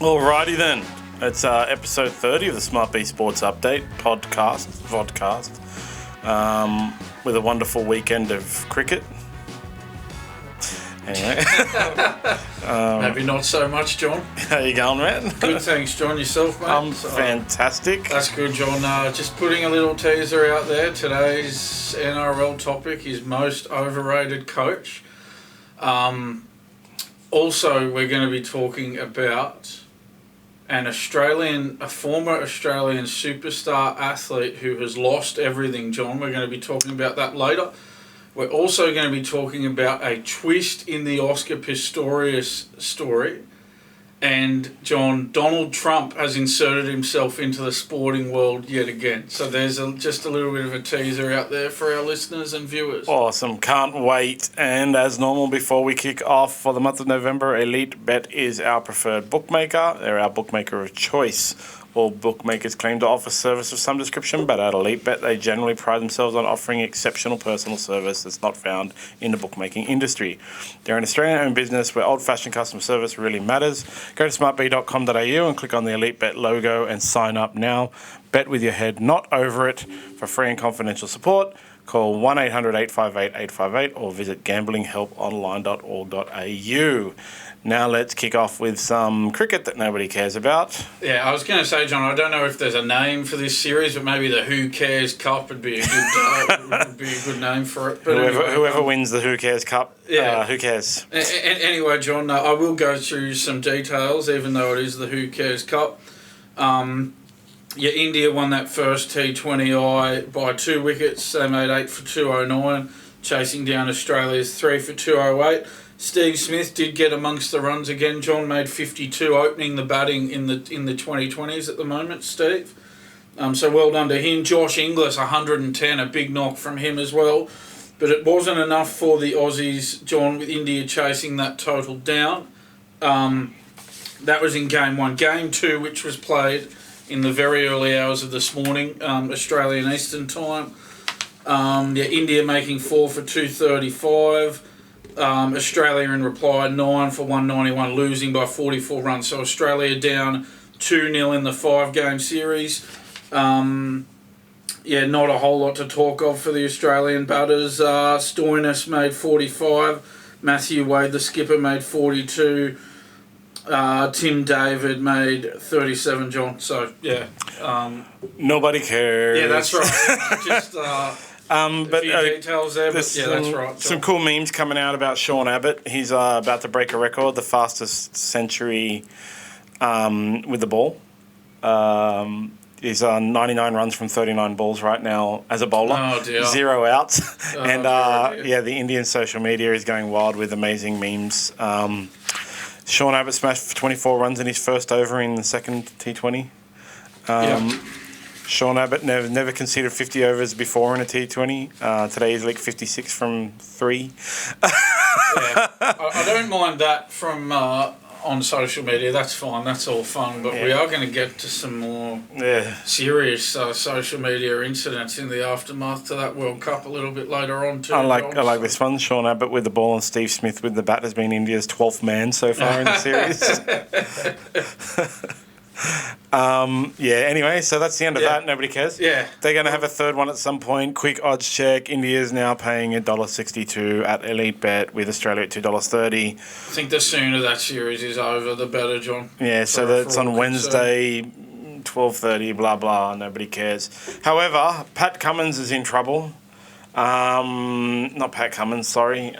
Alrighty then. It's episode 30 of the SmartB Sports Update vodcast, with a wonderful weekend of cricket. Anyway. Maybe not so much, John. How you going, man? Good, thanks, John. Yourself, mate? I'm fantastic. That's good, John. Just putting a little teaser out there. Today's NRL topic is most overrated coach. Also, we're going to be talking about a former Australian superstar athlete who has lost everything, John. We're going to be talking about that later. We're also going to be talking about a twist in the Oscar Pistorius story. And, John, Donald Trump has inserted himself into the sporting world yet again. So there's just a little bit of a teaser out there for our listeners and viewers. Awesome. Can't wait. And as normal, before we kick off for the month of November, Elite Bet is our preferred bookmaker. They're our bookmaker of choice. All bookmakers claim to offer service of some description, but at Elite Bet, they generally pride themselves on offering exceptional personal service that's not found in the bookmaking industry. They're an Australian-owned business where old-fashioned customer service really matters. Go to smartb.com.au and click on the Elite Bet logo and sign up now. Bet with your head, not over it. For free and confidential support, call 1-800-858-858 or visit gamblinghelponline.org.au. Now let's kick off with some cricket that nobody cares about. Yeah, I was going to say, John, I don't know if there's a name for this series, but maybe the Who Cares Cup would be a good name for it. But whoever wins the Who Cares Cup, who cares? Anyway, John, I will go through some details, even though it is the Who Cares Cup. India won that first T20I by 2 wickets. They made 8 for 209, chasing down Australia's 3 for 208. Steve Smith did get amongst the runs again. John made 52, opening the batting in the 2020s at the moment, Steve. So well done to him. Josh Inglis, 110, a big knock from him as well. But it wasn't enough for the Aussies, John, with India chasing that total down. That was in Game 1. Game 2, which was played in the very early hours of this morning, Australian Eastern Time. India making 4 for 235. Australia in reply 9 for 191, losing by 44 runs. So Australia down 2-0 in the 5-game series. Not a whole lot to talk of for the Australian batters. Stoinis made 45. Matthew Wade, the skipper, made 42. Tim David made 37, John. So, nobody cares. Yeah, that's right. Just... a few details there, but that's right. Some cool memes coming out about Sean Abbott. He's about to break a record, the fastest century with the ball. He's on 99 runs from 39 balls right now as a bowler. Oh, dear. 0 outs. The Indian social media is going wild with amazing memes. Sean Abbott smashed 24 runs in his first over in the second T20. Sean Abbott never conceded 50 overs before in a T20. Today he's like 56 from 3. I don't mind that from on social media. That's fine. That's all fun. But we are going to get to some more serious social media incidents in the aftermath to that World Cup a little bit later on too. I like this one. Sean Abbott with the ball and Steve Smith with the bat has been India's 12th man so far in the series. Anyway, so that's the end of that. Nobody cares. Yeah. They're going to have a third one at some point. Quick odds check. India's now paying $1.62 at Elite Bet with Australia at $2.30. I think the sooner that series is over, the better, John. Yeah, so that's on Wednesday, 12:30, blah, blah. Nobody cares. However, Pat Cummins is in trouble. Not Pat Cummins, sorry.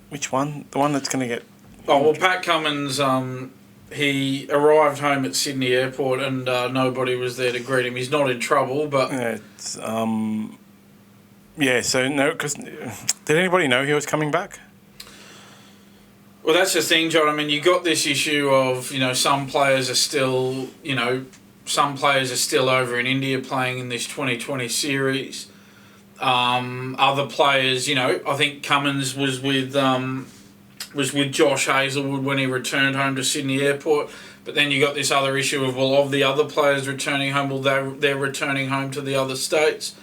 Which one? The one that's going to get... Pat Cummins... he arrived home at Sydney Airport and nobody was there to greet him. He's not in trouble, but... because did anybody know he was coming back? Well, that's the thing, John. I mean, you got this issue of, some players are still over in India playing in this 2020 series. Other players, I think Cummins was with Josh Hazelwood when he returned home to Sydney Airport. But then you got this other issue of the other players returning home, they're returning home to the other states.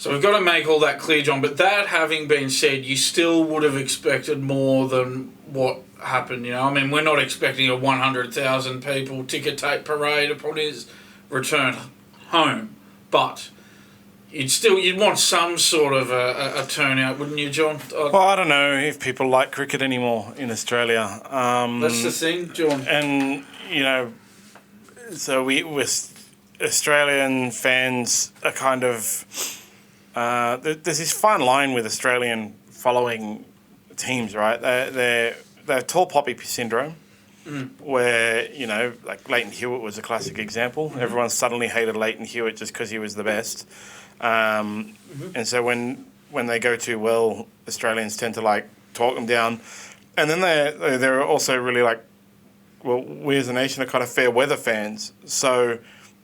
So we've got to make all that clear, John. But that having been said, you still would have expected more than what happened. I mean, we're not expecting a 100,000 people ticker tape parade upon his return home, but you'd want some sort of a turnout, wouldn't you, John? Well, I don't know if people like cricket anymore in Australia. That's the thing, John. And so we're Australian fans are kind of. There's this fine line with Australian following teams, right? They're tall poppy syndrome, where, like Leighton Hewitt was a classic example. Mm-hmm. Everyone suddenly hated Leighton Hewitt just because he was the best. And so when they go too well, Australians tend to, talk them down. And then they're also really, we as a nation are kind of fair weather fans. So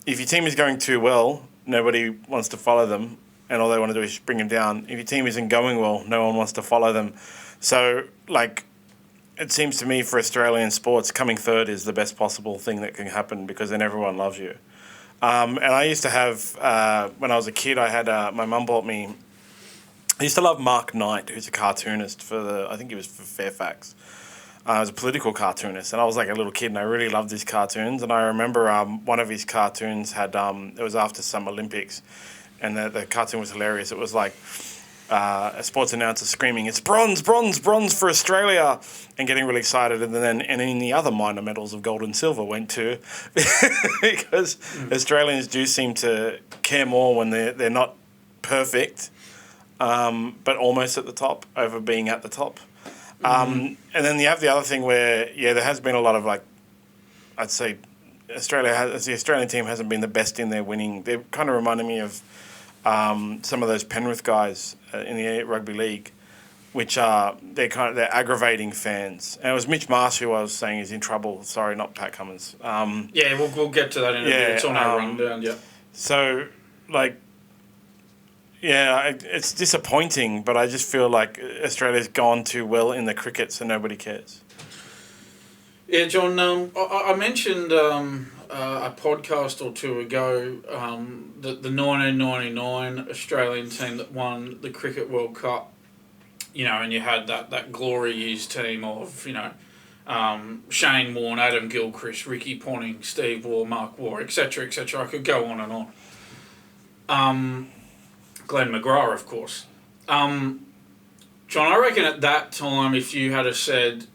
if your team is going too well, nobody wants to follow them. And all they want to do is bring them down. If your team isn't going well, no one wants to follow them. So, it seems to me for Australian sports, coming third is the best possible thing that can happen because then everyone loves you. And I used to have, when I was a kid, I had, my mum bought me, I used to love Mark Knight, who's a cartoonist I think he was for Fairfax. He was a political cartoonist, and I was like a little kid, and I really loved his cartoons. And I remember one of his cartoons had, it was after some Olympics, and the cartoon was hilarious. It was like a sports announcer screaming, "It's bronze, bronze, bronze for Australia," and getting really excited. And then in the other minor medals of gold and silver went to because Australians do seem to care more when they're not perfect, but almost at the top over being at the top. And then you have the other thing where there has been a lot of I'd say the Australian team hasn't been the best in their winning. They kind of reminded me of some of those Penrith guys in the rugby league, which they're aggravating fans. And it was Mitch Marsh who I was saying is in trouble. Sorry, not Pat Cummins. We'll get to that in a bit. It's on our rundown. Yeah. So it's disappointing, but I just feel like Australia's gone too well in the cricket, so nobody cares. Yeah, John, I mentioned a podcast or two ago that the 1999 Australian team that won the Cricket World Cup, and you had that glory years team of, Shane Warne, Adam Gilchrist, Ricky Ponting, Steve Waugh, Mark Waugh, etc., etc. I could go on and on. Glenn Maguire, of course. John, I reckon at that time, if you had said,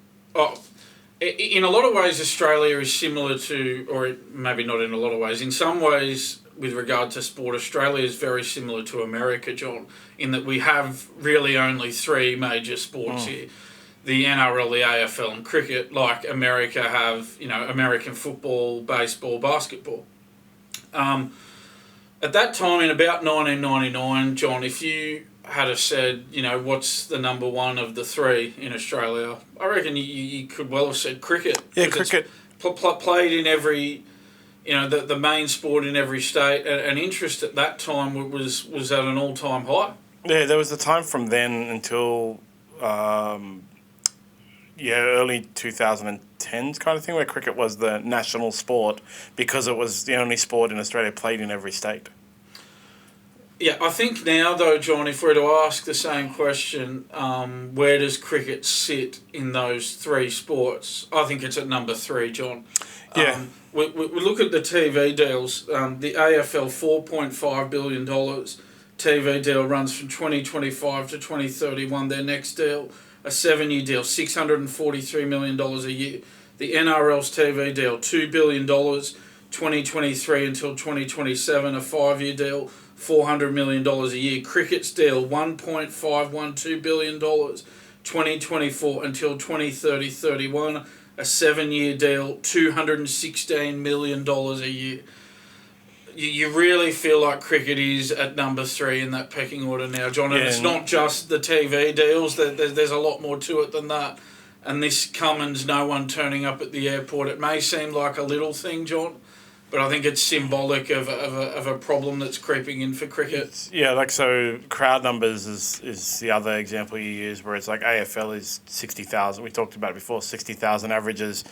in a lot of ways, Australia is similar to, or maybe not in a lot of ways, in some ways, with regard to sport, Australia is very similar to America, John, in that we have really only three major sports here. The NRL, the AFL and cricket, like America have, American football, baseball, basketball. At that time, in about 1999, John, if you had said, what's the number one of the three in Australia, I reckon you could well have said cricket. Yeah, cricket. Played in every, the main sport in every state, and interest at that time was at an all-time high. Yeah, there was a time from then until, early 2010s kind of thing, where cricket was the national sport because it was the only sport in Australia played in every state. Yeah, I think now, though, John, if we're to ask the same question, where does cricket sit in those three sports? I think it's at number 3, John. Yeah. We look at the TV deals. The AFL $4.5 billion TV deal runs from 2025 to 2031. Their next deal, a 7-year deal, $643 million a year. The NRL's TV deal, $2 billion, 2023 until 2027, a 5-year deal, $400 million a year. Cricket's deal, $1.512 billion, 2024 until 2030-31, a 7-year deal, $216 million a year. You really feel like cricket is at number 3 in that pecking order now, John. And it's not just the TV deals. There's a lot more to it than that. And this Cummins, no one turning up at the airport, it may seem like a little thing, John, but I think it's symbolic of a problem that's creeping in for cricket. So crowd numbers is the other example you use, where it's like AFL is 60,000. We talked about it before, 60,000 averages.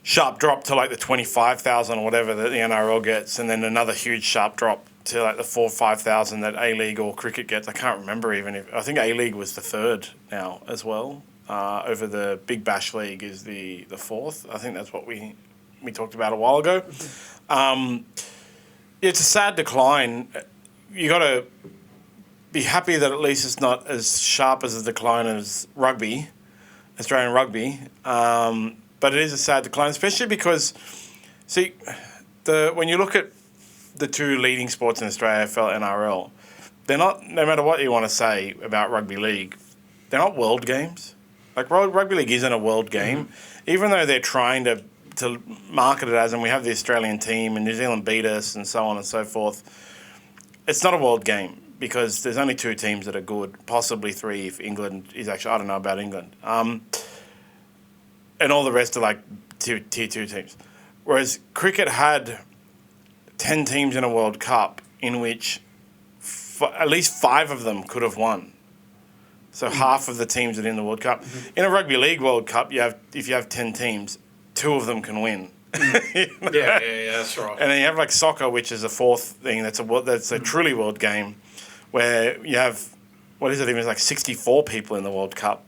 Sharp drop to like the 25,000 or whatever that the NRL gets, and then another huge sharp drop to like the 4,000 or 5,000 that A-League or cricket gets. I can't remember even if I think A-League was the third now as well. Over the Big Bash League is the fourth. I think that's what we talked about a while ago. It's a sad decline. You got to be happy that at least it's not as sharp as a decline as rugby, Australian rugby. But it is a sad decline, especially because, see, when you look at the two leading sports in Australia, AFL and NRL, they're not, no matter what you want to say about rugby league, they're not world games. Like, rugby league isn't a world game, even though they're trying to market it as, and we have the Australian team and New Zealand beat us and so on and so forth. It's not a world game because there's only two teams that are good, possibly three if England is actually, I don't know about England. And all the rest are like tier 2 teams. Whereas cricket had 10 teams in a World Cup in which at least 5 of them could have won. So half of the teams that are in the World Cup. In a rugby league World Cup, if you have 10 teams, 2 of them can win. You know? Yeah, that's right. And then you have like soccer, which is a fourth thing. That's a truly world game, where you have it's like 64 people in the World Cup,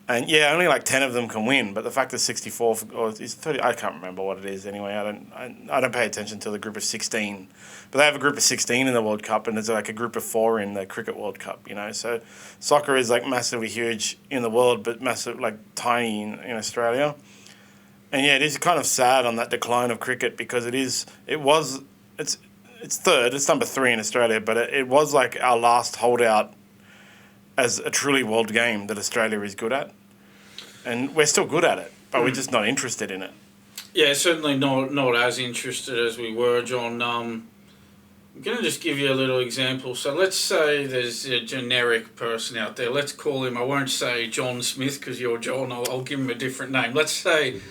and only like 10 of them can win. But the fact that 64 or is 30, I can't remember what it is anyway. I don't pay attention to the group of 16, but they have a group of 16 in the World Cup, and there's like a group of 4 in the Cricket World Cup. You know, so soccer is like massively huge in the world, but massive like tiny in Australia. And it is kind of sad on that decline of cricket because it's third, it's number 3 in Australia, but it was like our last holdout as a truly world game that Australia is good at. And we're still good at it, but we're just not interested in it. Yeah, certainly not as interested as we were, John. I'm going to just give you a little example. So let's say there's a generic person out there. Let's call him, I won't say John Smith because you're John, I'll give him a different name. Let's say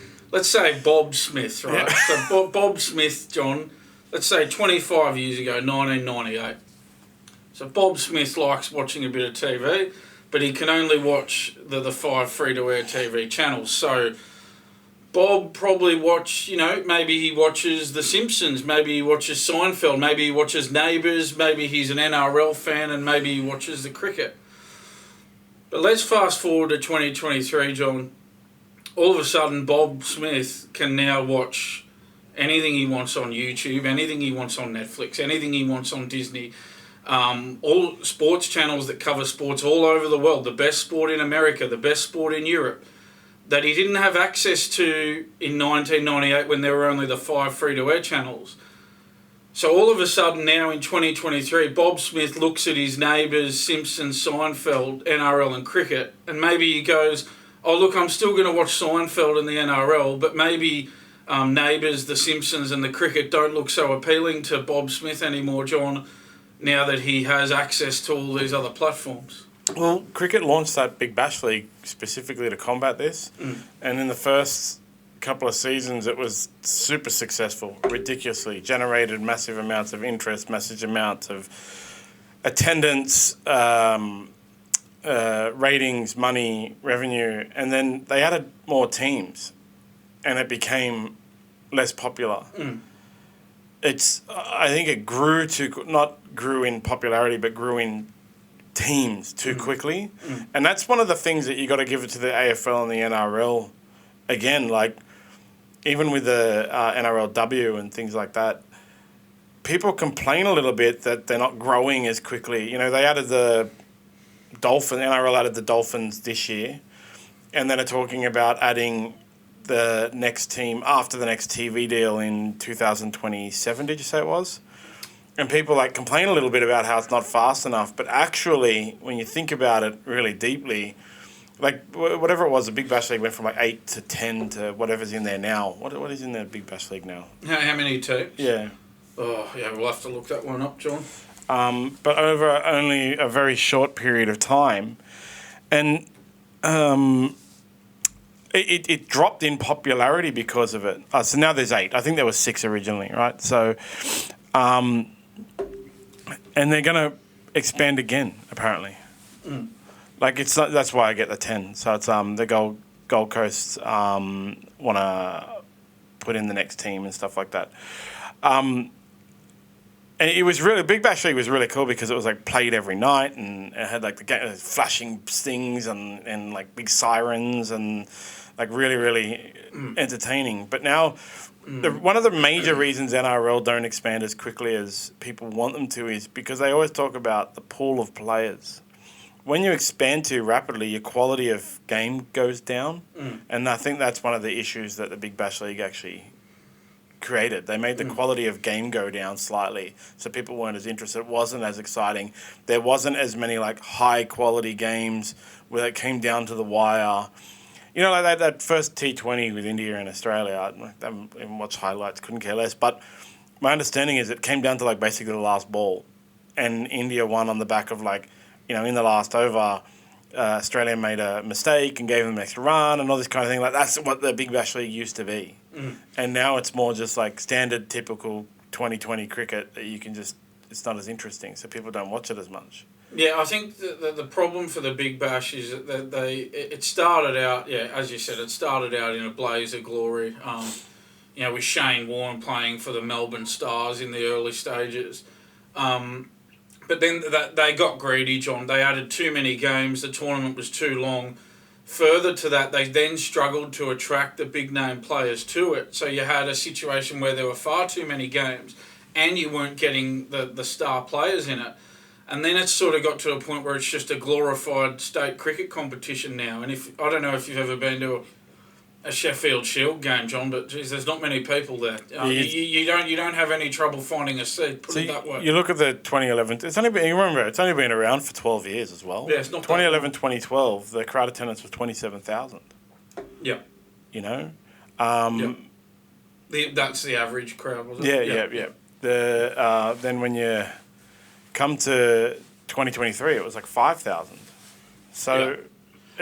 Bob Smith, right? Yeah. So Bob Smith, John, let's say 25 years ago, 1998. So Bob Smith likes watching a bit of TV, but he can only watch the 5 free-to-air TV channels. So Bob probably maybe he watches The Simpsons, maybe he watches Seinfeld, maybe he watches Neighbours, maybe he's an NRL fan, and maybe he watches the cricket. But let's fast forward to 2023, John. All of a sudden, Bob Smith can now watch anything he wants on YouTube, anything he wants on Netflix, anything he wants on Disney. All sports channels that cover sports all over the world, the best sport in America, the best sport in Europe, that he didn't have access to in 1998 when there were only the 5 free-to-air channels. So all of a sudden now in 2023, Bob Smith looks at his Neighbours, Simpsons, Seinfeld, NRL and cricket, and maybe he goes, oh, look, I'm still going to watch Seinfeld and the NRL, but maybe Neighbours, The Simpsons and the cricket don't look so appealing to Bob Smith anymore, John, now that he has access to all these other platforms. Well, cricket launched that Big Bash League specifically to combat this, and in the first couple of seasons it was super successful, ridiculously, generated massive amounts of interest, massive amounts of attendance, ratings, money, revenue, and then they added more teams, and it became less popular. I think it not grew in popularity, but grew in teams too quickly, and that's one of the things that you got to give it to the AFL and the NRL. Again, like even with the NRLW and things like that, people complain a little bit that they're not growing as quickly. You know, they added the NRL added the Dolphins this year, and then are talking about adding the next team after the next TV deal in 2027, did you say it was? And people complain a little bit about how it's not fast enough, but actually, when you think about it really deeply, whatever it was, the Big Bash League went from 8 to 10 to whatever's in there now. What is in the Big Bash League now? How many teams? Yeah. Oh, yeah, we'll have to look that one up, John. But over only a very short period of time, and it dropped in popularity because of it. So now there's 8. I think there was 6 originally, right? So, and they're going to expand again, apparently. It's not, that's why I get the 10. So it's the Gold Coast want to put in the next team and stuff like that. And it was really, Big Bash League was really cool because it was like played every night and it had like the flashing stings and like big sirens and like really, really entertaining. But now, one of the major reasons NRL don't expand as quickly as people want them to is because they always talk about the pool of players. When you expand too rapidly, your quality of game goes down. And I think that's one of the issues that the Big Bash League actually created. They made the quality of game go down slightly, so people weren't as interested. It wasn't as exciting. There wasn't as many like high quality games where it came down to the wire. You know, like that first T20 with India and Australia, I haven't even watched highlights, couldn't care less. But my understanding is it came down to like basically the last ball, and India won on the back of like, you know, in the last over, Australia made a mistake and gave them an extra run and all this kind of thing. Like that's what the Big Bash League used to be. And now it's more just like standard, typical 2020 cricket that you can just, it's not as interesting, so people don't watch it as much. Yeah, I think the problem for the Big Bash is that it started out, as you said, it started out in a blaze of glory. You know, with Shane Warne playing for the Melbourne Stars in the early stages. But then they got greedy, John. They added too many games. The tournament was too long. Further to that, they then struggled to attract the big-name players to it. So you had a situation where there were far too many games and you weren't getting the star players in it. And then it sort of got to a point where it's just a glorified state cricket competition now. And I don't know if you've ever been to a Sheffield Shield game, John, but geez, there's not many people there. You don't have any trouble finding a seat. Put it that way. You look at the 2011. It's only been around for 12 years as well. Yeah, it's not 2011, 2012. The crowd attendance was 27,000. Yeah. You know. That's the average crowd, wasn't it? Yeah. Then when you come to 2023, it was like 5,000. So. Yeah.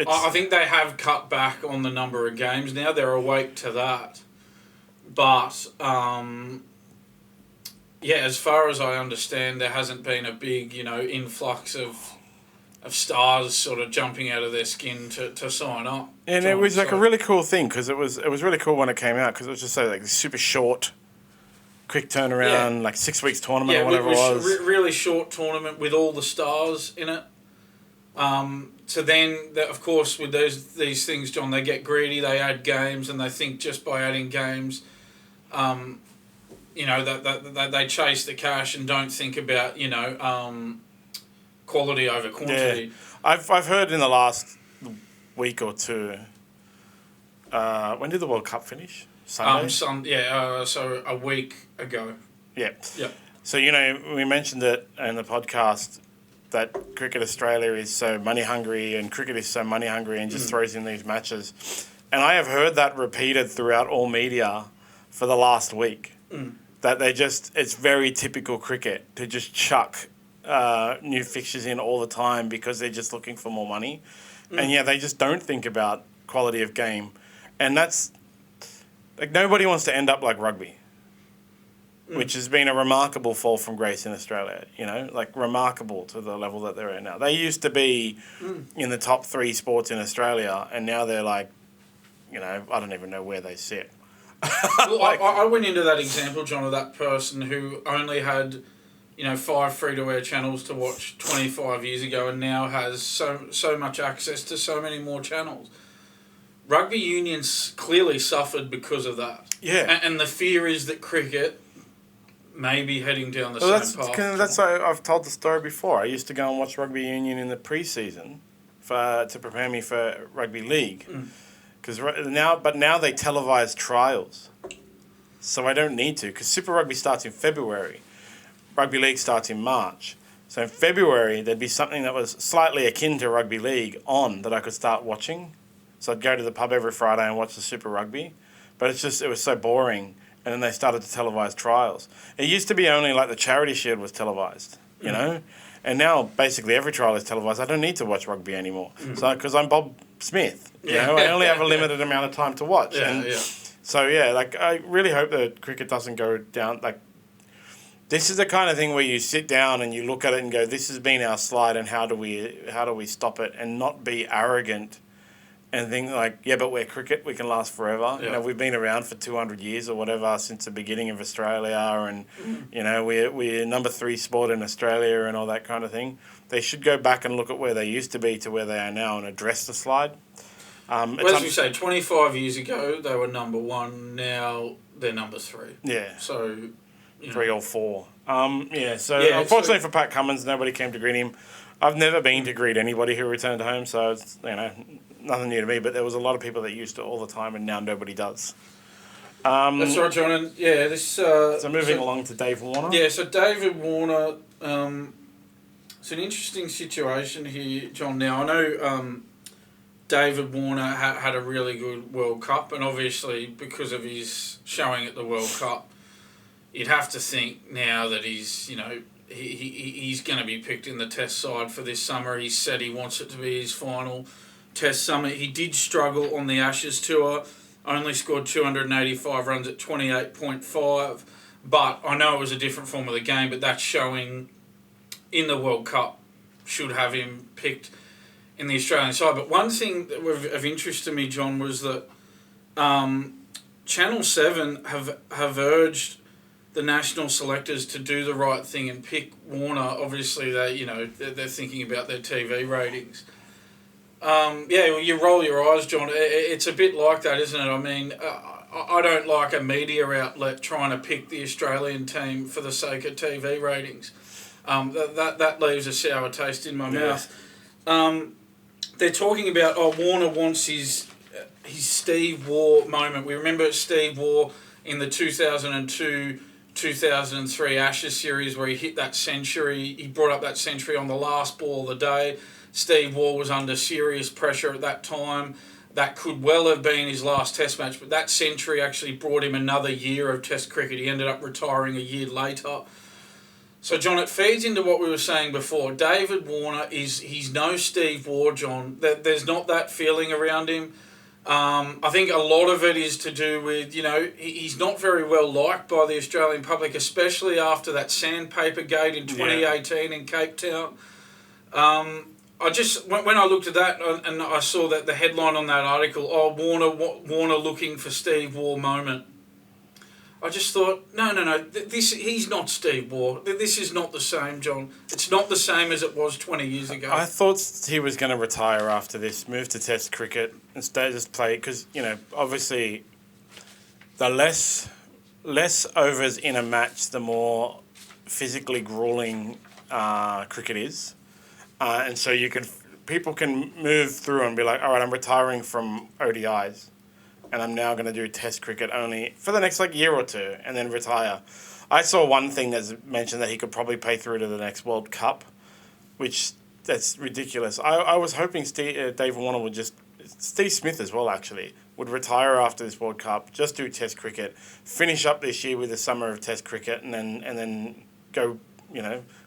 I think they have cut back on the number of games now. They're awake to that. But, as far as I understand, there hasn't been a big, influx of stars sort of jumping out of their skin to sign up. And it was like a really cool thing because it was really cool when it came out because it was just so like super short, quick turnaround, like 6 weeks tournament or whatever it was. Really short tournament with all the stars in it. So then, of course, with these things, John, they get greedy. They add games, and they think just by adding games, that they chase the cash and don't think about quality over quantity. Yeah. I've heard in the last week or two. When did the World Cup finish? Sunday. So a week ago. Yeah. Yeah. So we mentioned it in the podcast that Cricket Australia is so money hungry and cricket is so money hungry and just throws in these matches. And I have heard that repeated throughout all media for the last week. That it's very typical cricket to just chuck new fixtures in all the time because they're just looking for more money. And they just don't think about quality of game. And that's, like, nobody wants to end up like rugby. Which has been a remarkable fall from grace in Australia, like remarkable to the level that they're at now. They used to be in the top 3 sports in Australia, and now they're like, I don't even know where they sit. Well, I went into that example, John, of that person who only had, 5 free-to-air channels to watch 25 years ago and now has so much access to so many more channels. Rugby Union's clearly suffered because of that. Yeah. And the fear is that cricket maybe heading down the same path. That's why I've told the story before. I used to go and watch Rugby Union in the pre-season to prepare me for Rugby League. But now they televise trials. So I don't need to because Super Rugby starts in February. Rugby League starts in March. So in February, there'd be something that was slightly akin to Rugby League on that I could start watching. So I'd go to the pub every Friday and watch the Super Rugby. But it was so boring. And then they started to televise trials. It used to be only like the Charity Shield was televised, And now basically every trial is televised. I don't need to watch rugby anymore. So because I'm Bob Smith, I only have a limited amount of time to watch. So I really hope that cricket doesn't go down. Like, this is the kind of thing where you sit down and you look at it and go, this has been our slide and how do we stop it and not be arrogant and think like, yeah, but we're cricket, we can last forever. Yeah. You know, we've been around for 200 years or whatever since the beginning of Australia, and you know, we're number 3 sport in Australia and all that kind of thing. They should go back and look at where they used to be to where they are now and address the slide. Well, as we say, 25 years ago they were number 1. Now they're number 3. Yeah. So, you know. 3 or 4. Unfortunately for Pat Cummins, nobody came to greet him. I've never been to greet anybody who returned home, so it's, you know, nothing new to me. But there was a lot of people that used to all the time, and now nobody does. That's right, John. And yeah, this. So moving along to Dave Warner. Yeah, so David Warner. It's an interesting situation here, John. Now I know David Warner had a really good World Cup, and obviously because of his showing at the World Cup, you'd have to think now that he's, you know, he's going to be picked in the Test side for this summer. He said he wants it to be his final Test summer. He did struggle on the Ashes tour, only scored 285 runs at 28.5, but I know it was a different form of the game, but that showing in the World Cup should have him picked in the Australian side. But one thing that was of interest to me, John, was that Channel 7 have urged the national selectors to do the right thing and pick Warner. Obviously, they're thinking about their TV ratings. You roll your eyes, John. It's a bit like that, isn't it? I mean, I don't like a media outlet trying to pick the Australian team for the sake of TV ratings. That leaves a sour taste in my mouth. They're talking about, Warner wants his Steve Waugh moment. We remember Steve Waugh in the 2002-2003 Ashes series where he hit that century. He brought up that century on the last ball of the day. Steve Waugh was under serious pressure at that time. That could well have been his last Test match, but that century actually brought him another year of Test cricket. He ended up retiring a year later. So, John, it feeds into what we were saying before. David Warner he's no Steve Waugh, John. There's not that feeling around him. I think a lot of it is to do with, he's not very well liked by the Australian public, especially after that sandpaper gate in 2018 in Cape Town. When I looked at that and I saw that the headline on that article, Warner looking for Steve Waugh moment, I just thought, no, he's not Steve Waugh. This is not the same, John. It's not the same as it was 20 years ago. I thought he was going to retire after this, move to Test cricket, and just play, because, obviously the less overs in a match, the more physically grueling cricket is. And so people can move through and be like, all right, I'm retiring from ODIs, and I'm now going to do Test cricket only for the next year or two, and then retire. I saw one thing that's mentioned that he could probably pay through to the next World Cup, which that's ridiculous. I was hoping Dave Warner would Steve Smith as well actually, would retire after this World Cup, just do Test cricket, finish up this year with the summer of Test cricket, and then go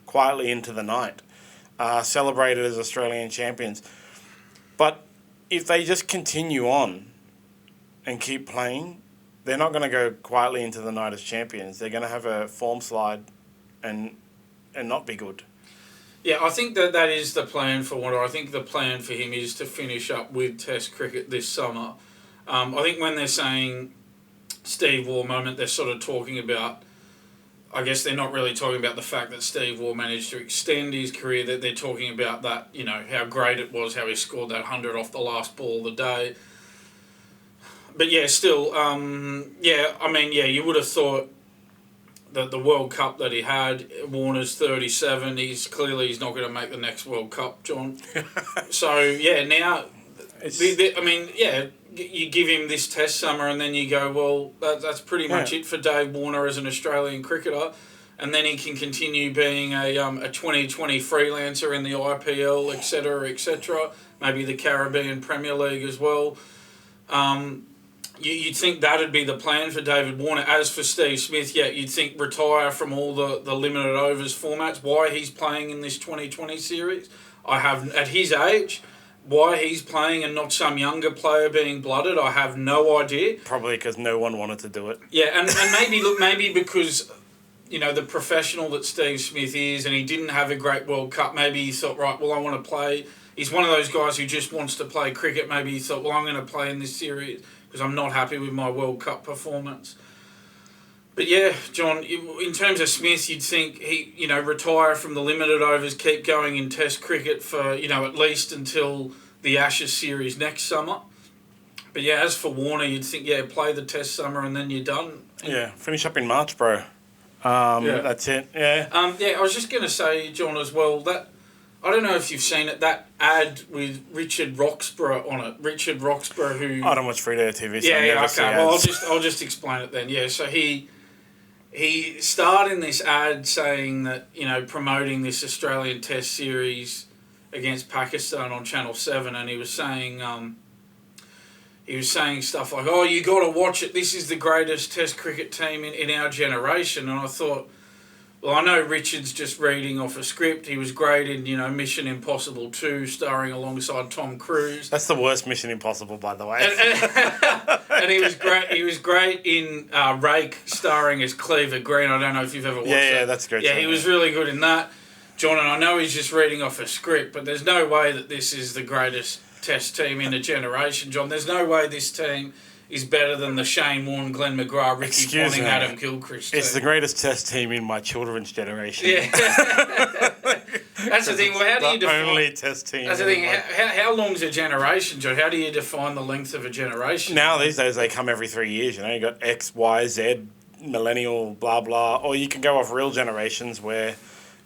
quietly into the night. Celebrated as Australian champions. But if they just continue on and keep playing, they're not going to go quietly into the night as champions. They're going to have a form slide and not be good. Yeah, I think that is the plan for Warner. I think the plan for him is to finish up with Test cricket this summer. I think when they're saying Steve Waugh moment, they're sort of talking about, I guess they're not really talking about the fact that Steve Waugh managed to extend his career. That they're talking about that, how great it was, how he scored that 100 off the last ball of the day. But yeah, still, you would have thought that the World Cup that he had, Warner's 37, he's not going to make the next World Cup, John. So yeah, now, you give him this Test summer and then you go, well, that's pretty much it for Dave Warner as an Australian cricketer, and then he can continue being a 2020 freelancer in the IPL, etc., maybe the Caribbean Premier League as well. You'd think that'd be the plan for David Warner. As for Steve Smith, you'd think retire from all the limited overs formats. Why he's playing in this 2020 series, at his age, why he's playing and not some younger player being blooded, I have no idea. Probably because no one wanted to do it. Yeah, and maybe because the professional that Steve Smith is, and he didn't have a great World Cup. Maybe he thought, right, well, I want to play. He's one of those guys who just wants to play cricket. Maybe he thought, well, I'm going to play in this series because I'm not happy with my World Cup performance. But yeah, John, in terms of Smith, you'd think he, retire from the limited overs, keep going in Test cricket for, at least until the Ashes series next summer. But yeah, as for Warner, you'd think, play the Test summer and then you're done. Yeah, finish up in March, bro. That's it. Yeah. I was just going to say, John, as well, that I don't know if you've seen it, that ad with Richard Roxboro on it. Richard Roxboro, who I don't watch free-to-air TV, so I never see ads. Well, I'll just explain it then. Yeah, so he starred in this ad saying that, promoting this Australian Test series against Pakistan on Channel 7, and he was saying stuff like, oh, you got to watch it, this is the greatest Test cricket team in our generation. And I thought, well, I know Richard's just reading off a script. He was great in, Mission Impossible 2, starring alongside Tom Cruise. That's the worst Mission Impossible, by the way. And he was great. He was great in Rake, starring as Cleaver Green. I don't know if you've ever watched that. Yeah, that's great. Yeah, he was really good in that. John, and I know he's just reading off a script, but there's no way that this is the greatest Test team in a generation, John. There's no way this team is better than the Shane Warne, Glenn Maguire, Ricky Ponting, Adam Gilchrist team. It's the greatest Test team in my children's generation. Yeah. That's the thing. Well, how do you define... only Test team. That's the thing. How long's a generation, John? How do you define the length of a generation? Now, these days, they come every 3 years. You got X, Y, Z, millennial, blah, blah. Or you can go off real generations where...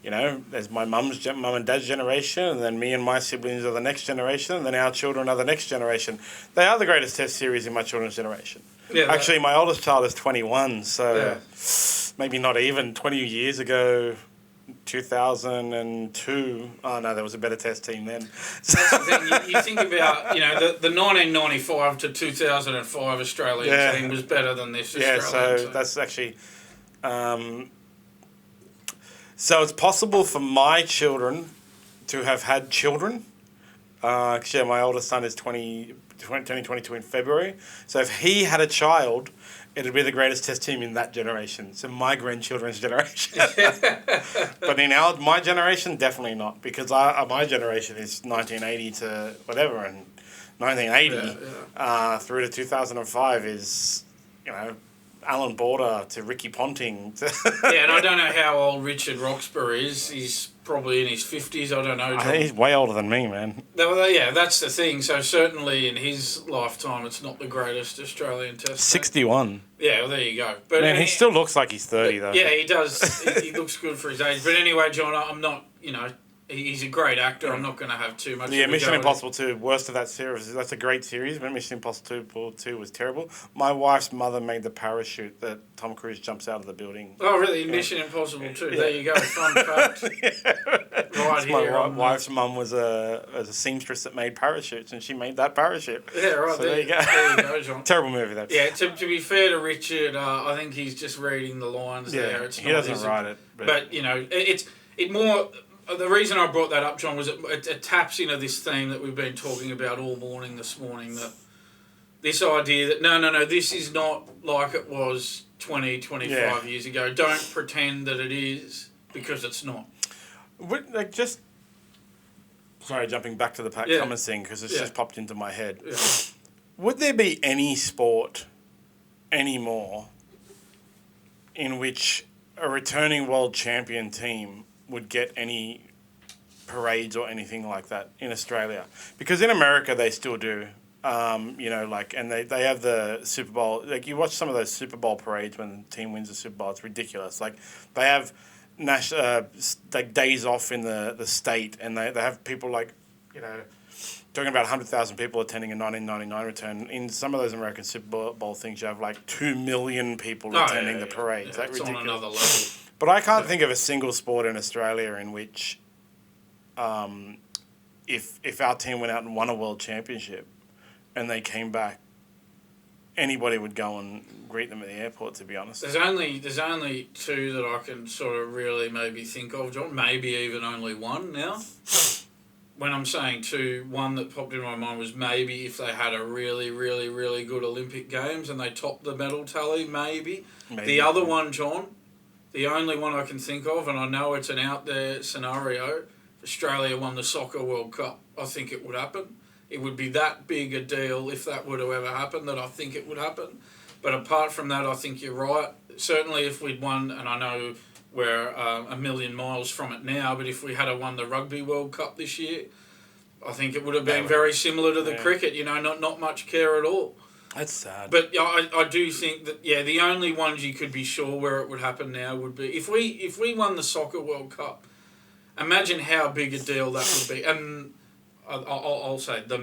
there's my mum and dad's generation, and then me and my siblings are the next generation, and then our children are the next generation. They are the greatest Test series in my children's generation. Yeah, actually, my oldest child is 21, so maybe not even 20 years ago, 2002. Oh, no, there was a better Test team then. That's the thing. You think about, the 1995 to 2005 Australian team was better than this Australian team. That's actually... So it's possible for my children to have had children. Because, my oldest son is 22 in February. So if he had a child, it'd be the greatest Test team in that generation. So my grandchildren's generation. But in my generation, definitely not. Because my generation is 1980 to whatever. And 1980 through to 2005 is, Alan Border to Ricky Ponting. And I don't know how old Richard Roxborough is. He's probably in his 50s. I don't know. I think he's way older than me, man. Yeah, that's the thing. So certainly in his lifetime, it's not the greatest Australian Test. 61. Yeah, well, there you go. But man, he still looks like he's 30, though. Yeah, he does. He looks good for his age. But anyway, John, I'm not, he's a great actor. I'm not going to have too much. Yeah, Mission Impossible 2, worst of that series. That's a great series, but Mission Impossible 2 was terrible. My wife's mother made the parachute that Tom Cruise jumps out of the building. Oh, really? Mission Impossible 2. Yeah. There you go. Fun fact. Right here. My wife's mum was a seamstress that made parachutes, and she made that parachute. Yeah, right. So there you go. There you go, John. Terrible movie, though. Yeah, to be fair to Richard, I think he's just reading the lines there. He doesn't write it. But it more... The reason I brought that up, John, was it taps into this theme that we've been talking about all morning this morning, that this idea that, no, this is not like it was 20, 25 years ago. Don't pretend that it is, because it's not. Sorry, jumping back to the Pat Cummins thing, because it's just popped into my head. Yeah. Would there be any sport anymore in which a returning world champion team would get any parades or anything like that in Australia? Because in America they still do, and they have the Super Bowl. Like, you watch some of those Super Bowl parades when the team wins the Super Bowl, it's ridiculous. Like, they have days off in the state, and they have people talking about 100,000 people attending a 1999 return. In some of those American Super Bowl things, you have 2 million people attending the parades. Yeah, it's ridiculous. On another level. But I can't think of a single sport in Australia in which, if our team went out and won a world championship and they came back, anybody would go and greet them at the airport, to be honest. There's only two that I can sort of really maybe think of, John. Maybe even only one now. When I'm saying two, one that popped in my mind was maybe if they had a really, really, really good Olympic Games and they topped the medal tally, maybe. The other one, John, The only one I can think of, and I know it's an out there scenario, if Australia won the Soccer World Cup, I think it would happen. It would be that big a deal if that were to ever happen that I think it would happen. But apart from that, I think you're right. Certainly if we'd won, and I know we're a million miles from it now, but if we had won the Rugby World Cup this year, I think it would have been very similar to the cricket, not much care at all. That's sad. But I do think that, the only ones you could be sure where it would happen now would be... If we won the Soccer World Cup, imagine how big a deal that would be. And I'll say the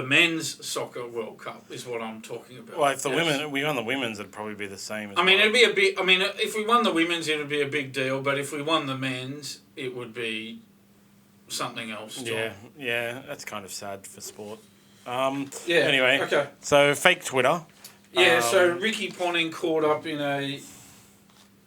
men's Soccer World Cup is what I'm talking about. Well, if we won the women's, it'd probably be the same as it'd be a big... if we won the women's, it would be a big deal. But if we won the men's, it would be something else. John. Yeah, that's kind of sad for sport. Anyway, okay. So fake Twitter. Yeah, so Ricky Ponting caught up in a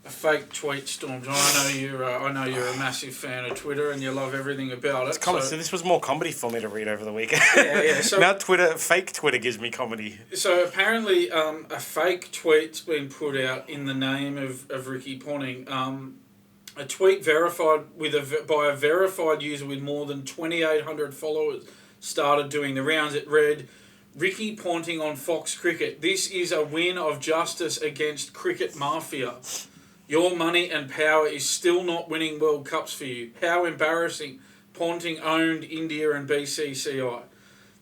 fake tweet storm. John, I know you're a massive fan of Twitter and you love everything about it. So this was more comedy for me to read over the weekend. Yeah. So now fake Twitter gives me comedy. So apparently, a fake tweet's been put out in the name of Ricky Ponting. A tweet verified by a verified user with more than 2,800 followers started doing the rounds. It read, "Ricky Ponting on Fox Cricket. This is a win of justice against cricket mafia. Your money and power is still not winning World Cups for you. How embarrassing. Ponting owned India and BCCI."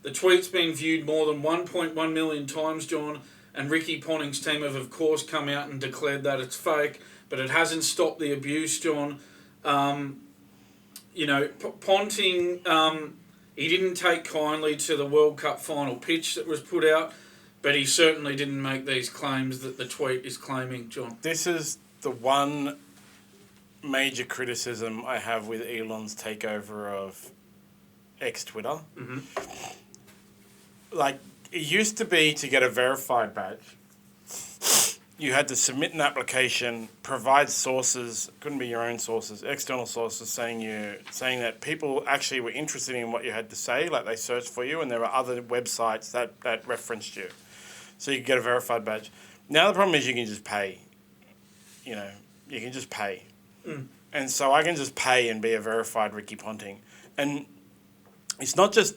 The tweet's been viewed more than 1.1 million times, John, and Ricky Ponting's team have, of course, come out and declared that it's fake, but it hasn't stopped the abuse, John. Ponting... he didn't take kindly to the World Cup final pitch that was put out, but he certainly didn't make these claims that the tweet is claiming, John. This is the one major criticism I have with Elon's takeover of X-Twitter. Mm-hmm. Like, it used to be to get a verified badge, you had to submit an application, provide sources, couldn't be your own sources, external sources saying that people actually were interested in what you had to say, like they searched for you, and there were other websites that referenced you. So you could get a verified badge. Now the problem is you can just pay. You can just pay. Mm. And so I can just pay and be a verified Ricky Ponting. And it's not just...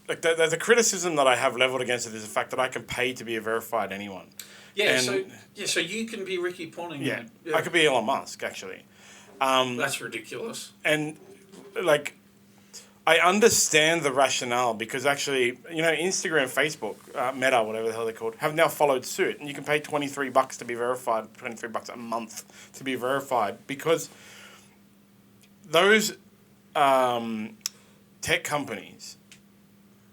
Like the criticism that I have levelled against it is the fact that I can pay to be a verified anyone. Yeah, so you can be Ricky Ponting. Yeah, I could be Elon Musk, actually. That's ridiculous. And, I understand the rationale because actually, Instagram, Facebook, Meta, whatever the hell they're called, have now followed suit. And you can pay $23 to be verified, $23 a month to be verified because those tech companies,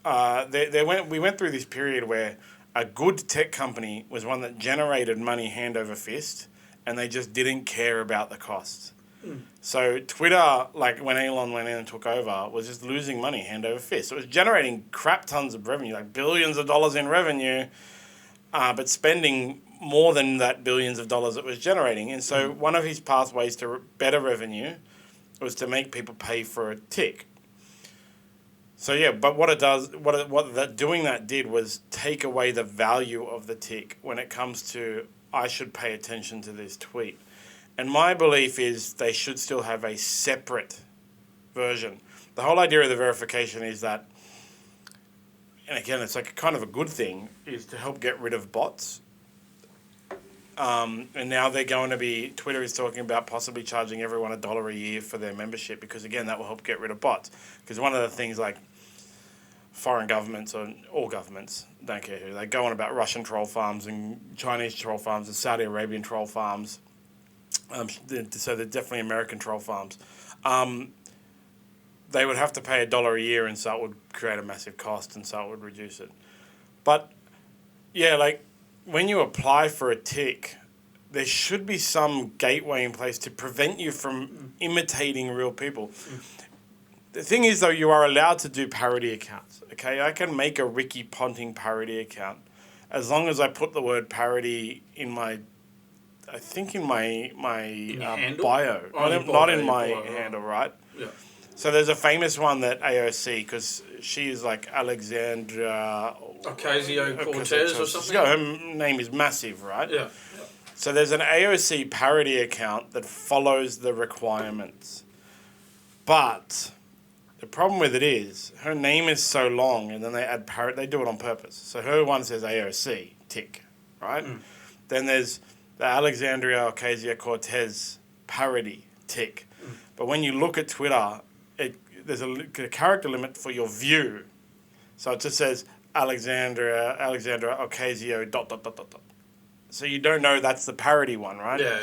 we went through this period where a good tech company was one that generated money hand over fist, and they just didn't care about the costs. Mm. So Twitter, like when Elon went in and took over, was just losing money hand over fist. It was generating crap tons of revenue, like billions of dollars in revenue, but spending more than that billions of dollars it was generating. And so one of his pathways to better revenue was to make people pay for a tick. So yeah, but doing that did was take away the value of the tick when it comes to I should pay attention to this tweet. And my belief is they should still have a separate version. The whole idea of the verification is that, and again, it's like kind of a good thing, is to help get rid of bots. And now they're going to be, Twitter is talking about possibly charging everyone $1 a year for their membership because, again, that will help get rid of bots. Because one of the things like foreign governments or all governments, don't care who, they go on about Russian troll farms and Chinese troll farms and Saudi Arabian troll farms. So they're definitely American troll farms. They would have to pay $1 a year, and so it would create a massive cost, and so it would reduce it. But, yeah, like, when you apply for a tick, there should be some gateway in place to prevent you from imitating real people. The thing is, though, you are allowed to do parody accounts, okay? I can make a Ricky Ponting parody account as long as I put the word parody in my... I think in my bio, not in my handle, right? Yeah. So there's a famous one that AOC, because she is like Alexandra Ocasio-Cortez or something. Her name is massive, right? Yeah. So there's an AOC parody account that follows the requirements. But the problem with it is her name is so long, and then they add they do it on purpose. So her one says AOC, tick, right? Then there's the Alexandria Ocasio-Cortez parody, tick. But when you look at Twitter, there's a character limit for your view. So it just says Alexandra Ocasio ... So you don't know that's the parody one, right? Yeah.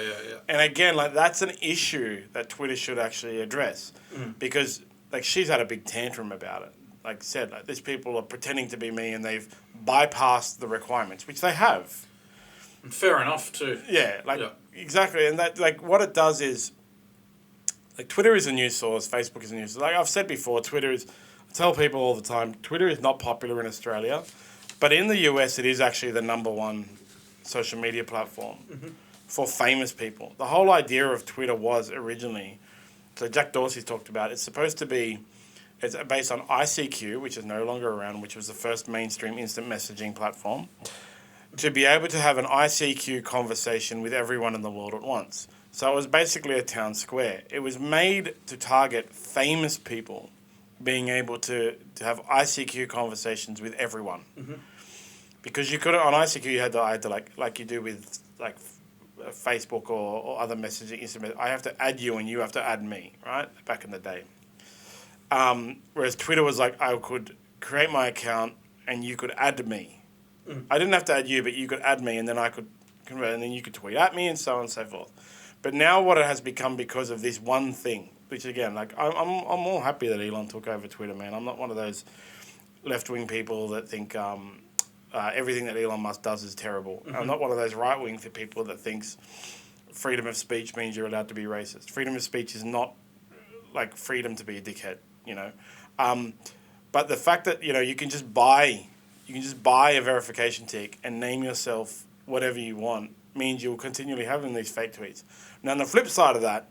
And again, like that's an issue that Twitter should actually address, because like she's had a big tantrum about it. Like I said, like these people are pretending to be me and they've bypassed the requirements, which they have. And fair enough too. Yeah, exactly. And that like what it does is, like Twitter is a news source, Facebook is a news source. Like I've said before, I tell people all the time, Twitter is not popular in Australia, but in the US it is actually the number one social media platform for famous people. The whole idea of Twitter was originally, so Jack Dorsey's talked about, it's supposed to be, it's based on ICQ, which is no longer around, which was the first mainstream instant messaging platform, to be able to have an ICQ conversation with everyone in the world at once. So it was basically a town square. It was made to target famous people being able to have ICQ conversations with everyone. Because you could, on ICQ, you had to like you do with like Facebook or other messaging instant. I have to add you and you have to add me, right? Back in the day. Whereas Twitter was like, I could create my account and you could add me. I didn't have to add you, but you could add me, and then I could convert, and then you could tweet at me, and so on and so forth. But now what it has become because of this one thing, which again, like I'm all happy that Elon took over Twitter, man. I'm not one of those left-wing people that think everything that Elon Musk does is terrible. I'm not one of those right-wing people that thinks freedom of speech means you're allowed to be racist. Freedom of speech is not like freedom to be a dickhead, you know. But the fact that, you know, you can just buy a verification tick and name yourself whatever you want means you'll continually having these fake tweets. Now, on the flip side of that,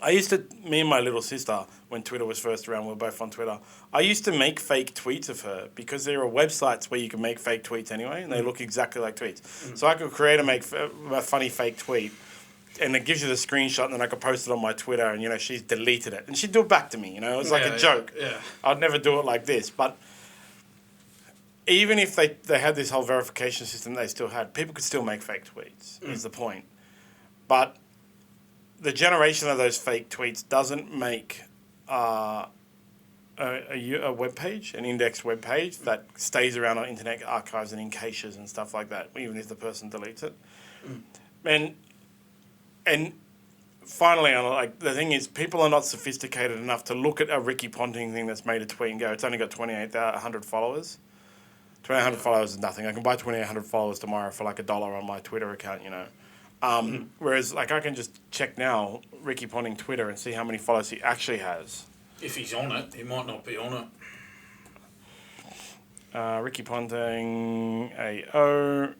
me and my little sister, when Twitter was first around, we were both on Twitter, I used to make fake tweets of her because there are websites where you can make fake tweets anyway, and they look exactly like tweets. So I could create a funny fake tweet, and it gives you the screenshot, and then I could post it on my Twitter, and, you know, she's deleted it. And she'd do it back to me, you know, it was like a joke. Yeah. I'd never do it like this, but even if they had this whole verification system they still had, people could still make fake tweets, is the point. But the generation of those fake tweets doesn't make a web page, an indexed web page that stays around on Internet Archives and in caches and stuff like that, even if the person deletes it. And finally, like the thing is, people are not sophisticated enough to look at a Ricky Ponting thing that's made a tweet and go, it's only got 2,800 followers. 2,800 followers is nothing. I can buy 2,800 followers tomorrow for like $1 on my Twitter account, you know. Whereas, like, I can just check now Ricky Ponting Twitter and see how many followers he actually has. If he's on it, he might not be on it. Ricky Ponting AO,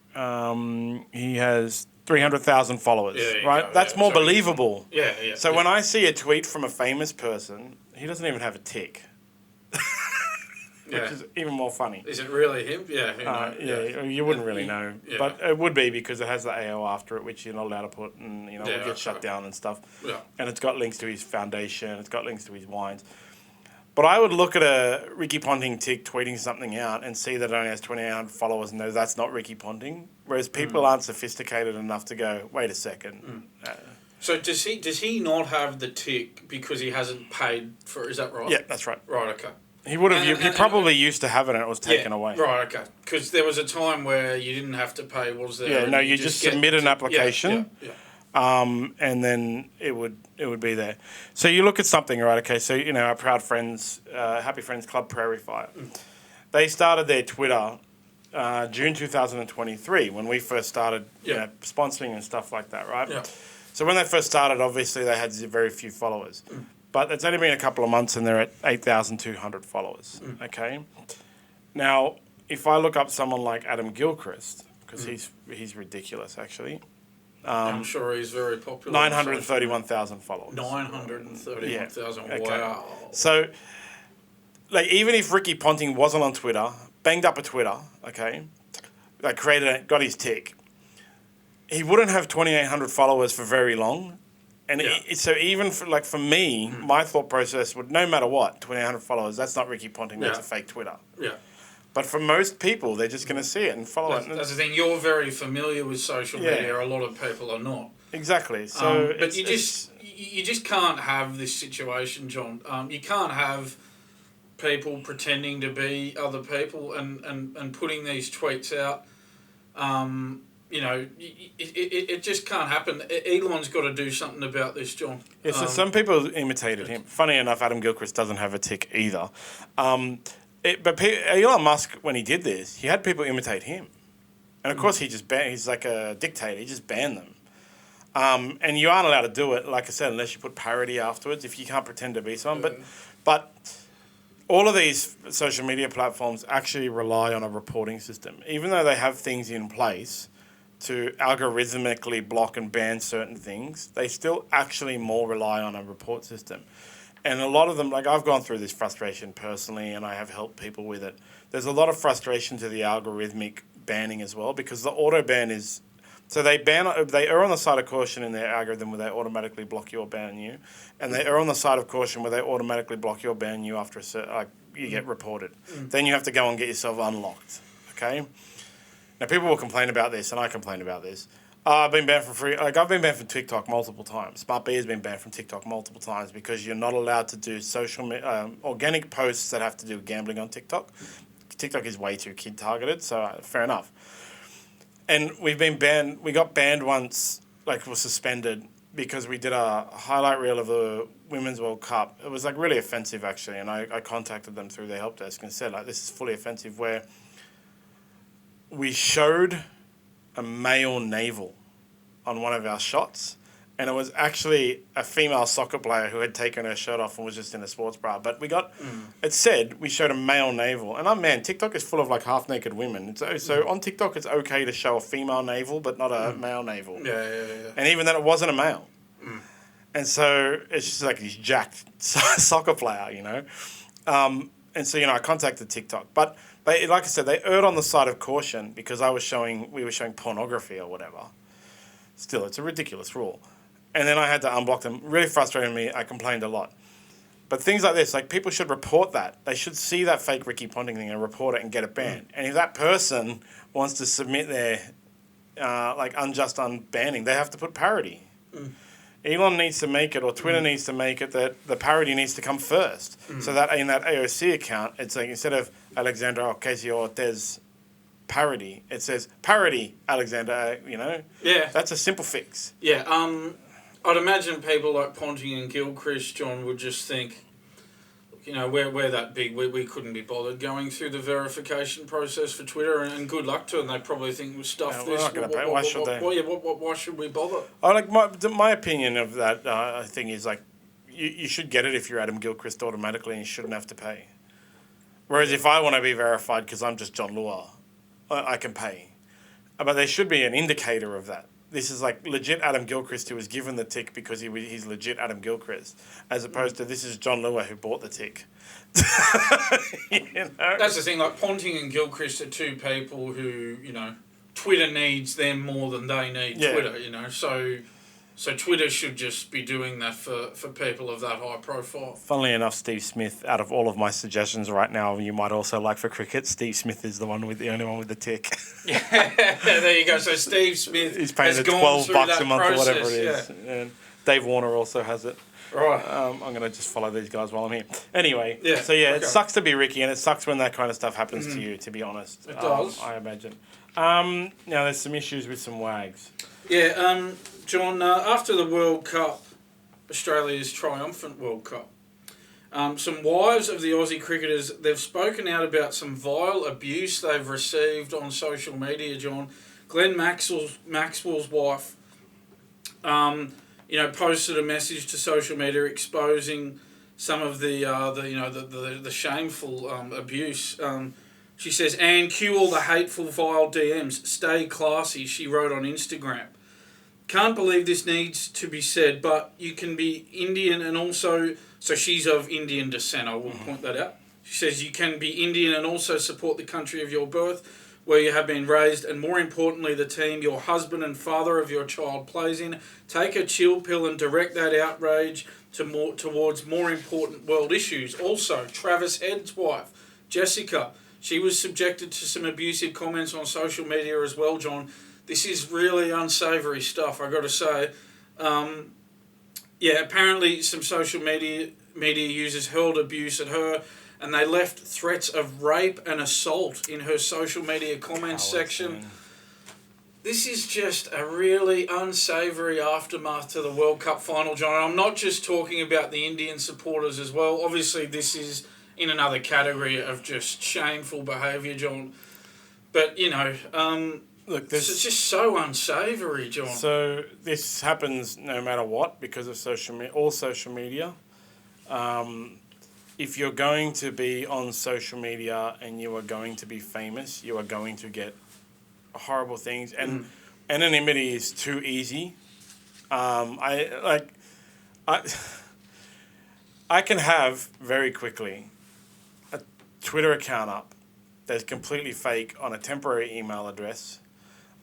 he has 300,000 followers, right? That's more believable. Yeah. So when I see a tweet from a famous person, he doesn't even have a tick. Which is even more funny. Is it really him? Yeah. You wouldn't really know. Yeah. But it would be because it has the AO after it, which you're not allowed to put, and, you know, it gets shut down and stuff. Yeah. And it's got links to his foundation, it's got links to his wines. But I would look at a Ricky Ponting tick tweeting something out and see that it only has 2,800 followers and know that's not Ricky Ponting. Whereas people aren't sophisticated enough to go, wait a second. So does he not have the tick because he hasn't paid for? Is that right? Yeah, that's right. Right. Okay. He would have. He probably used to have it, and it was taken away. Right. Okay. Because there was a time where you didn't have to pay. Was there? Yeah. No. You just submit an application. Yeah. And then it would be there. So you look at something, right? Okay. So, you know, our proud friends, Happy Friends Club Prairie Fire, they started their Twitter June 2023 when we first started, you know, sponsoring and stuff like that, right? Yeah. So when they first started, obviously they had very few followers. But it's only been a couple of months and they're at 8,200 followers, okay? Now, if I look up someone like Adam Gilchrist, because he's ridiculous, actually. I'm sure he's very popular. 931,000 followers. 931,000, okay. Wow. So, like, even if Ricky Ponting wasn't on Twitter, banged up a Twitter, okay, like got his tick, he wouldn't have 2,800 followers for very long. And so even for me, my thought process would, no matter what, 2,800 followers, that's not Ricky Ponting, that's a fake Twitter. Yeah. But for most people, they're just going to see it and follow it. That's the thing. You're very familiar with social media. A lot of people are not. Exactly. So, but you just can't have this situation, John. You can't have people pretending to be other people and putting these tweets out. It just can't happen. Elon's got to do something about this, John. Yeah, so some people imitated him. Funny enough, Adam Gilchrist doesn't have a tick either. But Elon Musk, when he did this, he had people imitate him. And of course, he's like a dictator. He just banned them. And you aren't allowed to do it, like I said, unless you put parody afterwards, if you can't pretend to be someone. But all of these social media platforms actually rely on a reporting system. Even though they have things in place to algorithmically block and ban certain things, they still actually more rely on a report system. And a lot of them, like I've gone through this frustration personally, and I have helped people with it. There's a lot of frustration to the algorithmic banning as well, because the auto ban is, so they err on the side of caution in their algorithm where they automatically block you or ban you, and they err on the side of caution where they automatically block you or ban you after you get reported. Then you have to go and get yourself unlocked. Okay. Now people will complain about this, and I complain about this. I've been banned I've been banned from TikTok multiple times. SmartB has been banned from TikTok multiple times because you're not allowed to do organic posts that have to do with gambling on TikTok. TikTok is way too kid targeted, so fair enough. And we've been banned. We got banned once, was suspended because we did a highlight reel of the Women's World Cup. It was really offensive actually, and I contacted them through their help desk and said this is fully offensive, where we showed a male navel on one of our shots, and it was actually a female soccer player who had taken her shirt off and was just in a sports bra. But we got, it said we showed a male navel, and TikTok is full of half-naked women. So on TikTok it's okay to show a female navel, but not a male navel. Yeah. And even then it wasn't a male. And so it's just this jacked soccer player, And so, I contacted TikTok, but like I said, they erred on the side of caution because we were showing pornography or whatever. Still, it's a ridiculous rule. And then I had to unblock them. Really frustrated me. I complained a lot. But things like this, people should report that. They should see that fake Ricky Ponting thing and report it and get it banned. And if that person wants to submit their unjust unbanning, they have to put parody. Elon needs to make it, or Twitter needs to make it, that the parody needs to come first. So that in that AOC account, it's instead of Alexandra Ocasio-Cortez parody, it says parody Alexander, Yeah. That's a simple fix. Yeah, I'd imagine people like Ponting and Gilchrist, John, would just think, we're that big, we couldn't be bothered going through the verification process for Twitter, and good luck to them. They probably think we'll stuff this. Not gonna pay. Why should they? Why should we bother? My opinion of that thing is you should get it if you're Adam Gilchrist automatically, and you shouldn't have to pay. Whereas if I want to be verified because I'm just John Lua, I can pay. But there should be an indicator of that. This is legit Adam Gilchrist who was given the tick because he's legit Adam Gilchrist, as opposed to this is John Lua who bought the tick. That's the thing. Ponting and Gilchrist are two people who Twitter needs them more than they need Twitter. So Twitter should just be doing that for people of that high profile. Funnily enough, Steve Smith, out of all of my suggestions right now, you might also like for cricket, Steve Smith is the only one with the tick. Yeah, there you go. So Steve Smith he's paying the $12 a month or whatever it is. Yeah. And Dave Warner also has it. Right. I'm going to just follow these guys while I'm here. Anyway, it sucks to be Ricky, and it sucks when that kind of stuff happens to you, to be honest. It does. I imagine. Now, there's some issues with some wags. Yeah, John, after the World Cup, Australia's triumphant World Cup, some wives of the Aussie cricketers, they've spoken out about some vile abuse they've received on social media, John. Glenn Maxwell's wife, posted a message to social media exposing some of the shameful abuse. She says, "Anne, cue all the hateful, vile DMs. Stay classy," she wrote on Instagram. "Can't believe this needs to be said, but you can be Indian and also..." So she's of Indian descent, I will point that out. She says, "You can be Indian and also support the country of your birth. where you have been raised, and more importantly, the team your husband and father of your child plays in. Take a chill pill and direct that outrage towards more important world issues. Also, Travis Head's wife, Jessica, she was subjected to some abusive comments on social media as well, John. This is really unsavoury stuff, I got to say. Apparently some social media users hurled abuse at her, and they left threats of rape and assault in her social media comments section. Man. This is just a really unsavoury aftermath to the World Cup final, John. I'm not just talking about the Indian supporters as well. Obviously, this is in another category of just shameful behaviour, John. But, look, it's just so unsavoury, John. So this happens no matter what because of all social media. If you're going to be on social media and you are going to be famous, you are going to get horrible things. And anonymity is too easy. I can have very quickly a Twitter account up that's completely fake on a temporary email address.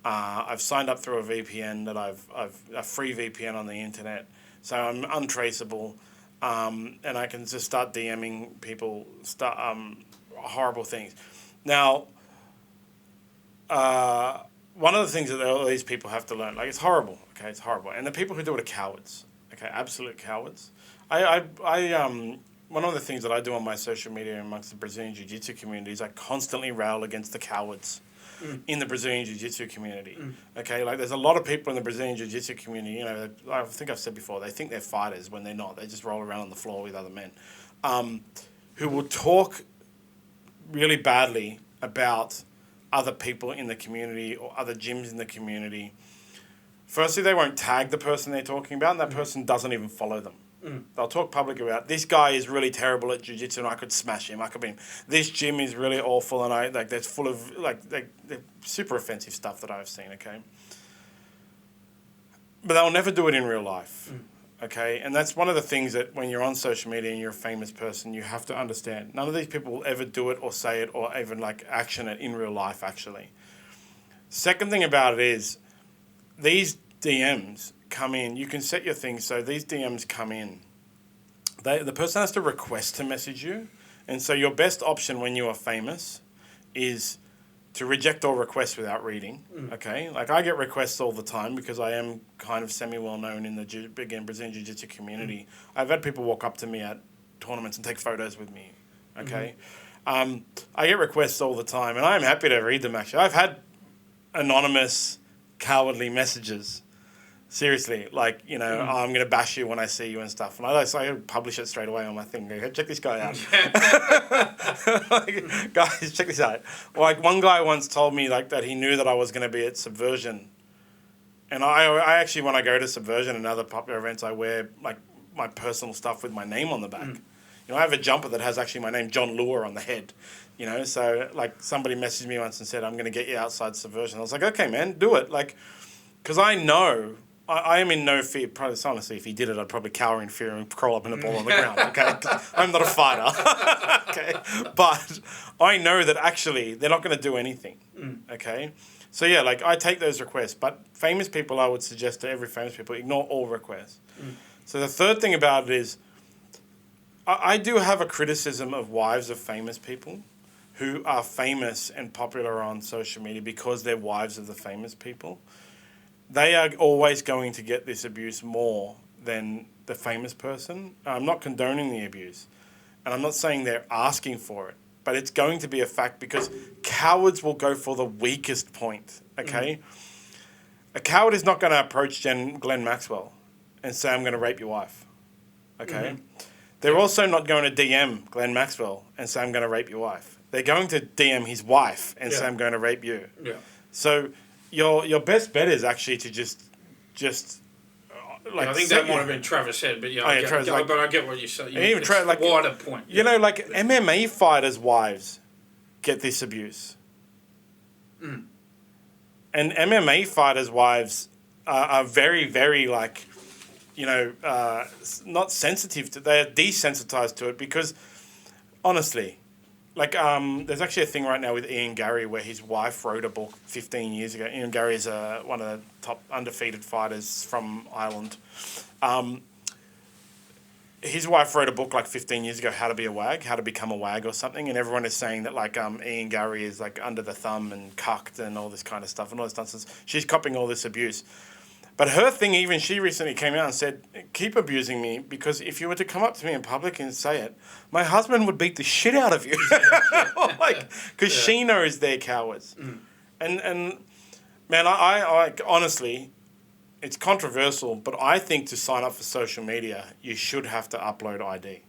I've signed up through a VPN that I've a free VPN on the internet, so I'm untraceable. And I can just start DMing people horrible things. Now, one of the things that all these people have to learn, like, it's horrible, okay? It's horrible. And the people who do it are cowards, okay? Absolute cowards. One of the things that I do on my social media amongst the Brazilian Jiu-Jitsu community is I constantly rail against the cowards in the Brazilian Jiu-Jitsu community. Okay, like there's a lot of people in the Brazilian Jiu-Jitsu community, I think I've said before, they think they're fighters when they're not. They just roll around on the floor with other men who will talk really badly about other people in the community or other gyms in the community. Firstly, they won't tag the person they're talking about, and that person doesn't even follow them. They'll talk publicly about, this guy is really terrible at jiu-jitsu and I could smash him. I could beat him. This gym is really awful and that's full of they're super offensive stuff that I've seen, okay? But they'll never do it in real life, okay? And that's one of the things that when you're on social media and you're a famous person, you have to understand. None of these people will ever do it or say it or even action it in real life, actually. Second thing about it is these DMs come in. You can set your things so these DMs come in. The person has to request to message you. And so your best option when you are famous is to reject all requests without reading, okay? Like I get requests all the time because I am kind of semi-well-known in the Brazilian Jiu-Jitsu community. I've had people walk up to me at tournaments and take photos with me, okay? I get requests all the time and I'm happy to read them, actually. I've had anonymous, cowardly messages. Seriously, I'm going to bash you when I see you and stuff. And I publish it straight away on my thing. Go, check this guy out. Guys, check this out. One guy once told me that he knew that I was going to be at Subversion. And I actually, when I go to Subversion and other popular events, I wear my personal stuff with my name on the back. I have a jumper that has actually my name, John Lure, on the head. So somebody messaged me once and said, I'm going to get you outside Subversion. I was like, okay, man, do it. Because I know... I am in no fear. Probably, honestly, if he did it, I'd probably cower in fear and crawl up in a ball on the ground, okay? I'm not a fighter, okay? But I know that actually they're not going to do anything, okay? So, yeah, I take those requests. But famous people, I would suggest to every famous people, ignore all requests. So the third thing about it is I do have a criticism of wives of famous people who are famous and popular on social media because they're wives of the famous people. They are always going to get this abuse more than the famous person. I'm not condoning the abuse. And I'm not saying they're asking for it. But it's going to be a fact because cowards will go for the weakest point, okay? A coward is not going to approach Glenn Maxwell and say, I'm going to rape your wife, okay? They're also not going to DM Glenn Maxwell and say, I'm going to rape your wife. They're going to DM his wife and say, I'm going to rape you. Yeah. So... Your best bet is actually to just I think that might have been Travis Head, but I get what you say. Even it's a wider point. MMA fighters' wives get this abuse. And MMA fighters' wives are very, very not sensitive to. They're desensitized to it because, honestly, there's actually a thing right now with Ian Garry where his wife wrote a book 15 years ago. Ian Garry is one of the top undefeated fighters from Ireland. His wife wrote a book like 15 years ago, How to Be a Wag, How to Become a Wag or something, and everyone is saying that Ian Garry is like under the thumb and cucked and all this kind of stuff and all this nonsense. She's copying all this abuse. But her thing, even she recently came out and said, keep abusing me, because if you were to come up to me in public and say it, my husband would beat the shit out of you. Because she knows they're cowards. And man, I honestly, it's controversial, but I think to sign up for social media, you should have to upload ID.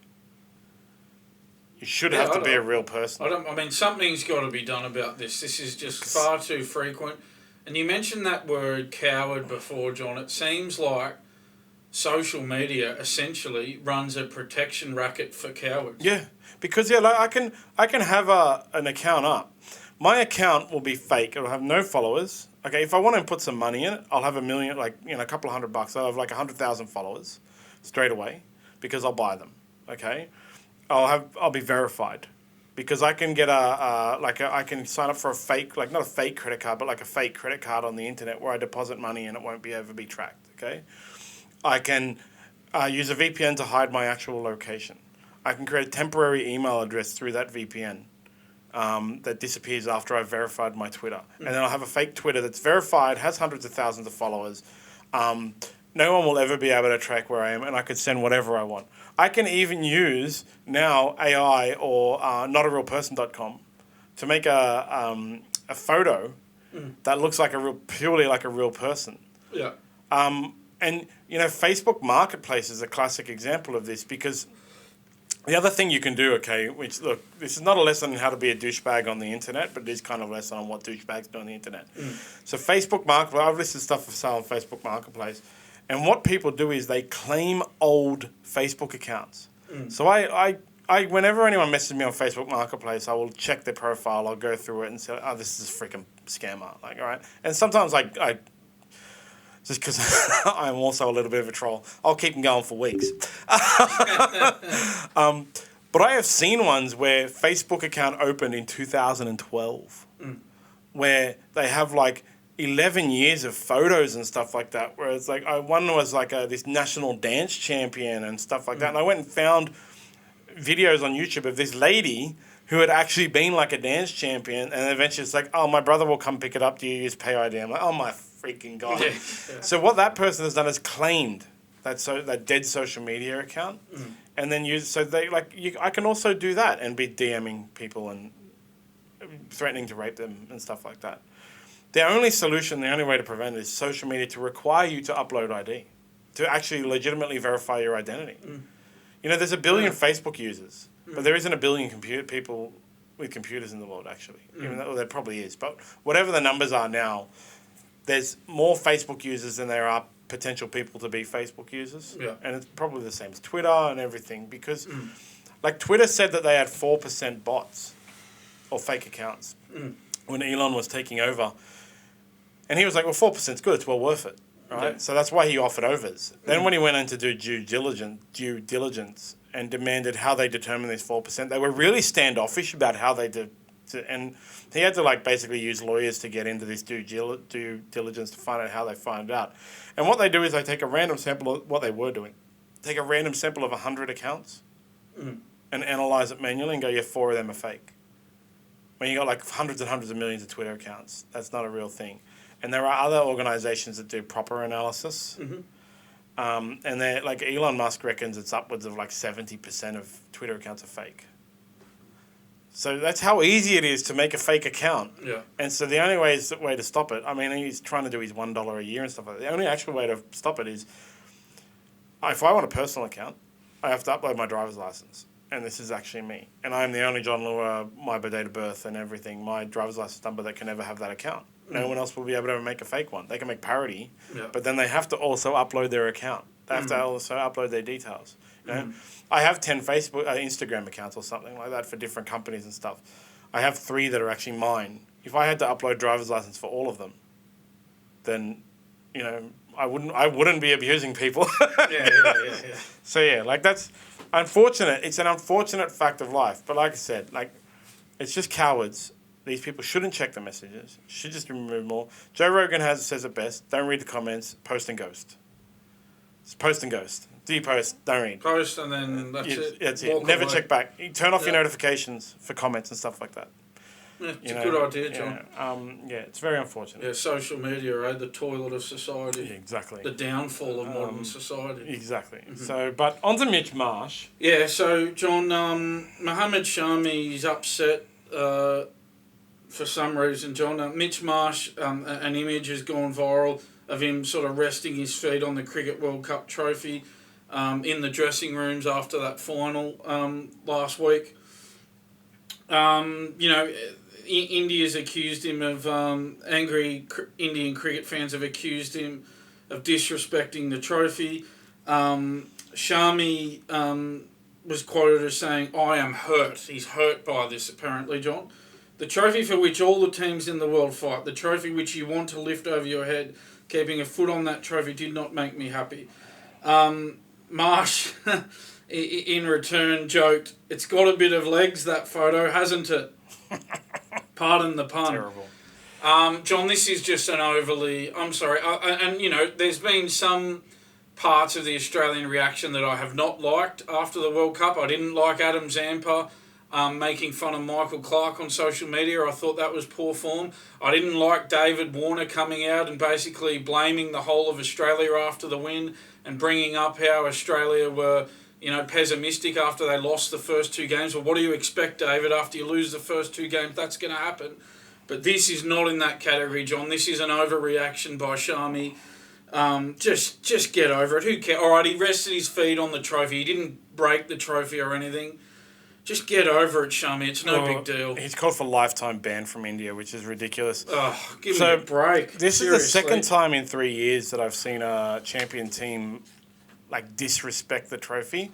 You should have to be a real person. I mean, something's got to be done about this. This is just far too frequent. And you mentioned that word coward before, John. It seems like social media essentially runs a protection racket for cowards. Yeah, because I can have an account up. My account will be fake. It'll have no followers. Okay, if I want to put some money in it, I'll have $1 million, a couple of $100. I'll have 100,000 followers straight away because I'll buy them. Okay, I'll be verified. Because I can get I can sign up for a fake, not a fake credit card, but like a fake credit card on the internet where I deposit money and it won't ever be tracked, okay? I can use a VPN to hide my actual location. I can create a temporary email address through that VPN that disappears after I've verified my Twitter. And then I'll have a fake Twitter that's verified, has hundreds of thousands of followers. No one will ever be able to track where I am, and I could send whatever I want. I can even use now AI or notarealperson.com to make a photo that looks purely like a real person. Yeah. And Facebook Marketplace is a classic example of this, because the other thing you can do, which, look, this is not a lesson on how to be a douchebag on the internet, but it is kind of a lesson on what douchebags do on the internet. So Facebook Marketplace, I've listed stuff for sale on Facebook Marketplace. And what people do is they claim old Facebook accounts. So I whenever anyone messages me on Facebook Marketplace, I will check their profile. I'll go through it and say, oh, this is a freaking scammer. All right. And sometimes I just because I'm also a little bit of a troll, I'll keep them going for weeks. But I have seen ones where Facebook account opened in 2012, where they have 11 years of photos and stuff like that, where it's one was this national dance champion and stuff like that. And I went and found videos on YouTube of this lady who had actually been a dance champion, and eventually it's my brother will come pick it up. Do you use Pay ID? I'm like, oh my freaking God. Yeah. So what that person has done is claimed that dead social media account, and then I can also do that and be DMing people and threatening to rape them and stuff like that. The only solution, the only way to prevent it is social media to require you to upload ID, to actually legitimately verify your identity. There's 1 billion Facebook users, but there isn't 1 billion people with computers in the world, actually. Even though there probably is. But whatever the numbers are now, there's more Facebook users than there are potential people to be Facebook users. Yeah. And it's probably the same as Twitter and everything, because Twitter said that they had 4% bots or fake accounts when Elon was taking over. And he was like, well, 4% is good. It's well worth it, right? Yeah. So that's why he offered overs. Then when he went in to do due diligence and demanded how they determined this 4%, they were really standoffish about how they did. And he had to basically use lawyers to get into this due diligence to find out how they find out. And what they do is they take a random sample of what they were doing. Take a random sample of 100 accounts and analyze it manually and go, yeah, 4 of them are fake. When you got hundreds and hundreds of millions of Twitter accounts, that's not a real thing. And there are other organizations that do proper analysis. And they're Elon Musk reckons it's upwards of 70% of Twitter accounts are fake. So that's how easy it is to make a fake account. Yeah. And so the only way to stop it, I mean, he's trying to do his $1 a year and stuff like that. The only actual way to stop it is, if I want a personal account, I have to upload my driver's license. And this is actually me. And I'm the only John Lua, my date of birth and everything, my driver's license number that can ever have that account. No one else will be able to make a fake one. They can make parody, but then they have to also upload their account. They have to also upload their details. You know? I have 10 Instagram accounts or something like that for different companies and stuff. I have 3 that are actually mine. If I had to upload driver's license for all of them, then, I wouldn't be abusing people. Yeah. So yeah, that's unfortunate. It's an unfortunate fact of life. But like I said, It's just cowards. These people shouldn't check the messages. Should just remove more. Joe Rogan says it best. Don't read the comments. Post and ghost. It's post and ghost. Do you post? Don't read. Post and then that's it. That's it. Never check back. You turn off your notifications for comments and stuff like that. Yeah, it's a good idea, John. It's very unfortunate. Yeah, social media, the toilet of society. Yeah, exactly. The downfall of modern society. Exactly. Mm-hmm. So, but on to Mitch Marsh. Yeah, so, John, Mohammed Shami's upset for some reason, John. Mitch Marsh, an image has gone viral of him sort of resting his feet on the Cricket World Cup trophy in the dressing rooms after that final last week. India's accused him of, angry Indian cricket fans have accused him of disrespecting the trophy. Shami was quoted as saying, "I am hurt." He's hurt by this, apparently, John. The trophy for which all the teams in the world fight, the trophy which you want to lift over your head, keeping a foot on that trophy did not make me happy. Marsh, in return, joked, "It's got a bit of legs, that photo, hasn't it?" Pardon the pun. Terrible. John, this is just an overly... I'm sorry. There's been some parts of the Australian reaction that I have not liked after the World Cup. I didn't like Adam Zampa making fun of Michael Clark on social media. I thought that was poor form. I didn't like David Warner coming out and basically blaming the whole of Australia after the win and bringing up how Australia were... pessimistic after they lost the first two games. Well, what do you expect, David, after you lose the first two games? That's going to happen. But this is not in that category, John. This is an overreaction by Shami. Just get over it. Who cares? All right, he rested his feet on the trophy. He didn't break the trophy or anything. Just get over it, Shami. It's no big deal. He's called for lifetime ban from India, which is ridiculous. Oh, give me a break. This Seriously. is the second time in 3 years that I've seen a champion team disrespect the trophy.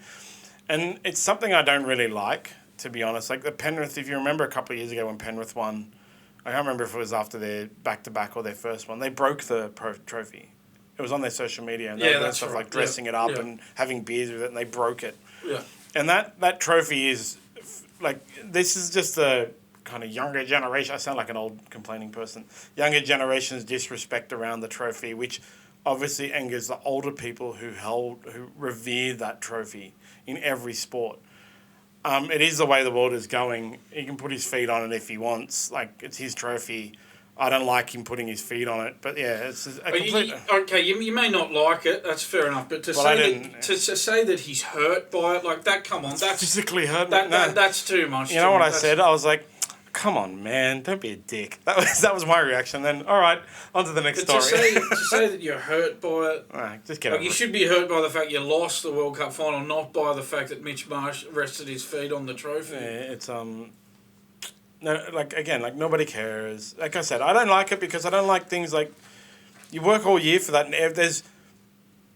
And it's something I don't really like, to be honest. Like the Penrith, if you remember a couple of years ago when Penrith won, I can't remember if it was after their back-to-back or their first one, they broke the trophy. It was on their social media, and they did stuff like dressing it up and having beers with it, and they broke it. Yeah. And that trophy is, this is just the kind of younger generation. I sound like an old complaining person. Younger generation's disrespect around the trophy, which obviously angers the older people who revere that trophy in every sport. It is the way the world is going. He can put his feet on it if he wants. It's his trophy. I don't like him putting his feet on it. But yeah, it's a complete... you may not like it. That's fair enough. But to say that he's hurt by it, that, come on. That's physically hurt. That's too much. You know what I said? I was like, come on, man, don't be a dick. That was my reaction. Then, all right, on to the next story. To say that you're hurt by it, just get over it. You should be hurt by the fact you lost the World Cup final, not by the fact that Mitch Marsh rested his feet on the trophy. Yeah, it's nobody cares. Like I said, I don't like it because I don't like things like you work all year for that. And there's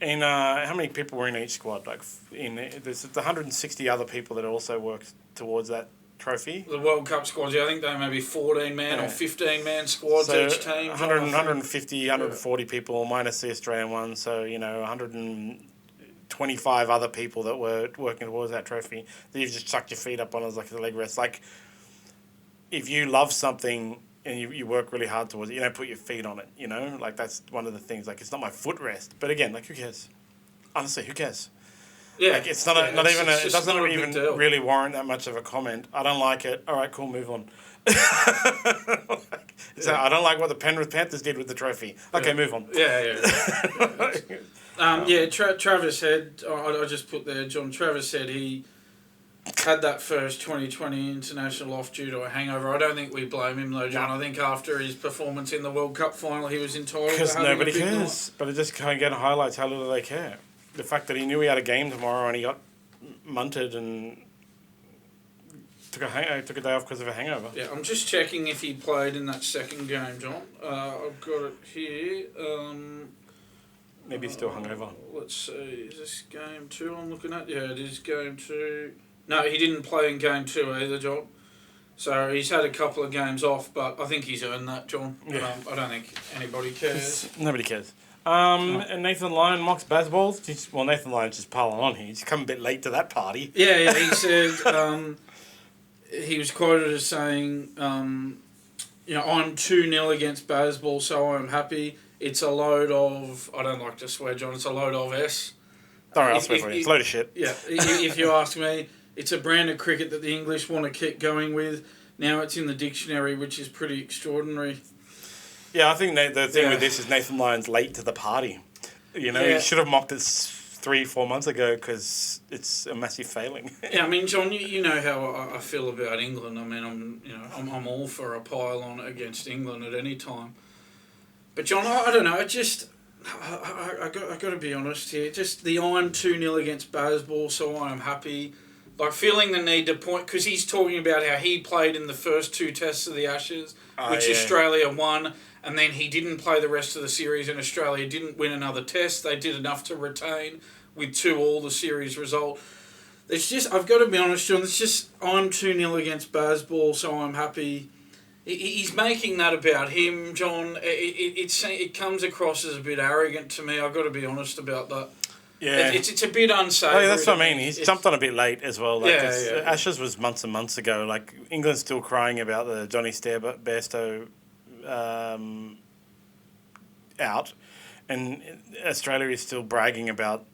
how many people were in each squad? There's 160 other people that also work towards that trophy. The World Cup squads, I think they may be 14-man or 15-man squads each team. 150, 140 people minus the Australian one, so 125 other people that were working towards that trophy that you've just chucked your feet up on as the leg rest. If you love something and you work really hard towards it, you don't put your feet on it, that's one of the things. It's not my footrest, but again, who cares? Honestly, who cares? Yeah, it's not it doesn't even really warrant that much of a comment. I don't like it. All right, cool, move on. I don't like what the Penrith Panthers did with the trophy. Okay, move on. Travis Head, I just put there, John. Travis said he had that first 2020 international off due to a hangover. I don't think we blame him though, John. I think after his performance in the World Cup final, he was entitled to having a big night. Because nobody cares. But it just kind of highlights how little they care. The fact that he knew he had a game tomorrow and he got munted and took a day off because of a hangover. Yeah, I'm just checking if he played in that second game, John. I've got it here. Maybe he's still hungover. Let's see. Is this game 2 I'm looking at? Yeah, it is game 2. No, he didn't play in game 2 either, John. So he's had a couple of games off, but I think he's earned that, John. Yeah. I don't think anybody cares. Nobody cares. And Nathan Lyon mocks Bazballs. Nathan Lyon's just piling on here. He's come a bit late to that party. Yeah, he said he was quoted as saying, I'm 2-0 against Bazball, so I'm happy. It's a load of, I don't like to swear, John, it's a load of S. Don't worry, I'll swear for you. It's a load of shit. Yeah, if you ask me, it's a brand of cricket that the English want to keep going with. Now it's in the dictionary, which is pretty extraordinary. Yeah, I think the thing with this is Nathan Lyon's late to the party. He should have mocked us 3-4 months ago because it's a massive failing. Yeah, I mean, John, you know how I feel about England. I mean, I'm all for a pile-on against England at any time. But John, I don't know. I got to be honest here. Just the I'm 2-0 against Bazball, so I am happy. Like feeling the need to point because he's talking about how he played in the first 2 tests of the Ashes, which Australia won. And then he didn't play the rest of the series, and Australia didn't win another test. They did enough to retain with 2-2 the series result. It's just, I've got to be honest, John, it's just, I'm 2-0 against Bazball, so I'm happy. He's making that about him, John. It comes across as a bit arrogant to me. I've got to be honest about that. Yeah. It's a bit unsavoury. That's what I mean. He's jumped on a bit late as well. Ashes was months and months ago. Like, England's still crying about the Johnny Bairstow out, and Australia is still bragging about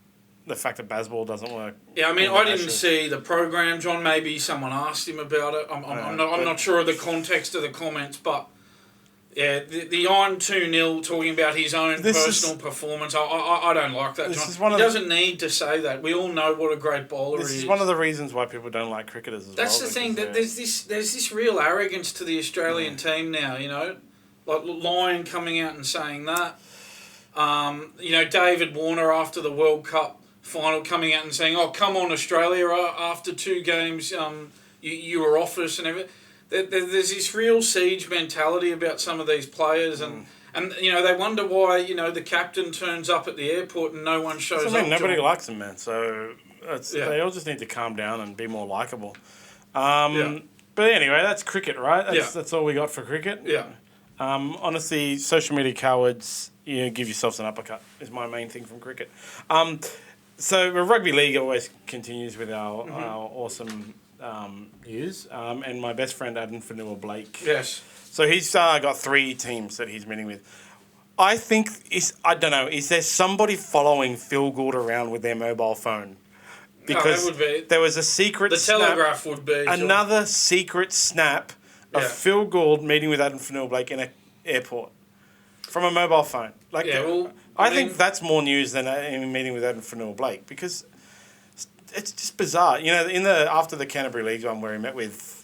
the fact that Bazball doesn't work. Yeah, I mean, I didn't see the program, John. Maybe someone asked him about it. I'm not sure of the context of the comments, but yeah, the I'm 2-0 talking about his own personal performance. I don't like that, John. He doesn't need to say that. We all know what a great bowler he is. This is one of the reasons why people don't like cricketers as well. That's the thing. There's this real arrogance to the Australian team now, Like Lyon coming out and saying that. David Warner after the World Cup final coming out and saying, "Oh, come on, Australia! After 2 games, you were off us and everything." There's this real siege mentality about some of these players, and they wonder why the captain turns up at the airport and no one shows up. Nobody likes him, man. So they all just need to calm down and be more likable. But anyway, that's cricket, right? That's all we got for cricket. Yeah. Honestly, social media cowards, give yourselves an uppercut is my main thing from cricket. So rugby league always continues with our awesome news. And my best friend Addin Fonua-Blake. Yes. So he's got 3 teams that he's meeting with. I think I don't know. Is there somebody following Phil Gould around with their mobile phone? Because would be. There was a secret. The Telegraph would be. Another secret snap of Phil Gould meeting with Addin Fonua-Blake in an airport from a mobile phone. I think that's more news than him meeting with Addin Fonua-Blake because it's just bizarre. After the Canterbury League one where he met with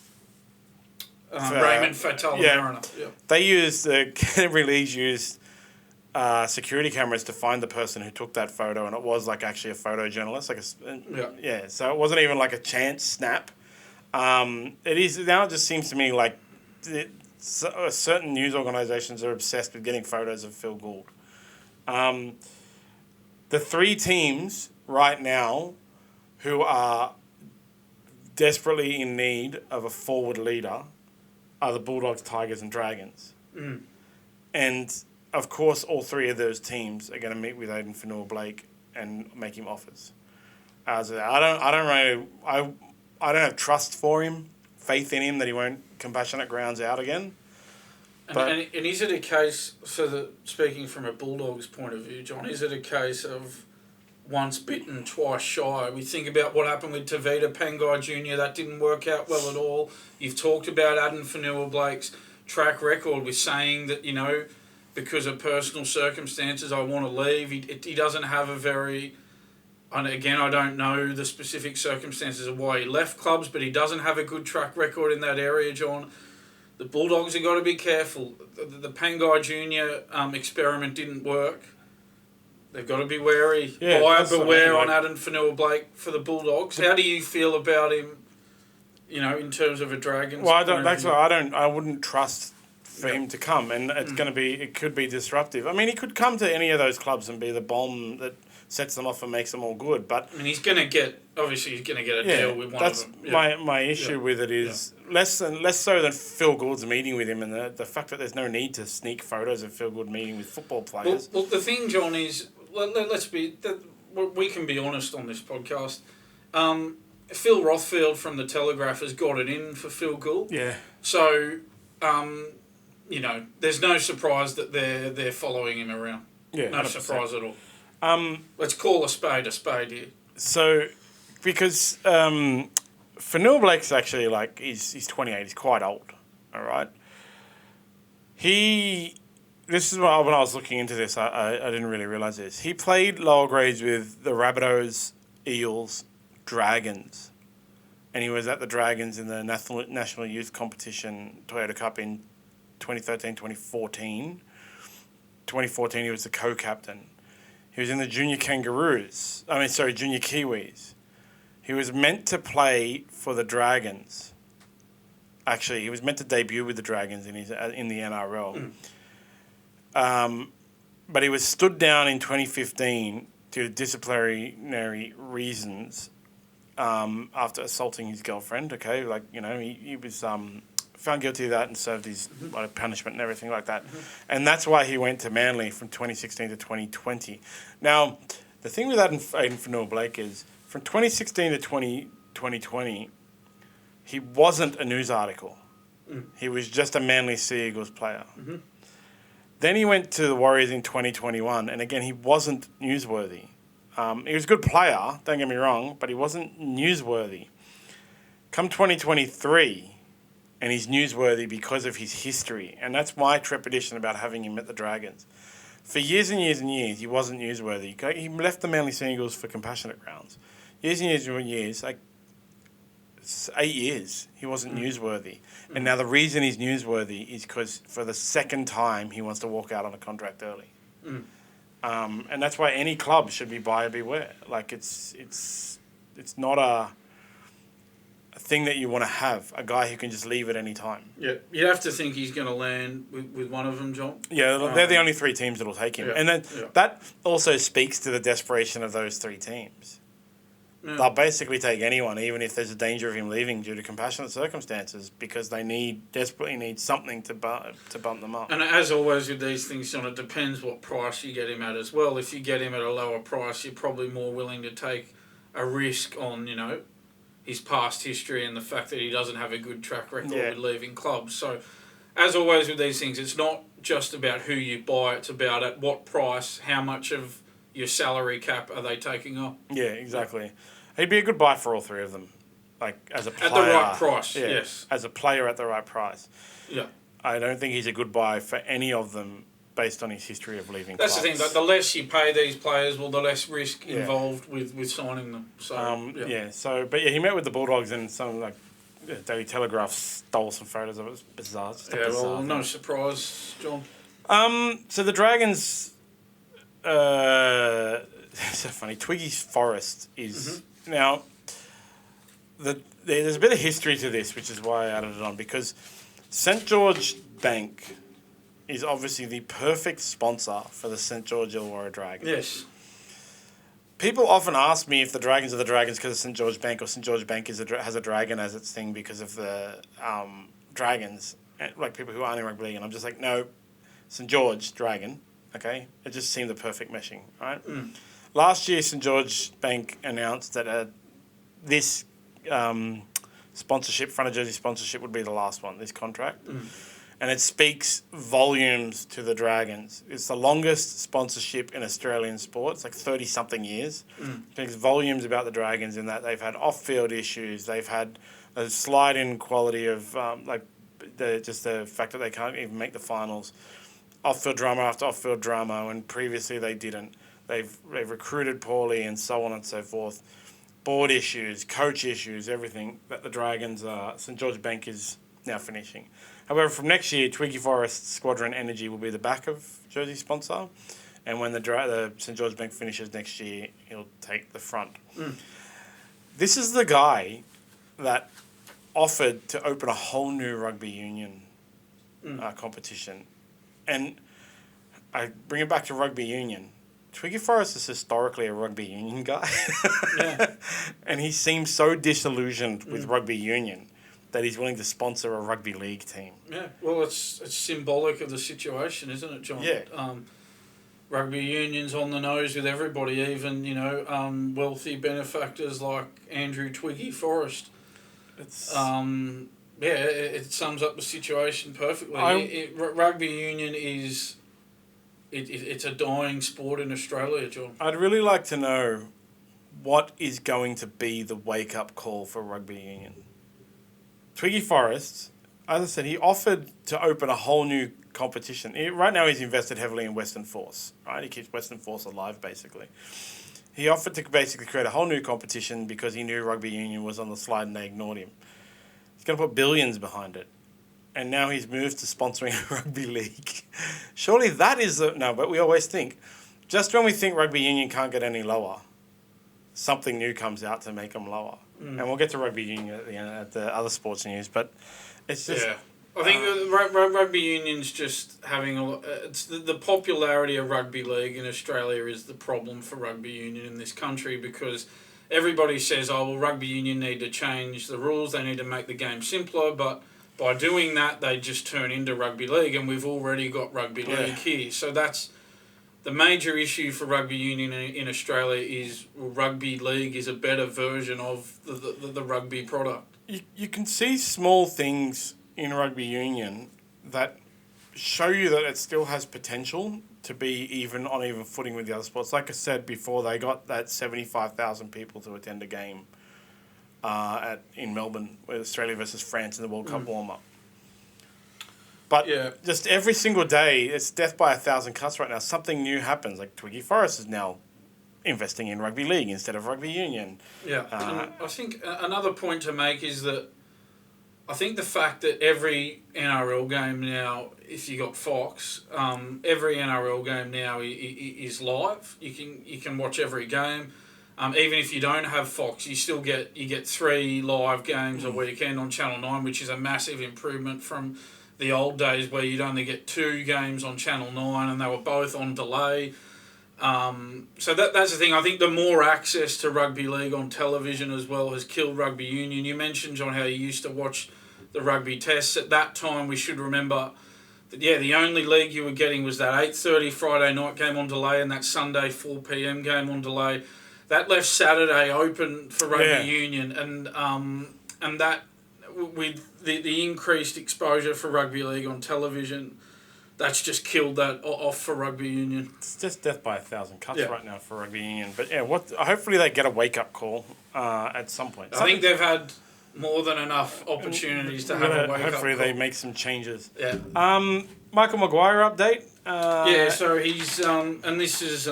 Raymond Fatal. They used the Canterbury Leagues used security cameras to find the person who took that photo, and it was actually a photojournalist. So it wasn't even a chance snap. It is now. It just seems to me like certain news organisations are obsessed with getting photos of Phil Gould. The 3 teams right now who are desperately in need of a forward leader are the Bulldogs, Tigers, and Dragons. And of course, all 3 of those teams are going to meet with Addin Fonua-Blake and make him offers. I don't have trust for him, faith in him that he won't compassionate grounds out again. And is it a case, speaking from a Bulldogs point of view, John, is it a case of once bitten, twice shy? We think about what happened with Tavita Pangai Jr., that didn't work out well at all. You've talked about Addin Fonua-Blake's track record with saying that, because of personal circumstances, I want to leave. He doesn't have a very... And again, I don't know the specific circumstances of why he left clubs, but he doesn't have a good track record in that area, John. The Bulldogs have got to be careful. The Pangai Jr. Experiment didn't work. They've got to be wary. Buyer beware on Addin Fonua-Blake for the Bulldogs. How do you feel about him, in terms of a Dragons? Well, I wouldn't trust for him to come, and it could be disruptive. I mean, he could come to any of those clubs and be the bomb that sets them off and makes them all good. But I mean, he's going to get a deal with one of them. That's my issue with it is less so than Phil Gould's meeting with him, and the fact that there's no need to sneak photos of Phil Gould meeting with football players. Well, the thing, John, is we can be honest on this podcast. Phil Rothfield from the Telegraph has got it in for Phil Gould. Yeah. So, there's no surprise that they're following him around. Yeah, no 100%. surprise at all. Let's call a spade here. So, because Fonua-Blake's actually he's 28. He's quite old. All right. This is when I was looking into this. I didn't really realise this. He played lower grades with the Rabbitohs, Eels, Dragons, and he was at the Dragons in the National Youth Competition Toyota Cup in 2013, 2014. 2014, he was the co-captain. He was in the Junior Junior Kiwis. He was meant to play for the Dragons. Actually, he was meant to debut with the Dragons in the NRL. But he was stood down in 2015 due to disciplinary reasons after assaulting his girlfriend. Okay, he was found guilty of that and served his punishment and everything like that. And that's why he went to Manly from 2016 to 2020. Now, the thing with Addin Fonua-Blake is from 2016 to 2020, he wasn't a news article. He was just a Manly Sea Eagles player. Then he went to the Warriors in 2021, and again, he wasn't newsworthy. He was a good player, don't get me wrong, but he wasn't newsworthy. Come 2023, and he's newsworthy because of his history, and that's my trepidation about having him at the Dragons. For years and years and years, he wasn't newsworthy. He left the Manly Sea Eagles for compassionate grounds. Years and years and years, 8 years, he wasn't newsworthy. And now the reason he's newsworthy is because for the second time, he wants to walk out on a contract early. And that's why any club should be buyer beware. It's not a thing that you want to have, a guy who can just leave at any time. Yeah, you have to think he's going to land with one of them, John. Yeah, they're the only 3 teams that will take him. Yeah, and then that also speaks to the desperation of those 3 teams. Yeah. They'll basically take anyone, even if there's a danger of him leaving due to compassionate circumstances, because they desperately need something to bump them up. And as always with these things, John, it depends what price you get him at as well. If you get him at a lower price, you're probably more willing to take a risk on, his past history and the fact that he doesn't have a good track record with leaving clubs. So, as always with these things, it's not just about who you buy, it's about at what price, how much of your salary cap are they taking up. Yeah, exactly. He'd be a good buy for all 3 of them, as a player. At the right price, yes. As a player at the right price. Yeah. I don't think he's a good buy for any of them based on his history of leaving clubs. That's the thing, the less you pay these players, the less risk involved with signing them. So, he met with the Bulldogs and some, Daily Telegraph stole some photos of it. It was bizarre. No surprise, John. So the Dragons, it's so funny, Twiggy Forrest is... Now, there's a bit of history to this, which is why I added it on, because St. George Bank is obviously the perfect sponsor for the St. George Illawarra Dragons. Yes. People often ask me if the Dragons are the Dragons because of St. George Bank, or St. George Bank has a dragon as its thing because of the Dragons, people who aren't in rugby league. And I'm just like, no, St. George Dragon, okay? It just seemed the perfect meshing, right? Last year, St. George Bank announced that this front of jersey sponsorship would be the last one, this contract. And it speaks volumes to the Dragons. It's the longest sponsorship in Australian sport. It's 30-something years. It speaks volumes about the Dragons in that they've had off-field issues. They've had a slide in quality of the fact that they can't even make the finals. Off-field drama after off-field drama, when previously they didn't. They've recruited poorly and so on and so forth. Board issues, coach issues, everything that the Dragons St. George Bank is now finishing. However, from next year, Twiggy Forest Squadron Energy will be the back of jersey sponsor. And when the St. George Bank finishes next year, he'll take the front. This is the guy that offered to open a whole new rugby union competition. And I bring it back to rugby union. Twiggy Forrest is historically a rugby union guy. And he seems so disillusioned with rugby union that he's willing to sponsor a rugby league team. Yeah, well, it's symbolic of the situation, isn't it, John? Yeah. Rugby Union's on the nose with everybody, even, wealthy benefactors like Andrew Twiggy Forrest. It's it sums up the situation perfectly. Rugby Union is... It's a dying sport in Australia, John. I'd really like to know what is going to be the wake-up call for Rugby Union. Twiggy Forrest, as I said, he offered to open a whole new competition. Right now he's invested heavily in Western Force. Right, he keeps Western Force alive, basically. He offered to basically create a whole new competition because he knew Rugby Union was on the slide and they ignored him. He's going to put billions behind it. And now he's moved to sponsoring a rugby league. Surely that is... No, but we always think, just when we think Rugby Union can't get any lower, something new comes out to make them lower. And we'll get to Rugby Union at the end, at the other sports news, but it's just... Yeah. I think Rugby Union's just having it's the popularity of rugby league in Australia is the problem for Rugby Union in this country, because everybody says, Rugby Union need to change the rules, they need to make the game simpler, but by doing that, they just turn into rugby league, and we've already got rugby league here. So that's the major issue for Rugby Union in Australia is rugby league is a better version of the rugby product. You can see small things in Rugby Union that show you that it still has potential to be even on even footing with the other sports. Like I said before, they got that 75,000 people to attend a game in Melbourne with Australia versus France in the World Cup warm-up. But just every single day, it's death by 1,000 cuts right now. Something new happens. Like Twiggy Forrest is now investing in rugby league instead of Rugby Union. Yeah, and I think another point to make is that I think the fact that every NRL game now, if you got Fox, every NRL game now is live. You can watch every game. Even if you don't have Fox, you still get 3 live games a weekend on Channel 9, which is a massive improvement from the old days where you'd only get 2 games on Channel 9 and they were both on delay. So that's the thing. I think the more access to rugby league on television as well has killed Rugby Union. You mentioned, John, how you used to watch the rugby tests. At that time, we should remember that, the only league you were getting was that 8:30 Friday night game on delay and that Sunday 4 p.m. game on delay. That left Saturday open for Rugby Union, and that with the increased exposure for rugby league on television, that's just killed that off for Rugby Union. It's just death by 1,000 cuts right now for Rugby Union. But hopefully they get a wake-up call at some point. I think they've had more than enough opportunities to have a wake-up call. Hopefully they make some changes. Yeah. Michael Maguire update. So he's and this is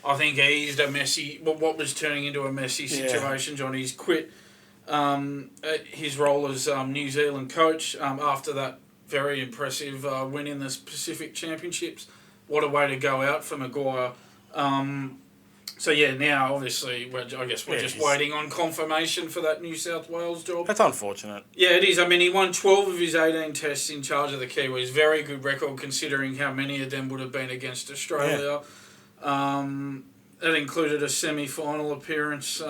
I think eased a messy, what was turning into a messy situation. John, he's quit his role as New Zealand coach after that very impressive win in the Pacific Championships. What a way to go out for Maguire. Now obviously we're just waiting on confirmation for that New South Wales job. That's unfortunate. Yeah, it is. I mean, he won 12 of his 18 tests in charge of the Kiwis. Very good record considering how many of them would have been against Australia. It included a semi-final appearance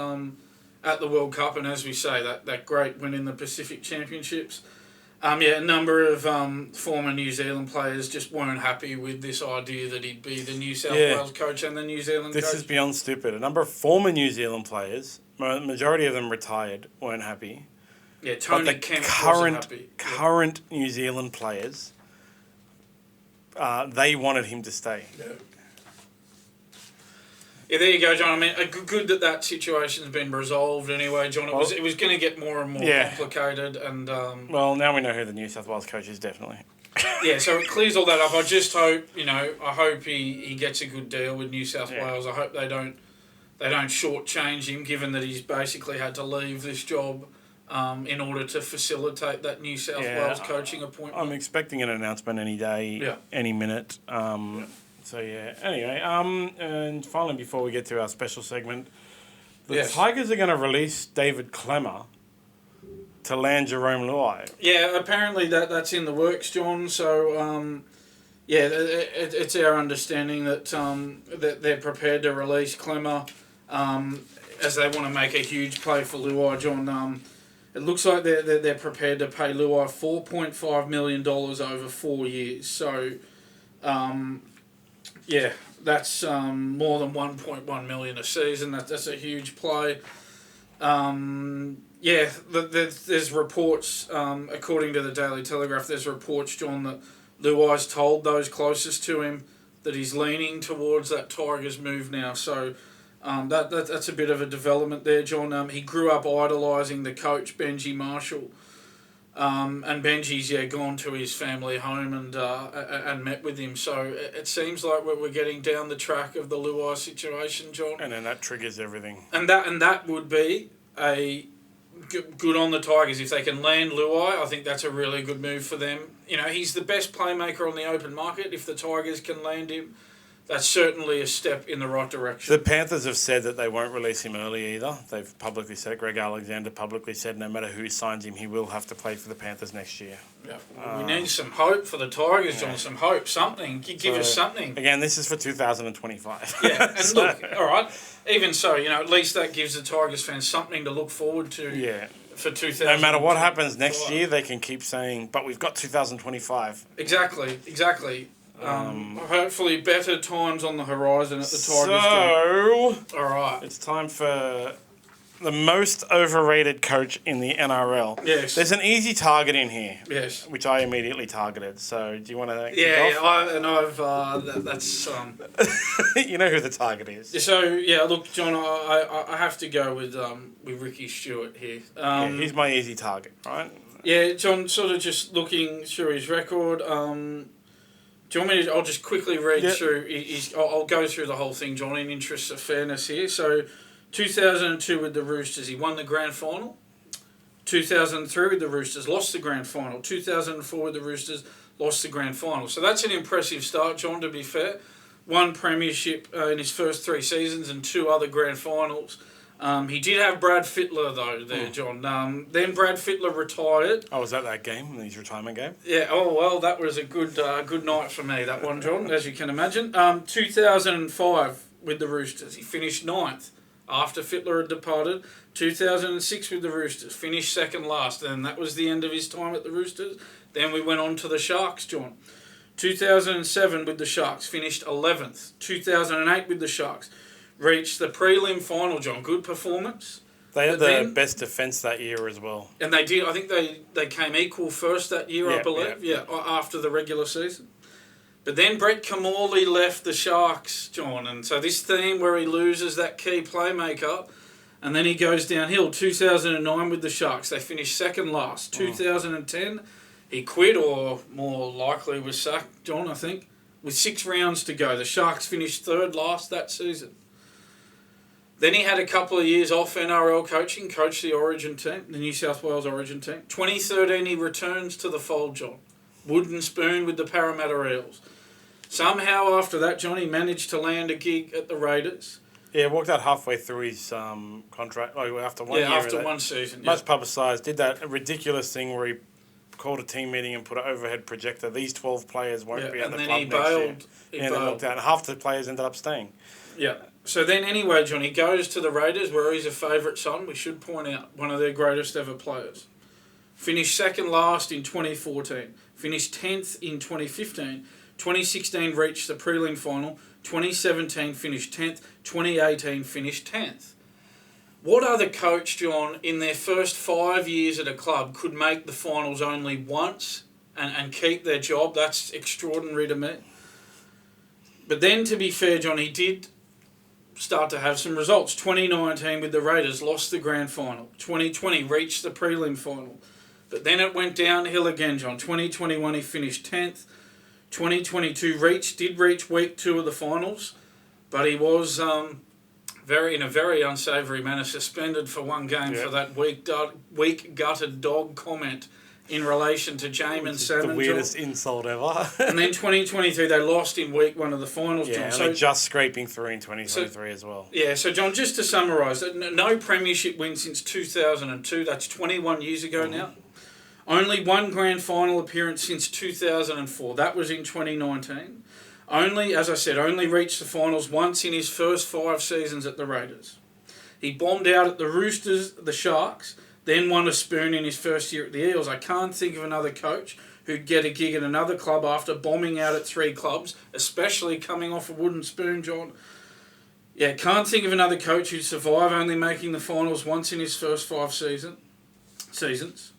at the World Cup, and as we say, that great win in the Pacific Championships. A number of former New Zealand players just weren't happy with this idea that he'd be the New South Wales coach and the New Zealand coach. This is beyond stupid. A number of former New Zealand players, majority of them retired, weren't happy. Yeah, Tony Kemp wasn't happy. Current New Zealand players, they wanted him to stay. Yeah, there you go, John. I mean, good that situation's been resolved anyway, John. It was going to get more and more complicated, and well, now we know who the New South Wales coach is, definitely. So it clears all that up. I just hope, I hope he gets a good deal with New South Wales. I hope they don't shortchange him, given that he's basically had to leave this job in order to facilitate that New South Wales coaching appointment. I'm expecting an announcement any day, any minute. So, anyway, and finally, before we get to our special segment, the Tigers are going to release David Klemmer to land Jerome Luai. Yeah, apparently that's in the works, John. So, it's our understanding that that they're prepared to release Klemmer as they want to make a huge play for Luai, John. It looks like they're prepared to pay Luai $4.5 million over 4 years. So, That's more than 1.1 million a season. That's a huge play. There's reports, according to the Daily Telegraph, there's reports, John, that Luai's told those closest to him that he's leaning towards that Tigers move now. So that's a bit of a development there, John. He grew up idolising the coach, Benji Marshall. And Benji's gone to his family home and met with him. So it seems like we're getting down the track of the Luai situation, John. And then that triggers everything. And that would be a good on the Tigers if they can land Luai. I think that's a really good move for them. You know, he's the best playmaker on the open market. If the Tigers can land him, that's certainly a step in the right direction. The Panthers have said that they won't release him early either. They've publicly said it. Greg Alexander publicly said no matter who signs him, he will have to play for the Panthers next year. Yeah. We need some hope for the Tigers, John. Some hope, something. Give us something. Again, this is for 2025. Yeah, and look, all right, even so, you know, at least that gives the Tigers fans something to look forward to. Yeah. For 2000. No matter what happens next year, they can keep saying, but we've got 2025. Exactly. Hopefully better times on the horizon at the Tigers. So, all right. It's time for the most overrated coach in the NRL. Yes. There's an easy target in here. Yes. Which I immediately targeted. So, do you want to that's... You know who the target is. So, look, John, I have to go with Ricky Stewart here. He's my easy target, right? Yeah, John, sort of just looking through his record... do you want me to... I'll just quickly read through... I'll go through the whole thing, John, in interest of fairness here. So, 2002 with the Roosters, he won the grand final. 2003 with the Roosters, lost the grand final. 2004 with the Roosters, lost the grand final. So that's an impressive start, John, to be fair. One premiership in his first 3 seasons and 2 other grand finals. He did have Brad Fittler, though, there, John. Then Brad Fittler retired. Oh, was that game, his retirement game? Yeah, that was a good night for me, that one, John, as you can imagine. 2005 with the Roosters, he finished 9th after Fittler had departed. 2006 with the Roosters, finished second last, and that was the end of his time at the Roosters. Then we went on to the Sharks, John. 2007 with the Sharks, finished 11th. 2008 with the Sharks, reached the prelim final, John. Good performance. They had the best defence that year as well. And they did. I think they came equal first that year, I believe. Yeah, after the regular season. But then Brett Kamali left the Sharks, John. And so this theme where he loses that key playmaker and then he goes downhill. 2009 with the Sharks, they finished second last. 2010, he quit, or more likely was sacked, John, I think. With 6 rounds to go, the Sharks finished third last that season. Then he had a couple of years off NRL coaching, coached the Origin team, the New South Wales Origin team. 2013, he returns to the fold, John. Wooden spoon with the Parramatta Eels. Somehow after that, John, he managed to land a gig at the Raiders. Yeah, walked out halfway through his contract. After 1 year. After 1 season. Much publicised. Did that ridiculous thing where he called a team meeting and put an overhead projector. These 12 players won't be at the club next year. And then he then walked out. And half the players ended up staying. Yeah. So then anyway, John, he goes to the Raiders where he's a favourite son. We should point out one of their greatest ever players. Finished second last in 2014. Finished 10th in 2015. 2016 reached the prelim final. 2017 finished 10th. 2018 finished 10th. What other coach, John, in their first 5 years at a club could make the finals only once and keep their job? That's extraordinary to me. But then, to be fair, John, he did start to have some results. 2019 with the Raiders, lost the grand final. 2020 reached the prelim final. But then it went downhill again, John. 2021 he finished 10th. 2022 did reach week 2 of the finals, but he was in a very unsavoury manner suspended for 1 game for that weak gutted dog comment in relation to Jamin Salmon. The weirdest insult ever. And then 2023 they lost in week 1 of the finals, John. Yeah, and they're just scraping through in 2023 as well. Yeah, so John, just to summarise, no premiership win since 2002. That's 21 years ago now. Only 1 grand final appearance since 2004. That was in 2019. Only reached the finals once in his first 5 seasons at the Raiders. He bombed out at the Roosters, the Sharks, then won a spoon in his first year at the Eels. I can't think of another coach who'd get a gig at another club after bombing out at 3 clubs, especially coming off a wooden spoon, John. Yeah, can't think of another coach who'd survive only making the finals once in his first 5 seasons.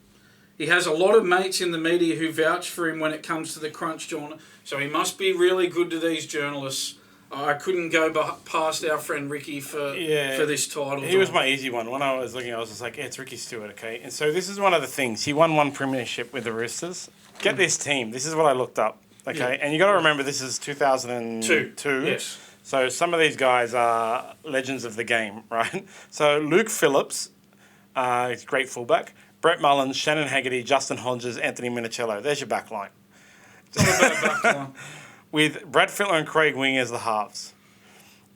He has a lot of mates in the media who vouch for him when it comes to the crunch, John. So he must be really good to these journalists. I couldn't go past our friend Ricky for this title. He was my easy one. When I was looking, I was just like, yeah, it's Ricky Stewart, okay? And so this is one of the things. He won 1 premiership with the Roosters. Get this team. This is what I looked up, okay? Yeah. And you got to remember this is 2002. Yes. So some of these guys are legends of the game, right? So Luke Phillips, he's a great fullback. Brett Mullins, Shannon Haggerty, Justin Hodges, Anthony Minicello. There's your back line. It's not a bad back line. With Brad Fittler and Craig Wing as the halves.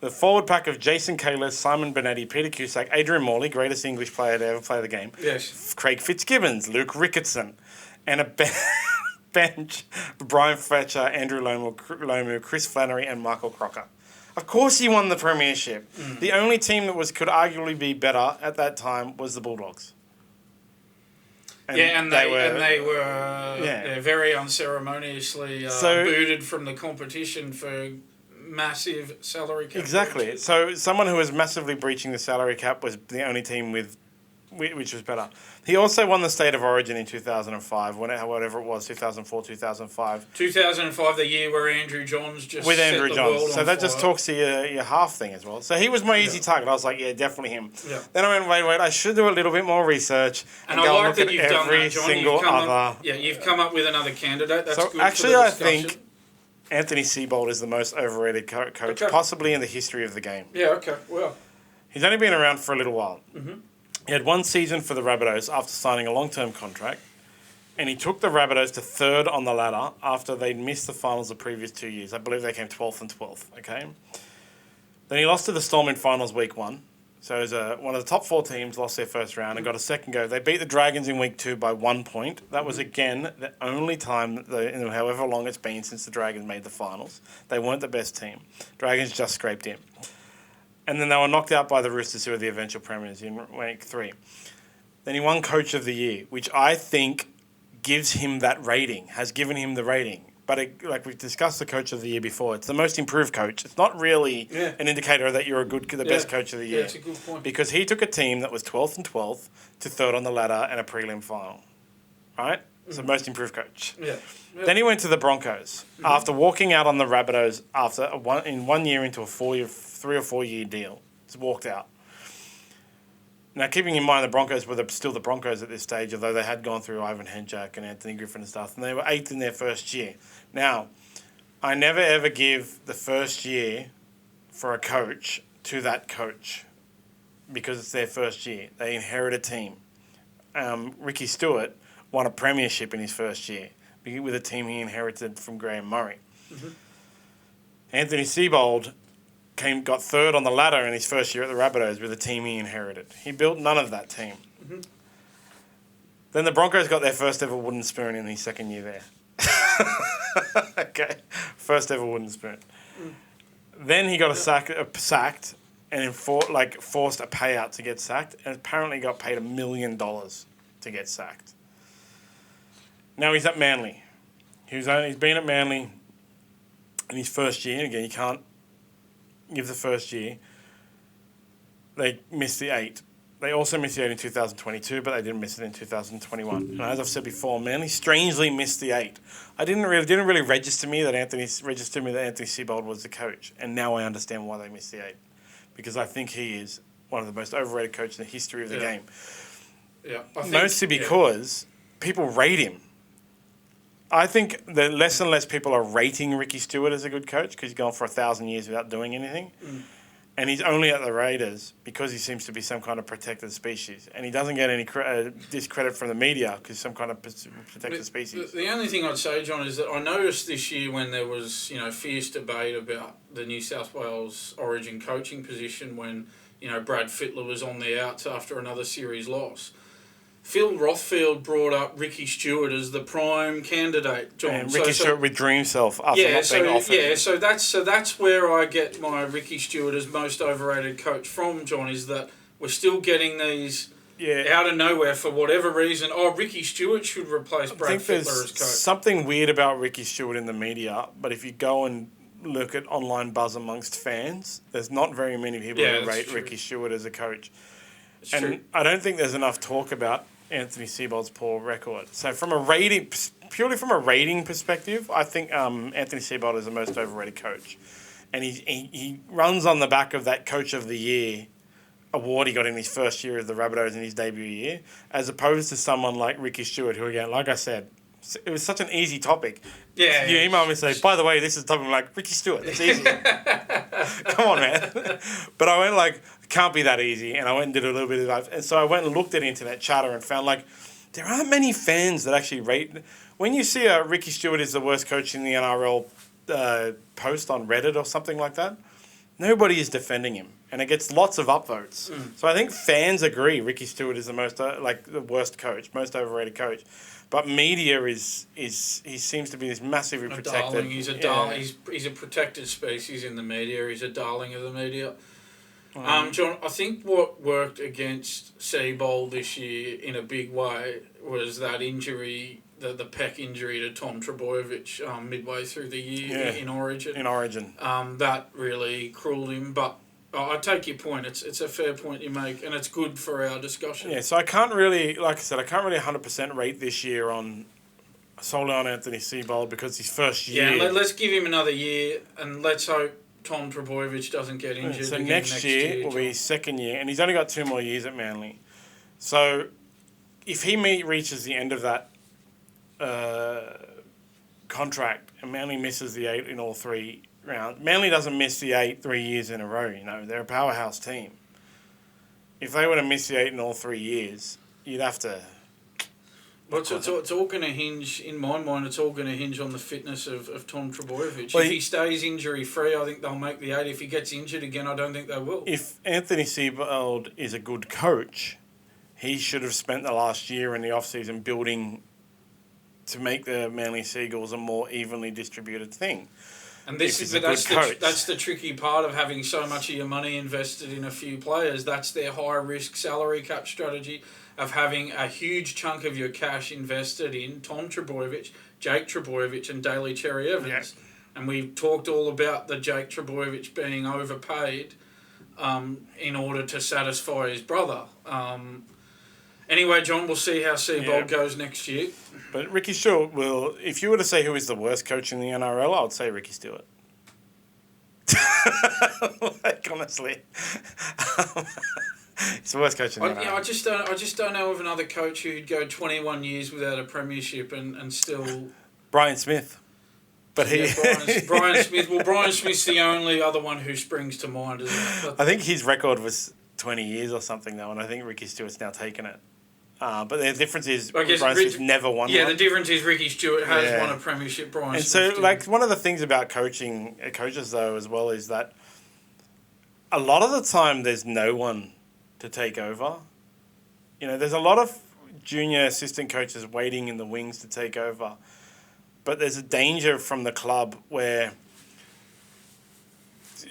The forward pack of Jason Kalis, Simon Benetti, Peter Cusack, Adrian Morley, greatest English player to ever play the game. Yes. Craig Fitzgibbons, Luke Ricketson, and a bench, Brian Fletcher, Andrew Lomu, Chris Flannery, and Michael Crocker. Of course he won the premiership. The only team that could arguably be better at that time was the Bulldogs. And they were very unceremoniously booted from the competition for massive salary cap. Exactly. Wages. So someone who was massively breaching the salary cap was the only team which was better. He also won the State of Origin in 2005, whatever it was, 2004, 2005. 2005, the year where Andrew Johns just with set Andrew the Johns. world So on that fire. just talks to your half thing as well. So he was my easy target. I was like, yeah, definitely him. Yeah. Then I went, wait, I should do a little bit more research and I go like look that at you've done every that, John. single other. You've come up with another candidate. That's so good actually, for the I discussion. think Anthony Seibold is the most overrated coach, possibly in the history of the game. Yeah, okay, well. He's only been around for a little while. Mm-hmm. He had 1 season for the Rabbitohs after signing a long-term contract, and he took the Rabbitohs to 3rd on the ladder after they'd missed the finals the previous 2 years. I believe they came 12th and 12th, okay? Then he lost to the Storm in finals week 1. So it was one of the top 4 teams, lost their first round and got a second go. They beat the Dragons in week 2 by 1 point. That was, again, the only time, however long it's been since the Dragons made the finals. They weren't the best team. Dragons just scraped in. And then they were knocked out by the Roosters, who were the eventual premiers in week 3. Then he won Coach of the Year, which I think gives him that rating, has given him the rating. But like we've discussed the Coach of the Year before, it's the most improved coach. It's not really an indicator that you're the best Coach of the Year. Yeah, it's a good point. Because he took a team that was 12th and 12th to 3rd on the ladder and a prelim final. Right? It's the most improved coach. Yeah. Then he went to the Broncos after walking out on the Rabbitohs in 1 year into a 3 or 4 year deal. Just walked out. Now, keeping in mind the Broncos were still the Broncos at this stage, although they had gone through Ivan Henjak and Anthony Griffin and stuff, and they were 8th in their first year. Now, I never ever give the first year for a coach to that coach because it's their first year. They inherit a team. Ricky Stewart won a premiership in his first year with a team he inherited from Graham Murray. Mm-hmm. Anthony Seibold got 3rd on the ladder in his first year at the Rabbitohs with a team he inherited. He built none of that team. Mm-hmm. Then the Broncos got their first ever wooden spoon in his second year there. Okay, first ever wooden spoon. Then he got sacked and forced a payout to get sacked, and apparently got paid $1 million to get sacked. Now he's at Manly. He's been at Manly in his first year. Again, you can't give the first year. They missed the 8. They also missed the 8 in 2022, but they didn't miss it in 2021. And as I've said before, Manly strangely missed the 8. It didn't really register me that Anthony Seibold was the coach, and now I understand why they missed the 8, because I think he is one of the most overrated coaches in the history of the game. Yeah, mostly because people rate him. I think that less and less people are rating Ricky Stewart as a good coach because he's gone for 1,000 years without doing anything. And he's only at the Raiders because he seems to be some kind of protected species. And he doesn't get any discredit from the media because he's some kind of protected species. The only thing I'd say, John, is that I noticed this year when there was, fierce debate about the New South Wales Origin coaching position when, Brad Fittler was on the outs after another series loss. Phil Rothfield brought up Ricky Stewart as the prime candidate, John. And Ricky Stewart withdrew himself after not being offered. Yeah, so that's where I get my Ricky Stewart as most overrated coach from, John, is that we're still getting these out of nowhere for whatever reason. Oh, Ricky Stewart should replace Brad Fittler as coach. Something weird about Ricky Stewart in the media, but if you go and look at online buzz amongst fans, there's not very many people who rate Ricky Stewart as a coach. It's and true. I don't think there's enough talk about Anthony Seibold's poor record. So purely from a rating perspective, I think Anthony Seibold is the most overrated coach. And he runs on the back of that Coach of the Year award he got in his first year of the Rabbitohs in his debut year, as opposed to someone like Ricky Stewart, who, again, like I said, it was such an easy topic. Yeah. You email me and say, by the way, this is a topic. I'm like, Ricky Stewart, it's easy. Come on, man. But I went like, it can't be that easy. And I went and did a little bit of that. And so I went and looked at internet chatter and found like, there aren't many fans that actually rate. When you see a Ricky Stewart is the worst coach in the NRL post on Reddit or something like that, nobody is defending him. And it gets lots of upvotes. So I think fans agree Ricky Stewart is the most, the worst coach, most overrated coach. But media he seems to be this massively protected. Darling. He's a darling. He's a protected species in the media. He's a darling of the media. John, I think what worked against Seibold this year in a big way was that injury, the pec injury to Tom Trbojevic midway through the year in Origin. That really cruelled him, but I take your point. It's a fair point you make, and it's good for our discussion. Yeah, so I can't really, like I said, 100% rate this year solely on Anthony Seibold because his first year. Yeah, let's give him another year, and let's hope Tom Trbojevic doesn't get injured so again next year will be his second year, and he's only got 2 more years at Manly. So if he reaches the end of that contract and Manly misses the 8 in all 3 rounds, Manly doesn't miss the 8 3 years in a row. You know, they're a powerhouse team. If they were to miss the 8 in all 3 years, you'd have to. Well, it's all going to hinge, in my mind, it's all going to hinge on the fitness of Tom Trbojevic. Well, if he stays injury-free, I think they'll make the 8. If he gets injured again, I don't think they will. If Anthony Seibold is a good coach, he should have spent the last year in the off-season building to make the Manly Seagulls a more evenly distributed thing. And that's the tricky part of having so much of your money invested in a few players. That's their high-risk salary cap strategy of having a huge chunk of your cash invested in Tom Trbojevic, Jake Trbojevic and Daly Cherry Evans. Yeah. And we've talked all about the Jake Trbojevic being overpaid in order to satisfy his brother. Anyway, John, we'll see how Seibold goes next year. But Ricky Stewart will... If you were to say who is the worst coach in the NRL, I would say Ricky Stewart. Like, honestly. He's the worst coach in the NRL. I just don't know of another coach who'd go 21 years without a premiership and still... Brian Smith. But Brian Smith. Well, Brian Smith's the only other one who springs to mind, isn't it? I think his record was 20 years or something, though, and I think Ricky Stewart's now taken it. But the difference is Brian Smith never won one. Yeah, the difference is Ricky Stewart has won a premiership, Brian Smith so, didn't. one of the things about coaches, though, as well, is that a lot of the time there's no one to take over. You know, there's a lot of junior assistant coaches waiting in the wings to take over. But there's a danger from the club where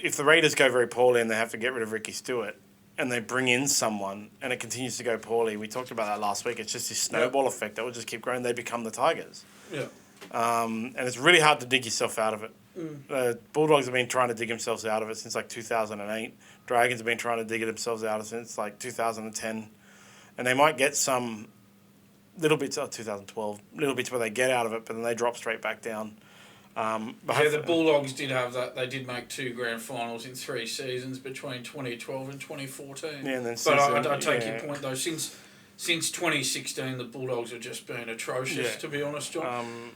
if the Raiders go very poorly and they have to get rid of Ricky Stewart and they bring in someone and it continues to go poorly, we talked about that last week, it's just this snowball effect that will just keep growing. They become the Tigers. Yeah. And it's really hard to dig yourself out of it. The Bulldogs have been trying to dig themselves out of it since like 2008. Dragons have been trying to dig themselves out of it since like 2010. And they might get some little bits of 2012, little bits where they get out of it, but then they drop straight back down. The Bulldogs did have that. They did make 2 grand finals in 3 seasons between 2012 and 2014. Yeah, and then I take your point though. Since 2016, the Bulldogs have just been atrocious, to be honest, John.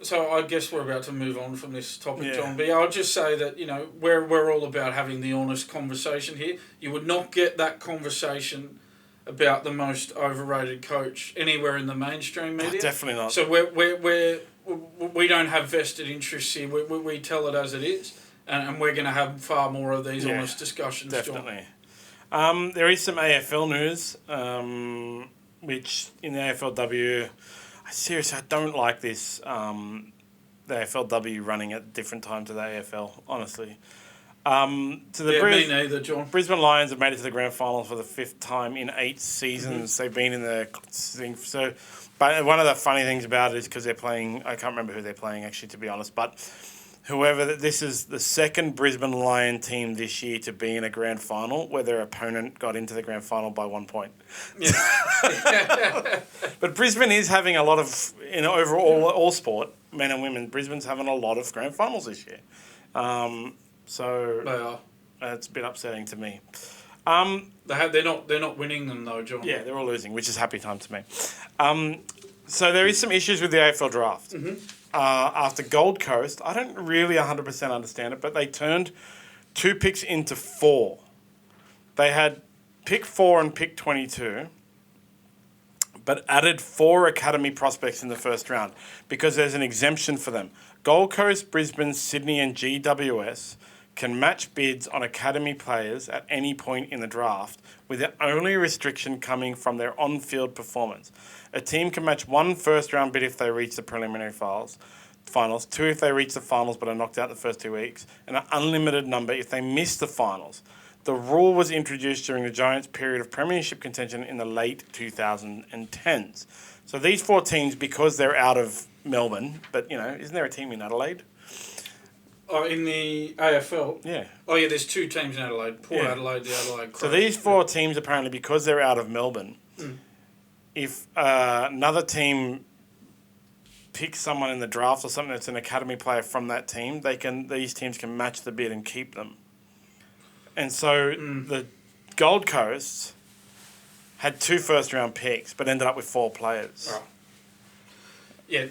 So I guess we're about to move on from this topic, John. But I'll just say that, you know, we're all about having the honest conversation here. You would not get that conversation about the most overrated coach anywhere in the mainstream media. Definitely not. So we don't have vested interests here. We tell it as it is, and we're going to have far more of these honest discussions. Definitely. There is some AFL news, which in the AFLW, seriously, I don't like this. The AFLW running at different times of the AFL, honestly. Me neither, John. Brisbane Lions have made it to the grand final for the 5th time in 8 seasons. They've been in the thing. So, but one of the funny things about it is because they're playing. I can't remember who they're playing actually, to be honest. But this is the second Brisbane Lion team this year to be in a grand final where their opponent got into the grand final by 1 point. Yeah. But Brisbane is having a lot of, overall all sport, men and women. Brisbane's having a lot of grand finals this year. So they are. It's a bit upsetting to me. They're not winning them though, John. Yeah, they're all losing, which is happy time to me. So there is some issues with the AFL draft. Mm-hmm. After Gold Coast, I don't really 100% understand it, but they turned 2 picks into 4. They had pick 4 and pick 22, but added 4 academy prospects in the first round because there's an exemption for them. Gold Coast, Brisbane, Sydney and GWS can match bids on academy players at any point in the draft, with the only restriction coming from their on-field performance. A team can match 1 first-round bid if they reach the preliminary finals, 2 if they reach the finals but are knocked out the first 2 weeks, and an unlimited number if they miss the finals. The rule was introduced during the Giants' period of premiership contention in the late 2010s. So these 4 teams, because they're out of Melbourne, but, isn't there a team in Adelaide? Oh, in the AFL? Yeah. Oh, yeah, there's 2 teams in Adelaide. Port Adelaide, the Adelaide Crows. So these 4 teams, apparently, because they're out of Melbourne, if another team picks someone in the draft or something that's an academy player from that team, these teams can match the bid and keep them. And so the Gold Coast had 2 first-round picks, but ended up with 4 players. Oh. Yeah,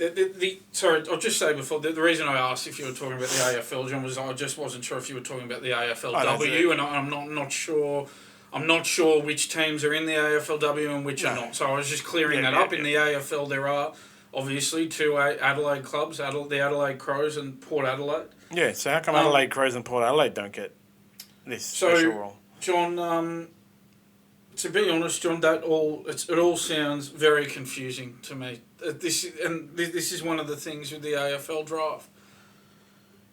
sorry, I'll just say before, the reason I asked if you were talking about the AFL, John, was I just wasn't sure if you were talking about the AFLW, and I'm not sure. I'm not sure which teams are in the AFLW and which are not. So I was just clearing that up. In the AFL, there are obviously 2 Adelaide clubs, the Adelaide Crows and Port Adelaide. Yeah, so how come Adelaide Crows and Port Adelaide don't get this special role? John, to be honest, John, it all sounds very confusing to me. This is one of the things with the AFL draft.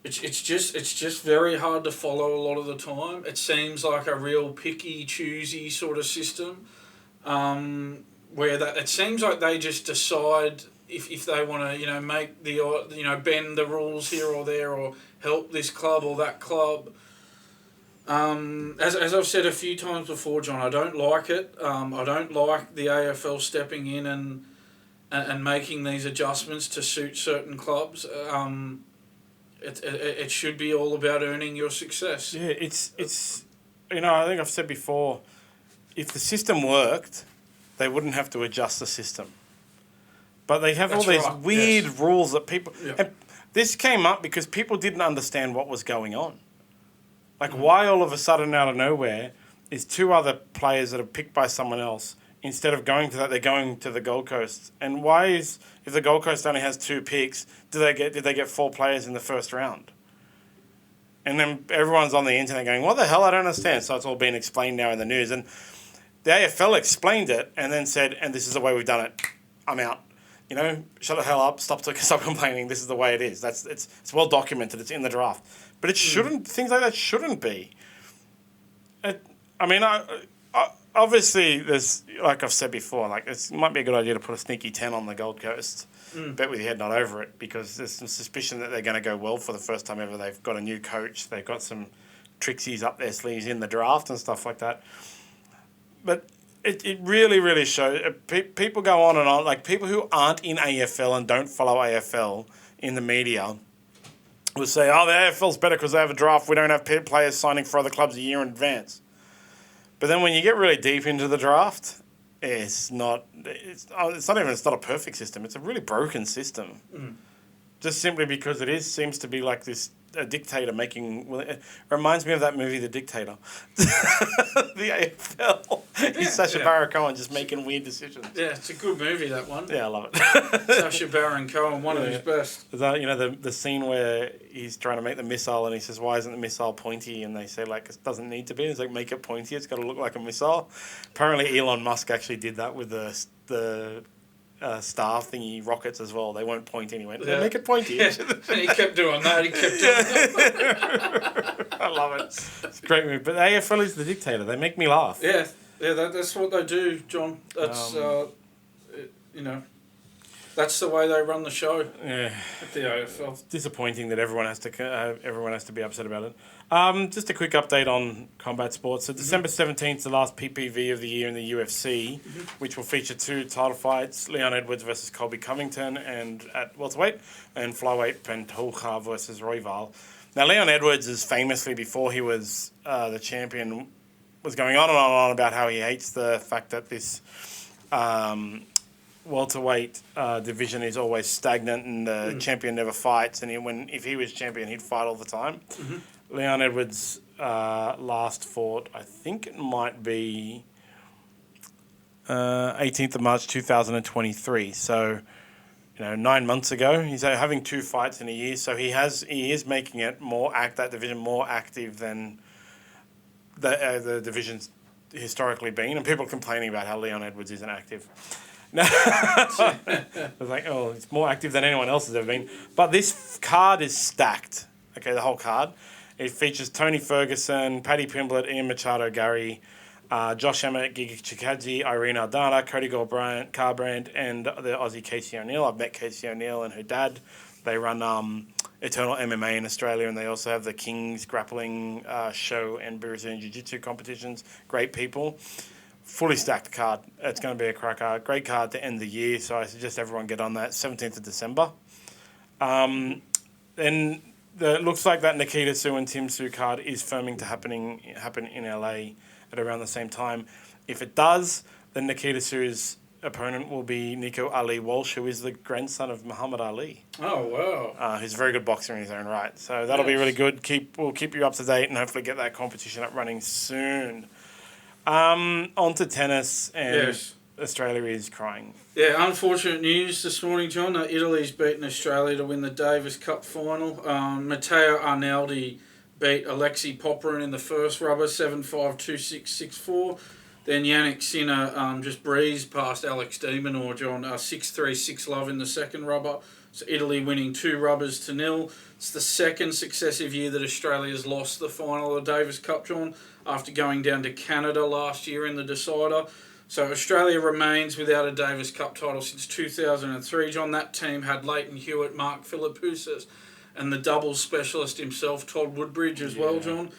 It's just very hard to follow a lot of the time. It seems like a real picky, choosy sort of system, where it seems like they just decide if they want to make bend the rules here or there or help this club or that club. As I've said a few times before, John, I don't like it. I don't like the AFL stepping in and making these adjustments to suit certain clubs. It should be all about earning your success. Yeah, it's I think I've said before, if the system worked, they wouldn't have to adjust the system. But they have all these weird rules that people... Yeah. And this came up because people didn't understand what was going on. Like, why all of a sudden, out of nowhere, is 2 other players that are picked by someone else, instead of going to that, they're going to the Gold Coast. And why is, if the Gold Coast only has 2 picks, did they get 4 players in the first round? And then everyone's on the internet going, what the hell? I don't understand. So it's all been explained now in the news. And the AFL explained it and then said, and this is the way we've done it. I'm out. Shut the hell up. Stop complaining. This is the way it is. It's well documented. It's in the draft. But it shouldn't. Things like that shouldn't be. Obviously, there's, like I've said before, it might be a good idea to put a sneaky 10 on the Gold Coast. Bet with your head not over it, because there's some suspicion that they're going to go well for the first time ever. They've got a new coach. They've got some trixies up their sleeves in the draft and stuff like that. But it really, really shows. People go on and on. Like, people who aren't in AFL and don't follow AFL in the media will say, the AFL's better because they have a draft. We don't have players signing for other clubs a year in advance. But then when you get really deep into the draft, it's not a perfect system. It's a really broken system. Just simply because seems to be like this, a dictator making... It reminds me of that movie, The Dictator. The AFL. He's Sacha Baron Cohen just making weird decisions. Yeah, it's a good movie, that one. Yeah, I love it. Sacha Baron Cohen, one of his best. The scene where he's trying to make the missile and he says, why isn't the missile pointy? And they say, it doesn't need to be. It's like, make it pointy. It's got to look like a missile. Apparently Elon Musk actually did that with the star thingy rockets as well. They won't point anyway. They make it pointy. Yeah. And he kept doing that. I love it. It's a great movie. But the AFL is the dictator. They make me laugh. Yeah, that's what they do, John. That's that's the way they run the show. Yeah, at the AFL. It's disappointing that everyone has to be upset about it. Just a quick update on combat sports. So December 17th is the last PPV of the year in the UFC, which will feature 2 title fights: Leon Edwards versus Colby Covington, and at welterweight, and flyweight Pantoja versus Royval. Now, Leon Edwards is famously, before he was the champion, was going on and on about how he hates the fact that this welterweight division is always stagnant and the champion never fights. And if he was champion, he'd fight all the time. Leon Edwards last fought, I think it might be 18th of March 2023. So, 9 months ago. He's having 2 fights in a year, so he is making it that division more active than the division's historically been. And people are complaining about how Leon Edwards isn't active. No, it's like, it's more active than anyone else has ever been. But this card is stacked. Okay, the whole card. It features Tony Ferguson, Paddy Pimblett, Ian Machado, Gary, Josh Emmett, Gigi Chikadze, Irene Aldana, Cody Garbrandt, and the Aussie Casey O'Neill. I've met Casey O'Neill and her dad. They run Eternal MMA in Australia, and they also have the King's Grappling Show and Brazilian Jiu-Jitsu competitions. Great people. Fully stacked card. It's going to be a cracker. Great card to end the year, so I suggest everyone get on that. 17th of December. Then it looks like that Nikita, Tszyu and Tszyu card is firming to happen in LA at around the same time. If it does, then Nikita Tsuyu's opponent will be Nico Ali Walsh, who is the grandson of Muhammad Ali. Oh, wow. Who's a very good boxer in his own right. So that'll be really good. We'll keep you up to date and hopefully get that competition up running soon. On to tennis, and Australia is crying. Yeah, unfortunate news this morning, John. Italy's beaten Australia to win the Davis Cup final. Matteo Arnaldi beat Alexei Popyrin in the first rubber, 7-5, 2-6, 6-4. Then Yannick Sinner just breezed past Alex de Minaur, John, 6-3, 6-love in the second rubber. So Italy winning 2 rubbers to 0. It's the second successive year that Australia's lost the final of the Davis Cup, John, after going down to Canada last year in the decider. So Australia remains without a Davis Cup title since 2003, John. That team had Leighton Hewitt, Mark Philippoussis, and the doubles specialist himself, Todd Woodbridge, as well, John.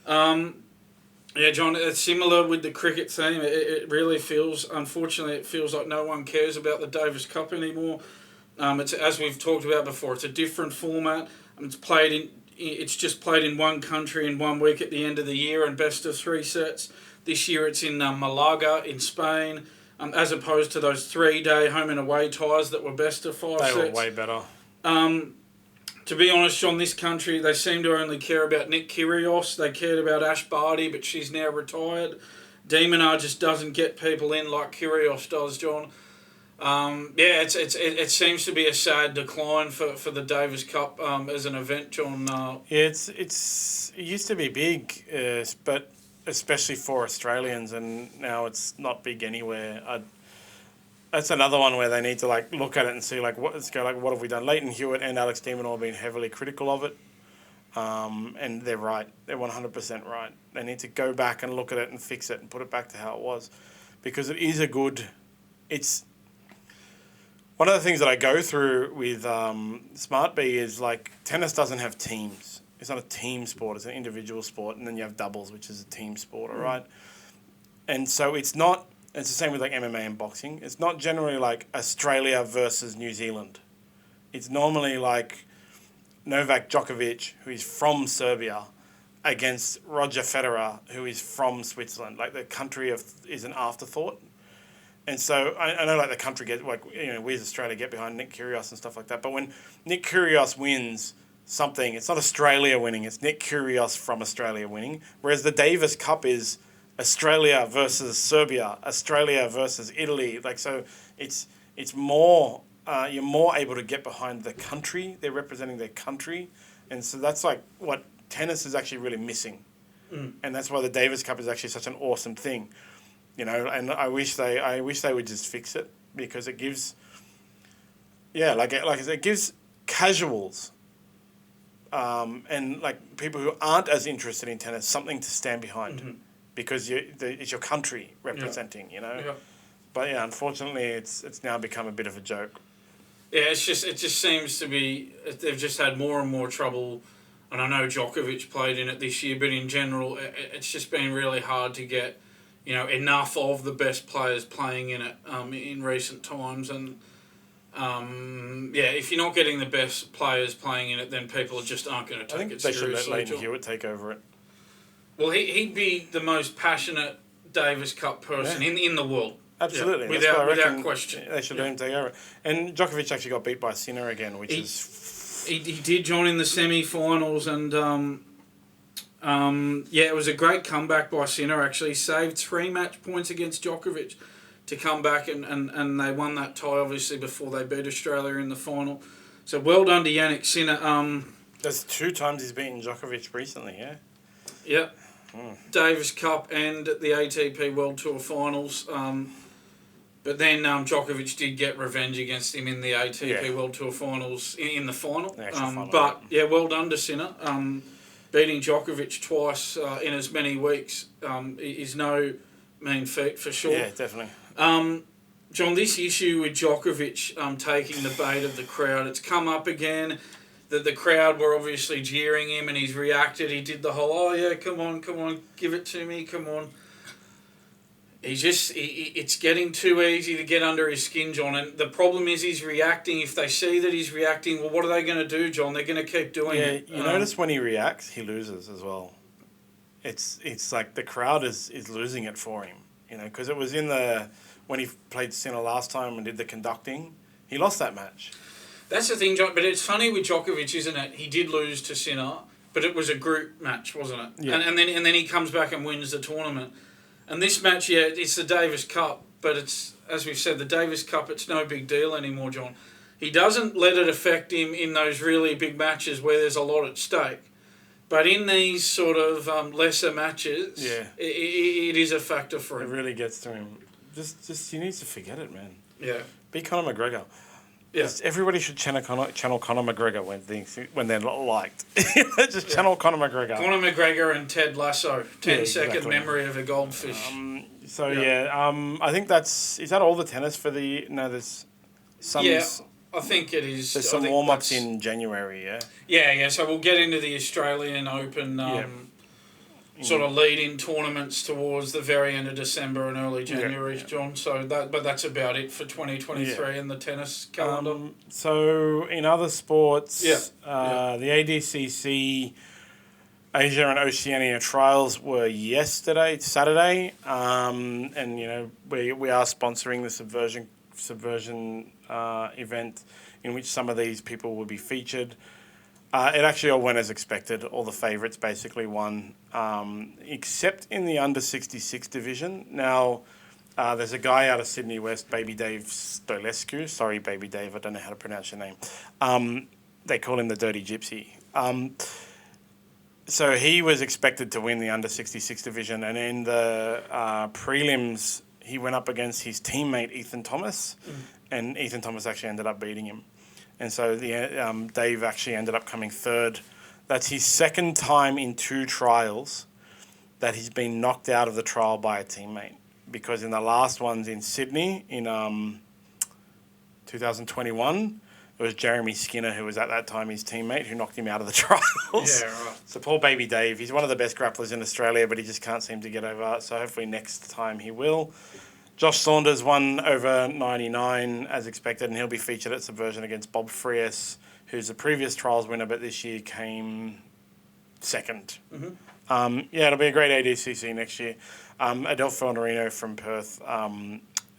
John, it's similar with the cricket theme. It really feels, unfortunately, like no one cares about the Davis Cup anymore. It's, as we've talked about before, it's a different format. It's just played in one country in 1 week at the end of the year and best of 3 sets. This year it's in Malaga in Spain, as opposed to those 3-day home and away ties that were best of 5 sets. They were way better. To be honest, John, this country, they seem to only care about Nick Kyrgios. They cared about Ash Barty, but she's now retired. de Minaur just doesn't get people in like Kyrgios does, John. It seems to be a sad decline for the Davis Cup as an event, John. It used to be big, but especially for Australians, and now it's not big anywhere. That's another one where they need to look at it and see what have we done? Leighton Hewitt and Alex de Minaur have been heavily critical of it, and they're right. They're 100% right. They need to go back and look at it and fix it and put it back to how it was, because it is it's one of the things that I go through with SmartB is tennis doesn't have teams. It's not a team sport. It's an individual sport, and then you have doubles, which is a team sport, all right? And so it's not. It's the same with MMA and boxing. It's not generally Australia versus New Zealand. It's normally Novak Djokovic, who is from Serbia, against Roger Federer, who is from Switzerland. The country is an afterthought. And so I know the country we as Australia get behind Nick Kyrgios and stuff like that. But when Nick Kyrgios wins something, it's not Australia winning. It's Nick Kyrgios from Australia winning. Whereas the Davis Cup is Australia versus Serbia, Australia versus Italy. So it's more, you're more able to get behind the country. They're representing their country. And so that's what tennis is actually really missing. And that's why the Davis Cup is actually such an awesome thing. And I wish they would just fix it, because it gives Yeah, like I said, it gives casuals and like people who aren't as interested in tennis something to stand behind because it's your country representing, you know. Yeah. But yeah, unfortunately, it's now become a bit of a joke. Yeah, it just seems to be they've just had more and more trouble. And I know Djokovic played in it this year, but in general, it's just been really hard to get, enough of the best players playing in it in recent times. And if you're not getting the best players playing in it, then people just aren't going to take it seriously. They should let Leighton Hewitt take over it. Well, he'd be the most passionate Davis Cup person in the world. Absolutely. Yeah, without question. They should let him take over. And Djokovic actually got beat by Sinner again, which is... He did join in the semi-finals and, it was a great comeback by Sinner, actually. He saved 3 match points against Djokovic to come back and they won that tie, obviously, before they beat Australia in the final. So well done to Yannick Sinner. That's 2 times he's beaten Djokovic recently, yeah? Yeah. Davis Cup and the ATP World Tour Finals. But then Djokovic did get revenge against him in the ATP World Tour Finals, in the final. Well done to Sinner. Beating Djokovic twice in as many weeks is no mean feat for sure. Yeah, definitely. John, this issue with Djokovic taking the bait of the crowd, it's come up again. That the crowd were obviously jeering him and he's reacted. He did the whole, come on, give it to me, come on. It's getting too easy to get under his skin, John. And the problem is he's reacting. If they see that he's reacting, well, what are they going to do, John? They're going to keep doing it. Yeah, you notice when he reacts, he loses as well. It's like the crowd is losing it for him, because it was when he played Sinner last time and did the conducting, he lost that match. That's the thing, John. But it's funny with Djokovic, isn't it? He did lose to Sinner, but it was a group match, wasn't it? Yeah. And then he comes back and wins the tournament. And this match, it's the Davis Cup, but it's, as we've said, the Davis Cup, it's no big deal anymore, John. He doesn't let it affect him in those really big matches where there's a lot at stake. But in these sort of lesser matches, it is a factor for him. It really gets to him. Just he needs to forget it, man. Yeah. Be Conor McGregor. Yeah. Everybody should channel Conor McGregor when they're not liked. Channel Conor McGregor. Conor McGregor and Ted Lasso. 10-second memory of a goldfish. I think is that all the tennis for the... No, there's some... Yeah, I think it is. There's some warm-ups in January, yeah? Yeah, so we'll get into the Australian Open... sort of lead-in tournaments towards the very end of December and early January, John. So that's about it for 2023 in the tennis calendar. So in other sports, the ADCC Asia and Oceania trials were Saturday, and we are sponsoring the Subversion event in which some of these people will be featured. It actually all went as expected. All the favourites basically won, except in the under-66 division. Now, there's a guy out of Sydney West, Baby Dave Stolescu. Sorry, Baby Dave, I don't know how to pronounce your name. They call him the Dirty Gypsy. So he was expected to win the under-66 division, and in the prelims, he went up against his teammate Ethan Thomas, and Ethan Thomas actually ended up beating him. And so Dave actually ended up coming third. That's his second time in 2 trials that he's been knocked out of the trial by a teammate. Because in the last ones in Sydney in 2021, it was Jeremy Skinner, who was at that time his teammate, who knocked him out of the trials. Yeah, right. So poor baby Dave. He's one of the best grapplers in Australia, but he just can't seem to get over. So hopefully next time he will. Josh Saunders won over 99 as expected, and he'll be featured at Subversion against Bob Frias, who's the previous trials winner, but this year came second. It'll be a great ADCC next year. Adelpha Honorino from Perth,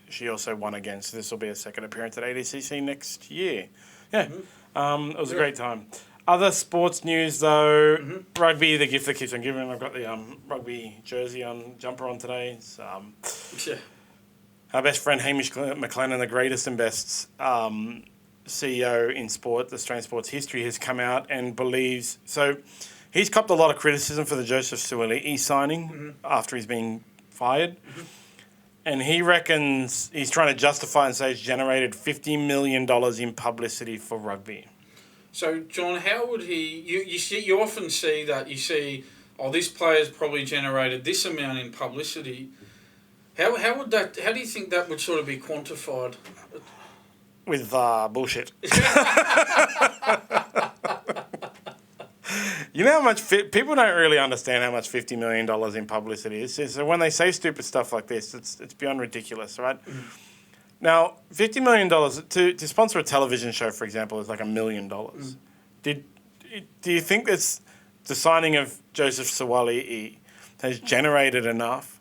she also won again, so this will be a second appearance at ADCC next year. It was a great time. Other sports news, though, rugby, the gift that keeps on giving. I've got the rugby jersey jumper on today. It's, our best friend Hamish McLennan, the greatest and best CEO in sport, Australian sports history, has come out and believes... So he's copped a lot of criticism for the Joseph Suaalii signing after he's been fired. and he reckons he's trying to justify and say it's generated $50 million in publicity for rugby. So, John, how would he... You often see that. You see, this player's probably generated this amount in publicity. How do you think that would sort of be quantified? With bullshit. You know how much... people don't really understand how much $50 million in publicity is. So when they say stupid stuff like this, it's beyond ridiculous, right? Now, $50 million to sponsor a television show, for example, is like $1 million. Do you think the signing of Joseph Suwali'i has generated enough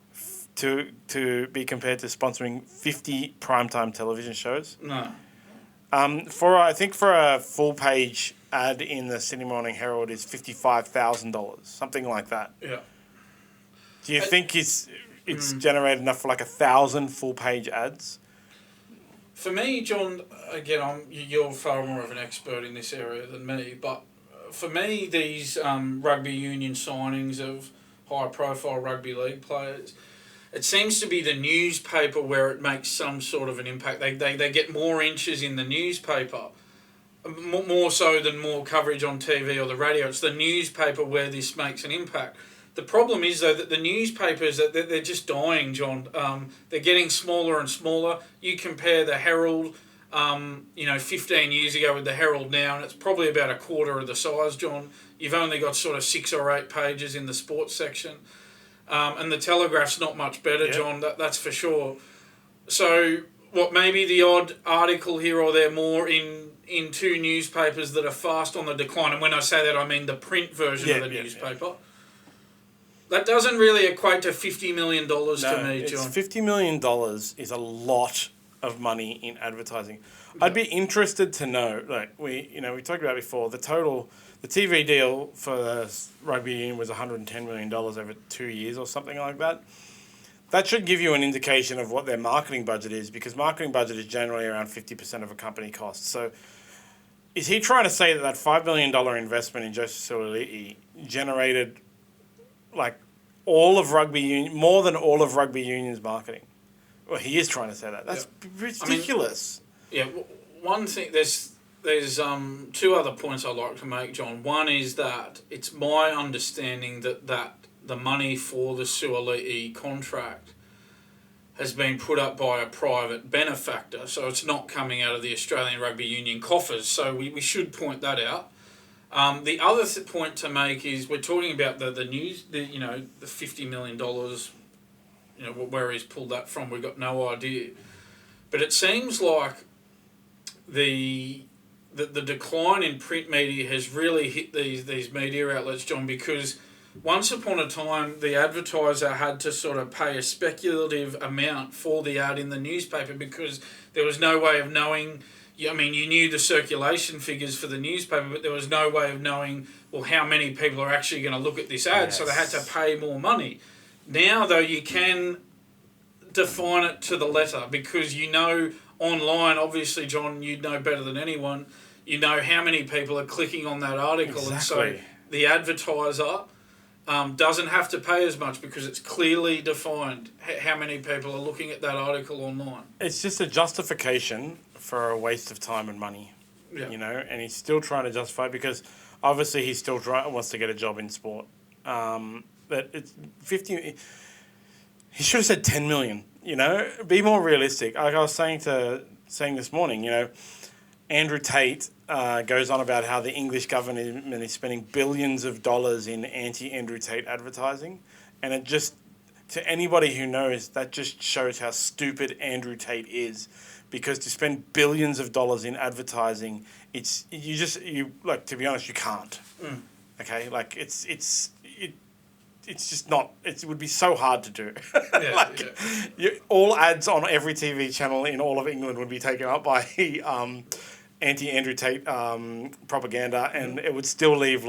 to be compared to sponsoring 50 primetime television shows? No. I think for a full page ad in the Sydney Morning Herald is $55,000, something like that. Yeah. Do you think it's generated enough for like 1,000 full page ads? For me, John, again, you're far more of an expert in this area than me, but for me, these rugby union signings of high-profile rugby league players, it seems to be the newspaper where it makes some sort of an impact. They get more inches in the newspaper, more so than more coverage on TV or the radio. It's the newspaper where this makes an impact. The problem is, though, that the newspapers, they're just dying, John. They're getting smaller and smaller. You compare the Herald, 15 years ago with the Herald now, and it's probably about a quarter of the size, John. You've only got sort of 6 or 8 pages in the sports section. And the Telegraph's not much better, yep. John, that's for sure. So, maybe the odd article here or there more in 2 newspapers that are fast on the decline. And when I say that, I mean the print version of the newspaper. Yeah. That doesn't really equate to $50 million to me, John. $50 million is a lot of money in advertising. Yeah. I'd be interested to know, we talked about before, the TV deal for the Rugby Union was $110 million over 2 years or something like that. That should give you an indication of what their marketing budget is, because marketing budget is generally around 50% of a company cost. So is he trying to say that $5 million investment in Joseph Suwali'i generated all of Rugby Union, more than all of Rugby Union's marketing? Well, he is trying to say that. That's ridiculous. One thing, there's 2 other points I'd like to make, John. One is that it's my understanding that the money for the Suwali'i contract has been put up by a private benefactor, so it's not coming out of the Australian Rugby Union coffers, so we should point that out. The other point to make is we're talking about the news, the $50 million, where he's pulled that from, we've got no idea. But it seems like the decline in print media has really hit these media outlets, John, because once upon a time the advertiser had to sort of pay a speculative amount for the ad in the newspaper because there was no way of knowing. You knew the circulation figures for the newspaper, but there was no way of knowing, how many people are actually going to look at this ad, so they had to pay more money. Now, though, you can define it to the letter because online, obviously, John, you'd know better than anyone, you know how many people are clicking on that article. Exactly. And so the advertiser doesn't have to pay as much because it's clearly defined how many people are looking at that article online. It's just a justification for a waste of time and money, and he's still trying to justify it because obviously he still wants to get a job in sport. But it's 50. He should have said 10 million. Be more realistic. Like I was saying this morning, Andrew Tate goes on about how the English government is spending billions of dollars in anti-Andrew Tate advertising, and it just, to anybody who knows, that just shows how stupid Andrew Tate is. Because to spend billions of dollars in advertising, to be honest, you can't. Okay, it's just not. It would be so hard to do. All ads on every TV channel in all of England would be taken up by anti-Andrew Tate propaganda, and it would still leave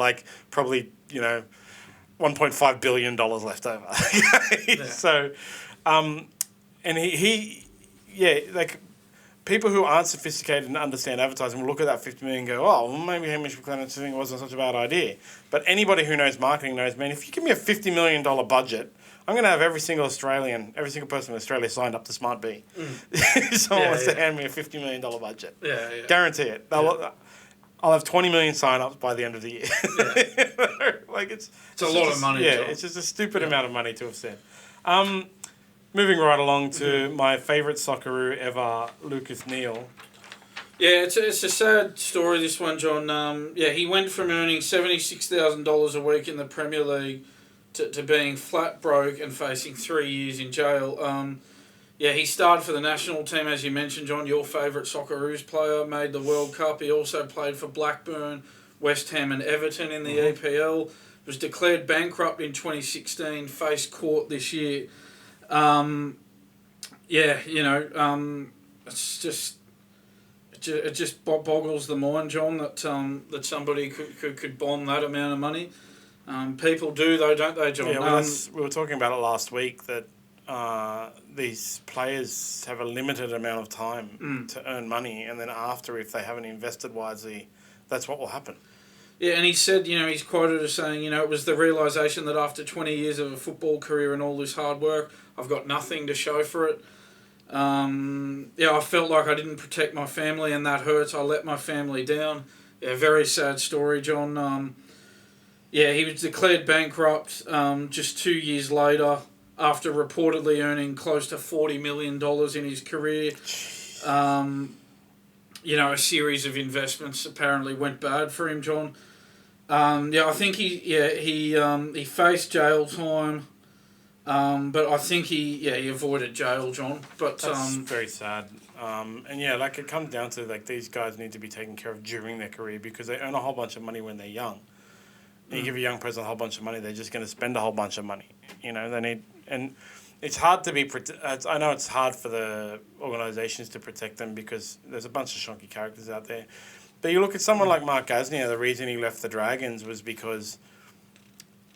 probably $1.5 billion left over. So, and he people who aren't sophisticated and understand advertising will look at that 50 million and go, oh, well, maybe Hamish McLennan's thing wasn't such a bad idea. But anybody who knows marketing knows, man, if you give me a $50 million budget, I'm going to have every single person in Australia signed up to SmartB. If someone wants to hand me a $50 million budget. Yeah. Guarantee it. I'll have 20 million sign-ups by the end of the year. Yeah. Like it's a lot of money. Yeah, it's just a stupid amount of money to have said. Moving right along to my favourite Socceroo ever, Lucas Neal. Yeah, it's a sad story, this one, John. He went from earning $76,000 a week in the Premier League to being flat broke and facing 3 years in jail. He started for the national team, as you mentioned, John, your favourite Socceroos player, made the World Cup. He also played for Blackburn, West Ham and Everton in the EPL. Was declared bankrupt in 2016, faced court this year. It just boggles the mind, John, that somebody could bomb that amount of money. People do, though, don't they, John? Yeah, we were talking about it last week, that these players have a limited amount of time to earn money, and then after, if they haven't invested wisely, that's what will happen. Yeah, and he said, he's quoted as saying, it was the realisation that after 20 years of a football career and all this hard work, I've got nothing to show for it. I felt like I didn't protect my family, and that hurts. I let my family down. Yeah, very sad story, John. He was declared bankrupt just 2 years later after reportedly earning close to $40 million in his career. A series of investments apparently went bad for him, John. I think he faced jail time, but I think he avoided jail, John. But that's very sad. It comes down to these guys need to be taken care of during their career, because they earn a whole bunch of money when they're young. And you give a young person a whole bunch of money, they're just going to spend a whole bunch of money. They need, and it's hard to be. I know it's hard for the organisations to protect them because there's a bunch of shonky characters out there. But you look at someone like Mark Gasnier, the reason he left the Dragons was because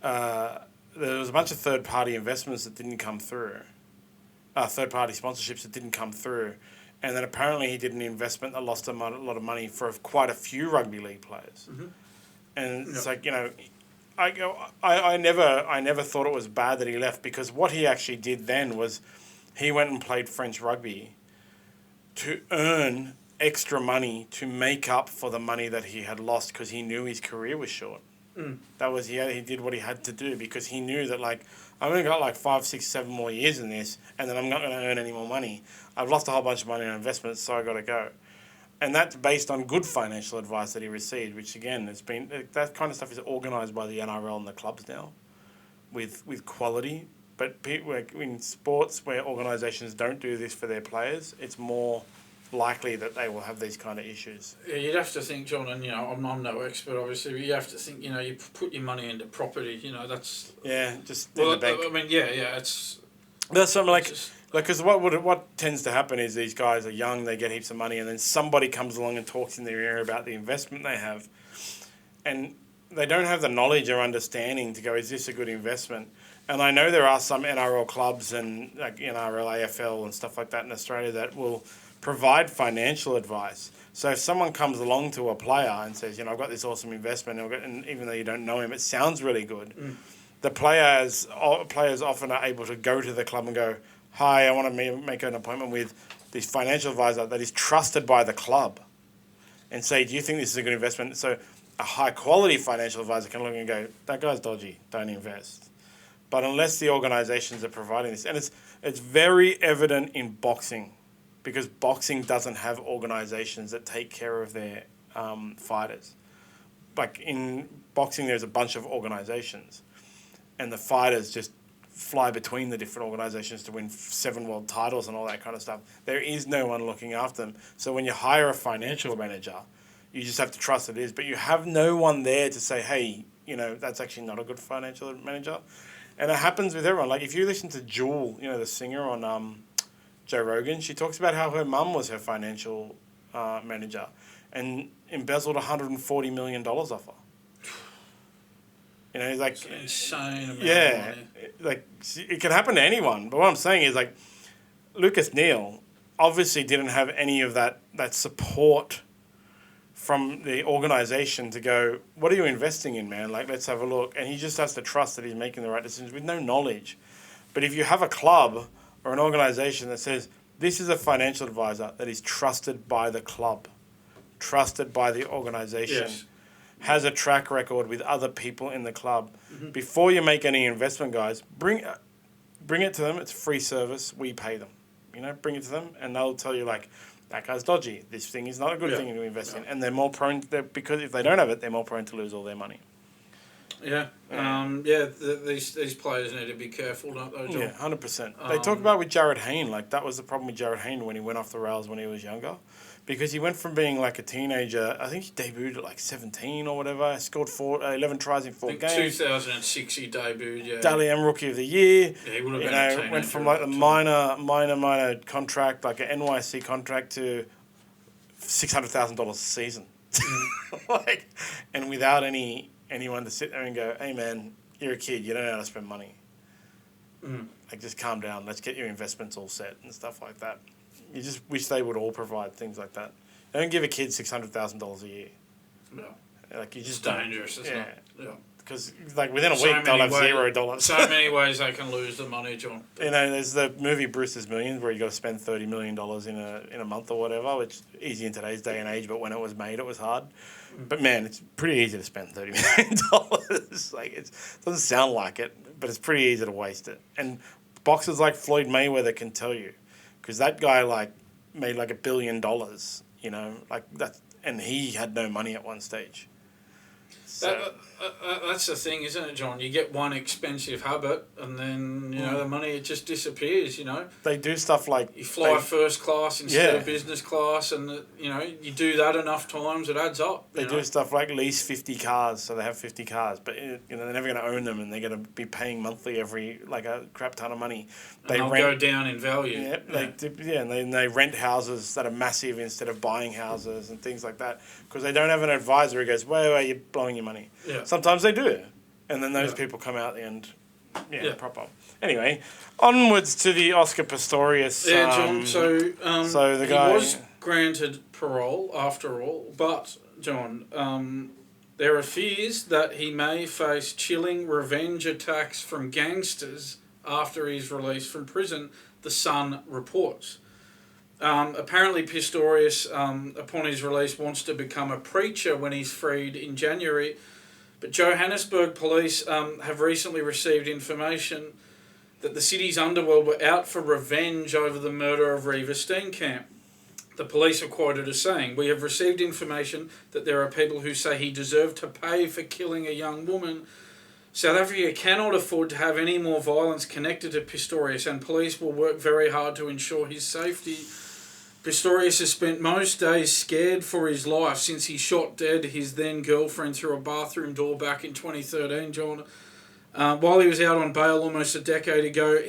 there was a bunch of third-party investments that didn't come through, third-party sponsorships that didn't come through, and then apparently he did an investment that lost a lot of money for quite a few rugby league players. Mm-hmm. And it's I never thought it was bad that he left, because what he actually did then was he went and played French rugby to earn extra money to make up for the money that he had lost, because he knew his career was short. That was he did what he had to do, because he knew that I've only got 5, 6, 7 more years in this, and then I'm not going to earn any more money. I've lost a whole bunch of money on investments, so I got to go. And that's based on good financial advice that he received, which again, that kind of stuff is organised by the NRL and the clubs now, with quality. But in sports where organisations don't do this for their players, it's more likely that they will have these kind of issues. Yeah, you'd have to think, John, and I'm no expert, obviously, but you have to think, you put your money into property, that's... Yeah, just in the bank. I mean, it's... That's something because what tends to happen is these guys are young, they get heaps of money, and then somebody comes along and talks in their ear about the investment they have, and they don't have the knowledge or understanding to go, is this a good investment? And I know there are some NRL clubs and NRL, AFL and stuff like that in Australia that will provide financial advice. So if someone comes along to a player and says, I've got this awesome investment, and even though you don't know him, it sounds really good. The players often are able to go to the club and go, hi, I want to make an appointment with this financial advisor that is trusted by the club, and say, do you think this is a good investment? So a high-quality financial advisor can look and go, that guy's dodgy, don't invest. But unless the organisations are providing this, and it's very evident in boxing, because boxing doesn't have organisations that take care of their fighters. Like in boxing, there's a bunch of organisations, and the fighters just fly between the different organisations to win 7 world titles and all that kind of stuff. There is no one looking after them. So when you hire a financial manager, you just have to trust it is. But you have no one there to say, hey, that's actually not a good financial manager. And it happens with everyone. Like if you listen to Jewel, the singer on Joe Rogan, she talks about how her mum was her financial manager and embezzled $140 million off her. It's an insane amount of money. It can happen to anyone. But what I'm saying is Lucas Neal, obviously didn't have any of that support from the organisation to go, what are you investing in, man? Like, let's have a look. And he just has to trust that he's making the right decisions with no knowledge. But if you have a club or an organisation that says, this is a financial advisor that is trusted by the club, trusted by the organisation, Yes. has a track record with other people in the club, before you make any investment, guys, bring it to them. It's a free service. We pay them. Bring it to them, and they'll tell you, like, that guy's dodgy. This thing is not a good thing to invest in. And they're more prone, because if they don't have it, they're more prone to lose all their money. Yeah. These players need to be careful, don't they, John? Yeah, 100%. They talk about with Jared Hayne, like, that was the problem with Jared Hayne when he went off the rails when he was younger. Because he went from being like a teenager, I think he debuted at like 17 or whatever, scored 11 tries in 4 games. 2006 he debuted, yeah. Dally M Rookie of the Year. Yeah, he would have been a teenager. Went from like the minor contract, like an NYC contract, to $600,000 a season. And without anyone to sit there and go, hey man, you're a kid, you don't know how to spend money. Like, just calm down, let's get your investments all set and stuff like that. You just wish they would all provide things like that. Don't give a kid $600,000 a year. No. Like, you just it's dangerous, isn't it? Yeah. Because, like, within a week, they'll have $0. So many ways they can lose the money, John. There's the movie Brewster's Millions where you got to spend $30 million in a month or whatever, which is easy in today's day and age, but when it was made, it was hard. But, man, it's pretty easy to spend $30 million. Like, it doesn't sound like it, but it's pretty easy to waste it. And boxers like Floyd Mayweather can tell you. Because that guy, like, made like $1 billion, like that, and he had no money at one stage. So that's the thing, isn't it, John? You get one expensive habit, and then the money, it just disappears. They do stuff like you fly first class instead of business class, and you do that enough times, it adds up. They do stuff like lease 50 cars, so they have 50 cars, but they're never going to own them, and they're going to be paying monthly every like a crap ton of money. They'll go down in value. And they rent houses that are massive instead of buying houses and things like that, because they don't have an advisor who goes, wait, you're blowing your money. Yeah. Sometimes they do, and then those people come out and prop up. Anyway, onwards to the Oscar Pistorius. Yeah, John. So the guy, he was granted parole after all, but John, there are fears that he may face chilling revenge attacks from gangsters after he's released from prison. The Sun reports. Apparently, Pistorius, upon his release, wants to become a preacher when he's freed in January. But Johannesburg police have recently received information that the city's underworld were out for revenge over the murder of Reeva Steenkamp. The police are quoted as saying, "We have received information that there are people who say he deserved to pay for killing a young woman. South Africa cannot afford to have any more violence connected to Pistorius, and police will work very hard to ensure his safety." Pistorius has spent most days scared for his life since he shot dead his then-girlfriend through a bathroom door back in 2013, John. While he was out on bail almost a decade ago,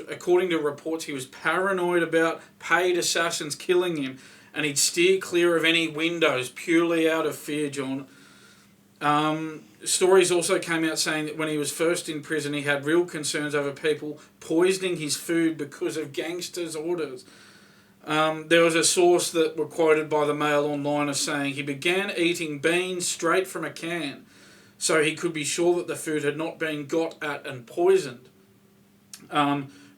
according to reports, he was paranoid about paid assassins killing him, and he'd steer clear of any windows purely out of fear, John. Stories also came out saying that when he was first in prison, he had real concerns over people poisoning his food because of gangsters' orders. There was a source that were quoted by the Mail Online as saying he began eating beans straight from a can so he could be sure that the food had not been got at and poisoned.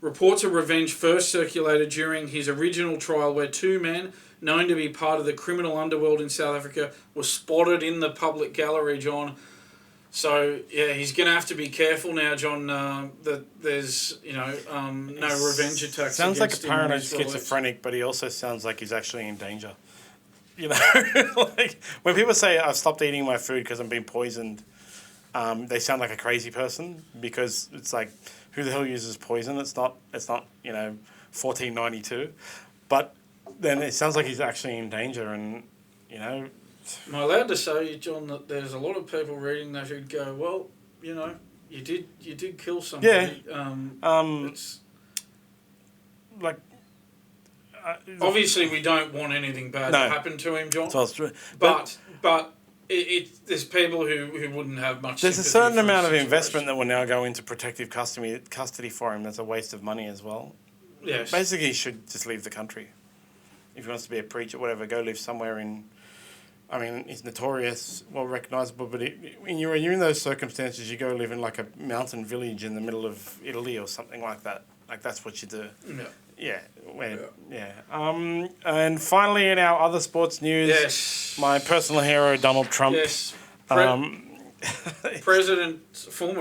Reports of revenge first circulated during his original trial where two men known to be part of the criminal underworld in South Africa were spotted in the public gallery, John. So, he's going to have to be careful now, John, that there's, no revenge attacks. Sounds like a paranoid schizophrenic, but he also sounds like he's actually in danger. Like, when people say, I've stopped eating my food because I'm being poisoned, they sound like a crazy person, because it's like, who the hell uses poison? It's not 1492. But then it sounds like he's actually in danger, and, Am I allowed to say, John, that there's a lot of people reading that who'd go, well, you did kill somebody. Yeah. It's like, obviously we don't want anything bad to happen to him, John. That's true. But there's people who wouldn't have much. There's a certain amount of investment that will now go into protective custody for him. That's a waste of money as well. Yes. Basically, he should just leave the country. if he wants to be a preacher, whatever, go live somewhere in. I mean, he's notorious, well recognisable, but when you're in those circumstances, you go live in like a mountain village in the middle of Italy or something like that. Like, that's what you do. Yeah. And finally, in our other sports news, my personal hero, Donald Trump. Yes. Former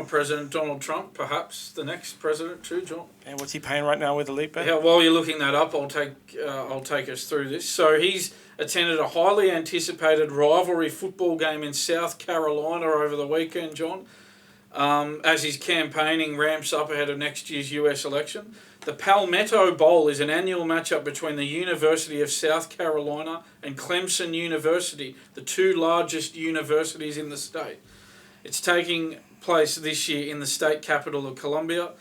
President Donald Trump, perhaps the next president too, John. And what's he paying right now with Elite Bet? Yeah, while you're looking that up, I'll take us through this. So he's attended a highly anticipated rivalry football game in South Carolina over the weekend, John, as his campaigning ramps up ahead of next year's US election. The Palmetto Bowl is an annual matchup between the University of South Carolina and Clemson University, the two largest universities in the state. It's taking place this year in the state capital of Columbia.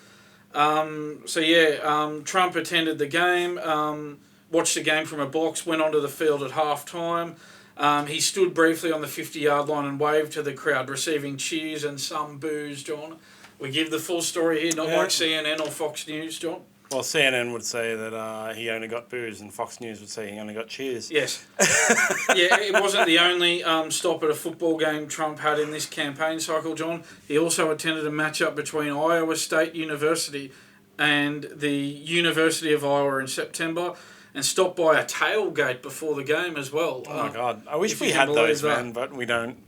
Trump attended the game, watched the game from a box, went onto the field at halftime. He stood briefly on the 50-yard line and waved to the crowd, receiving cheers and some boos, John. We give the full story here, not like CNN or Fox News, John. Well, CNN would say that he only got boos, and Fox News would say he only got cheers. Yes. It wasn't the only stop at a football game Trump had in this campaign cycle, John. He also attended a matchup between Iowa State University and the University of Iowa in September, and stopped by a tailgate before the game as well. Oh, my God. I wish we had those, man, but we don't.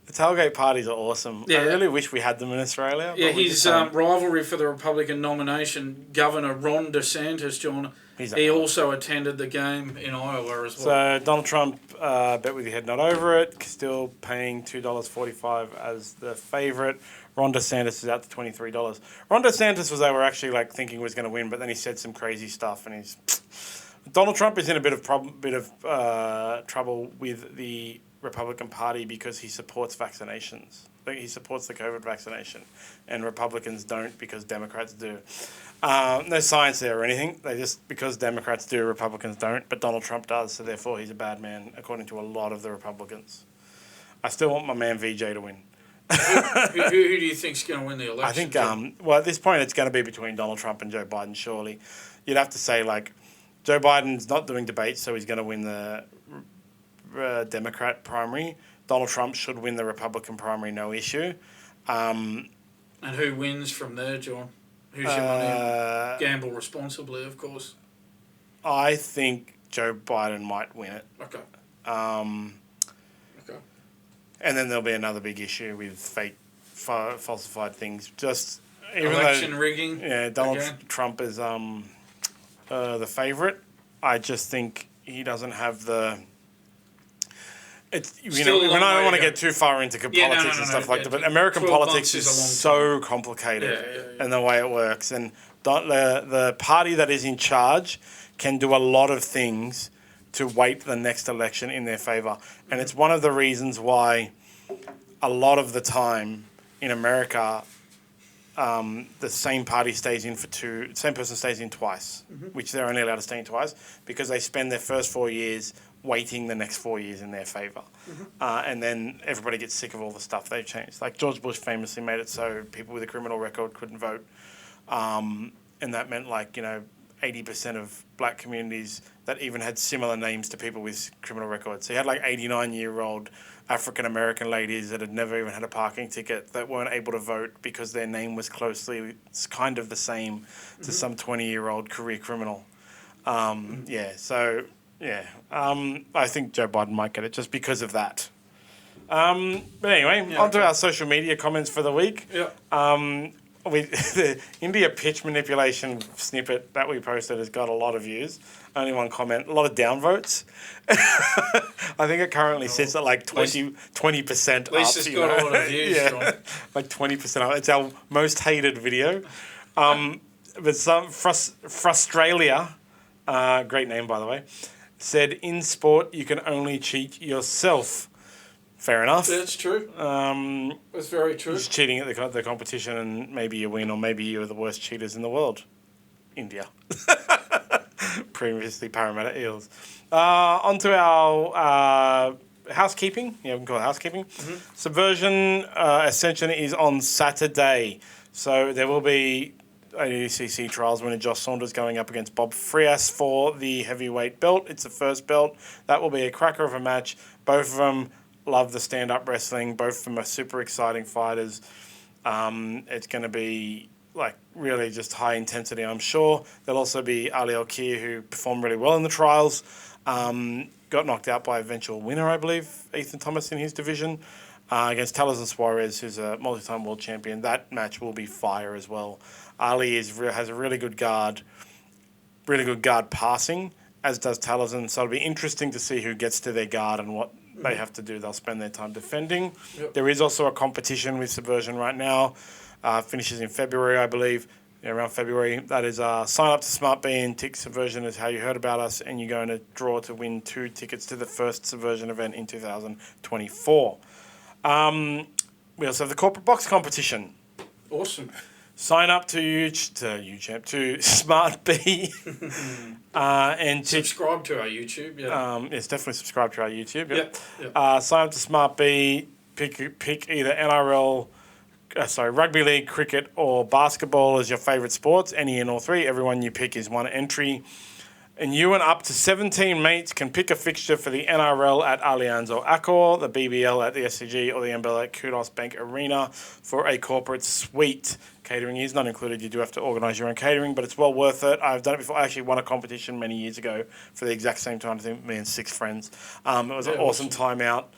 The tailgate parties are awesome. Yeah. I really wish we had them in Australia. Yeah, his rivalry for the Republican nomination, Governor Ron DeSantis, John, he also attended the game in Iowa as well. So Donald Trump, bet with your head not over it, still paying $2.45 as the favourite. Ron DeSantis is out to $23. Ron DeSantis they were actually like thinking was going to win, but then he said some crazy stuff, and Donald Trump is in a bit of trouble with the Republican Party because he supports vaccinations. He supports the COVID vaccination, and Republicans don't because Democrats do. No science there or anything. Because Democrats do, Republicans don't, but Donald Trump does, so therefore he's a bad man, according to a lot of the Republicans. I still want my man VJ to win. who do you think's going to win the election? I think, at this point it's going to be between Donald Trump and Joe Biden, surely. You'd have to say, like, Joe Biden's not doing debates, so he's going to win the Democrat primary. Donald Trump should win the Republican primary, no issue. And who wins from there, John? Who's your money? Gamble responsibly, of course. I think Joe Biden might win it. Okay. And then there'll be another big issue with fake, falsified things. Just election rigging. Yeah, Donald Trump is the favourite. I just think he doesn't have the. I don't want to get too far into politics and stuff like that, but American politics is so complicated and the way it works. And the party that is in charge can do a lot of things to weight the next election in their favour. And it's one of the reasons why a lot of the time in America, the same party stays in same person stays in twice, which they're only allowed to stay in twice because they spend their first 4 years weighting the next 4 years in their favour. And then everybody gets sick of all the stuff they've changed. Like George Bush famously made it so people with a criminal record couldn't vote. And that meant 80% of black communities that even had similar names to people with criminal records. So you had 89-year-old African-American ladies that had never even had a parking ticket that weren't able to vote because their name was kind of the same to some 20-year-old career criminal. I think Joe Biden might get it just because of that. But anyway, on to our social media comments for the week. Yeah. The India pitch manipulation snippet that we posted has got a lot of views. Only one comment, a lot of downvotes. I think it currently sits at 20% up. At least it's got a lot of views. Yeah, 20% up. It's our most hated video. But some Frustralia, great name by the way, said in sport you can only cheat yourself. Fair enough. That's true. That's very true. Just cheating at the competition and maybe you win or maybe you're the worst cheaters in the world. India. Previously Parramatta Eels. On to our housekeeping. Yeah, we can call it housekeeping. Subversion Ascension is on Saturday. So there will be ADCC trials winner Josh Saunders going up against Bob Frias for the heavyweight belt. It's the first belt. That will be a cracker of a match. Both of them love the stand-up wrestling. Both of them are super exciting fighters. It's going to be really just high intensity, I'm sure. There'll also be Ali Al-Kir, who performed really well in the trials. Got knocked out by eventual winner, I believe, Ethan Thomas in his division, against Talazan Suarez, who's a multi-time world champion. That match will be fire as well. Ali has a really good guard passing, as does Talazan. So it'll be interesting to see who gets to their guard and what they have to do. They'll spend their time defending. Yep. There is also a competition with Subversion right now. Finishes in February, I believe. Around February. That is sign up to SmartB and tick Subversion is how you heard about us, and you're going to draw to win 2 tickets to the first Subversion event in 2024. We also have the corporate box competition. Awesome. Sign up to SmartB and subscribe to our YouTube. Yeah. Yes, definitely subscribe to our YouTube. Yep. Sign up to SmartB. Pick either rugby league, cricket, or basketball as your favourite sports. Any and all three. Everyone you pick is one entry. And you and up to 17 mates can pick a fixture for the NRL at Allianz or Accor, the BBL at the SCG, or the NBL at Kudos Bank Arena for a corporate suite. Catering is not included. You do have to organise your own catering, but it's well worth it. I've done it before. I actually won a competition many years ago for the exact same time. I think me and 6 friends. It was an awesome time out.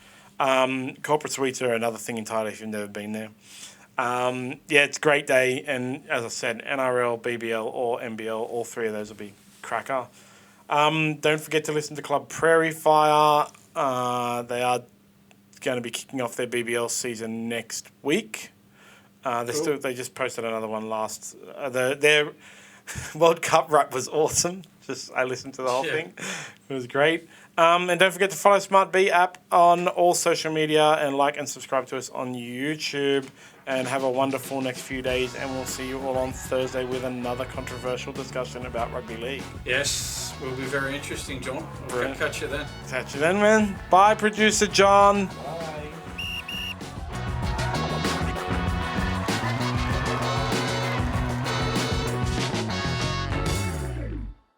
Corporate suites are another thing entirely if you've never been there. It's a great day, and as I said, NRL, BBL, or NBL, all three of those will be cracker. Don't forget to listen to Club Prairie Fire. They are going to be kicking off their BBL season next week. They just posted another one last. Their World Cup rap was awesome. I listened to the whole thing. It was great. And don't forget to follow SmartB app on all social media and like and subscribe to us on YouTube. And have a wonderful next few days. And we'll see you all on Thursday with another controversial discussion about rugby league. Yes, will be very interesting, John. I'll catch you then. Catch you then, man. Bye, producer John.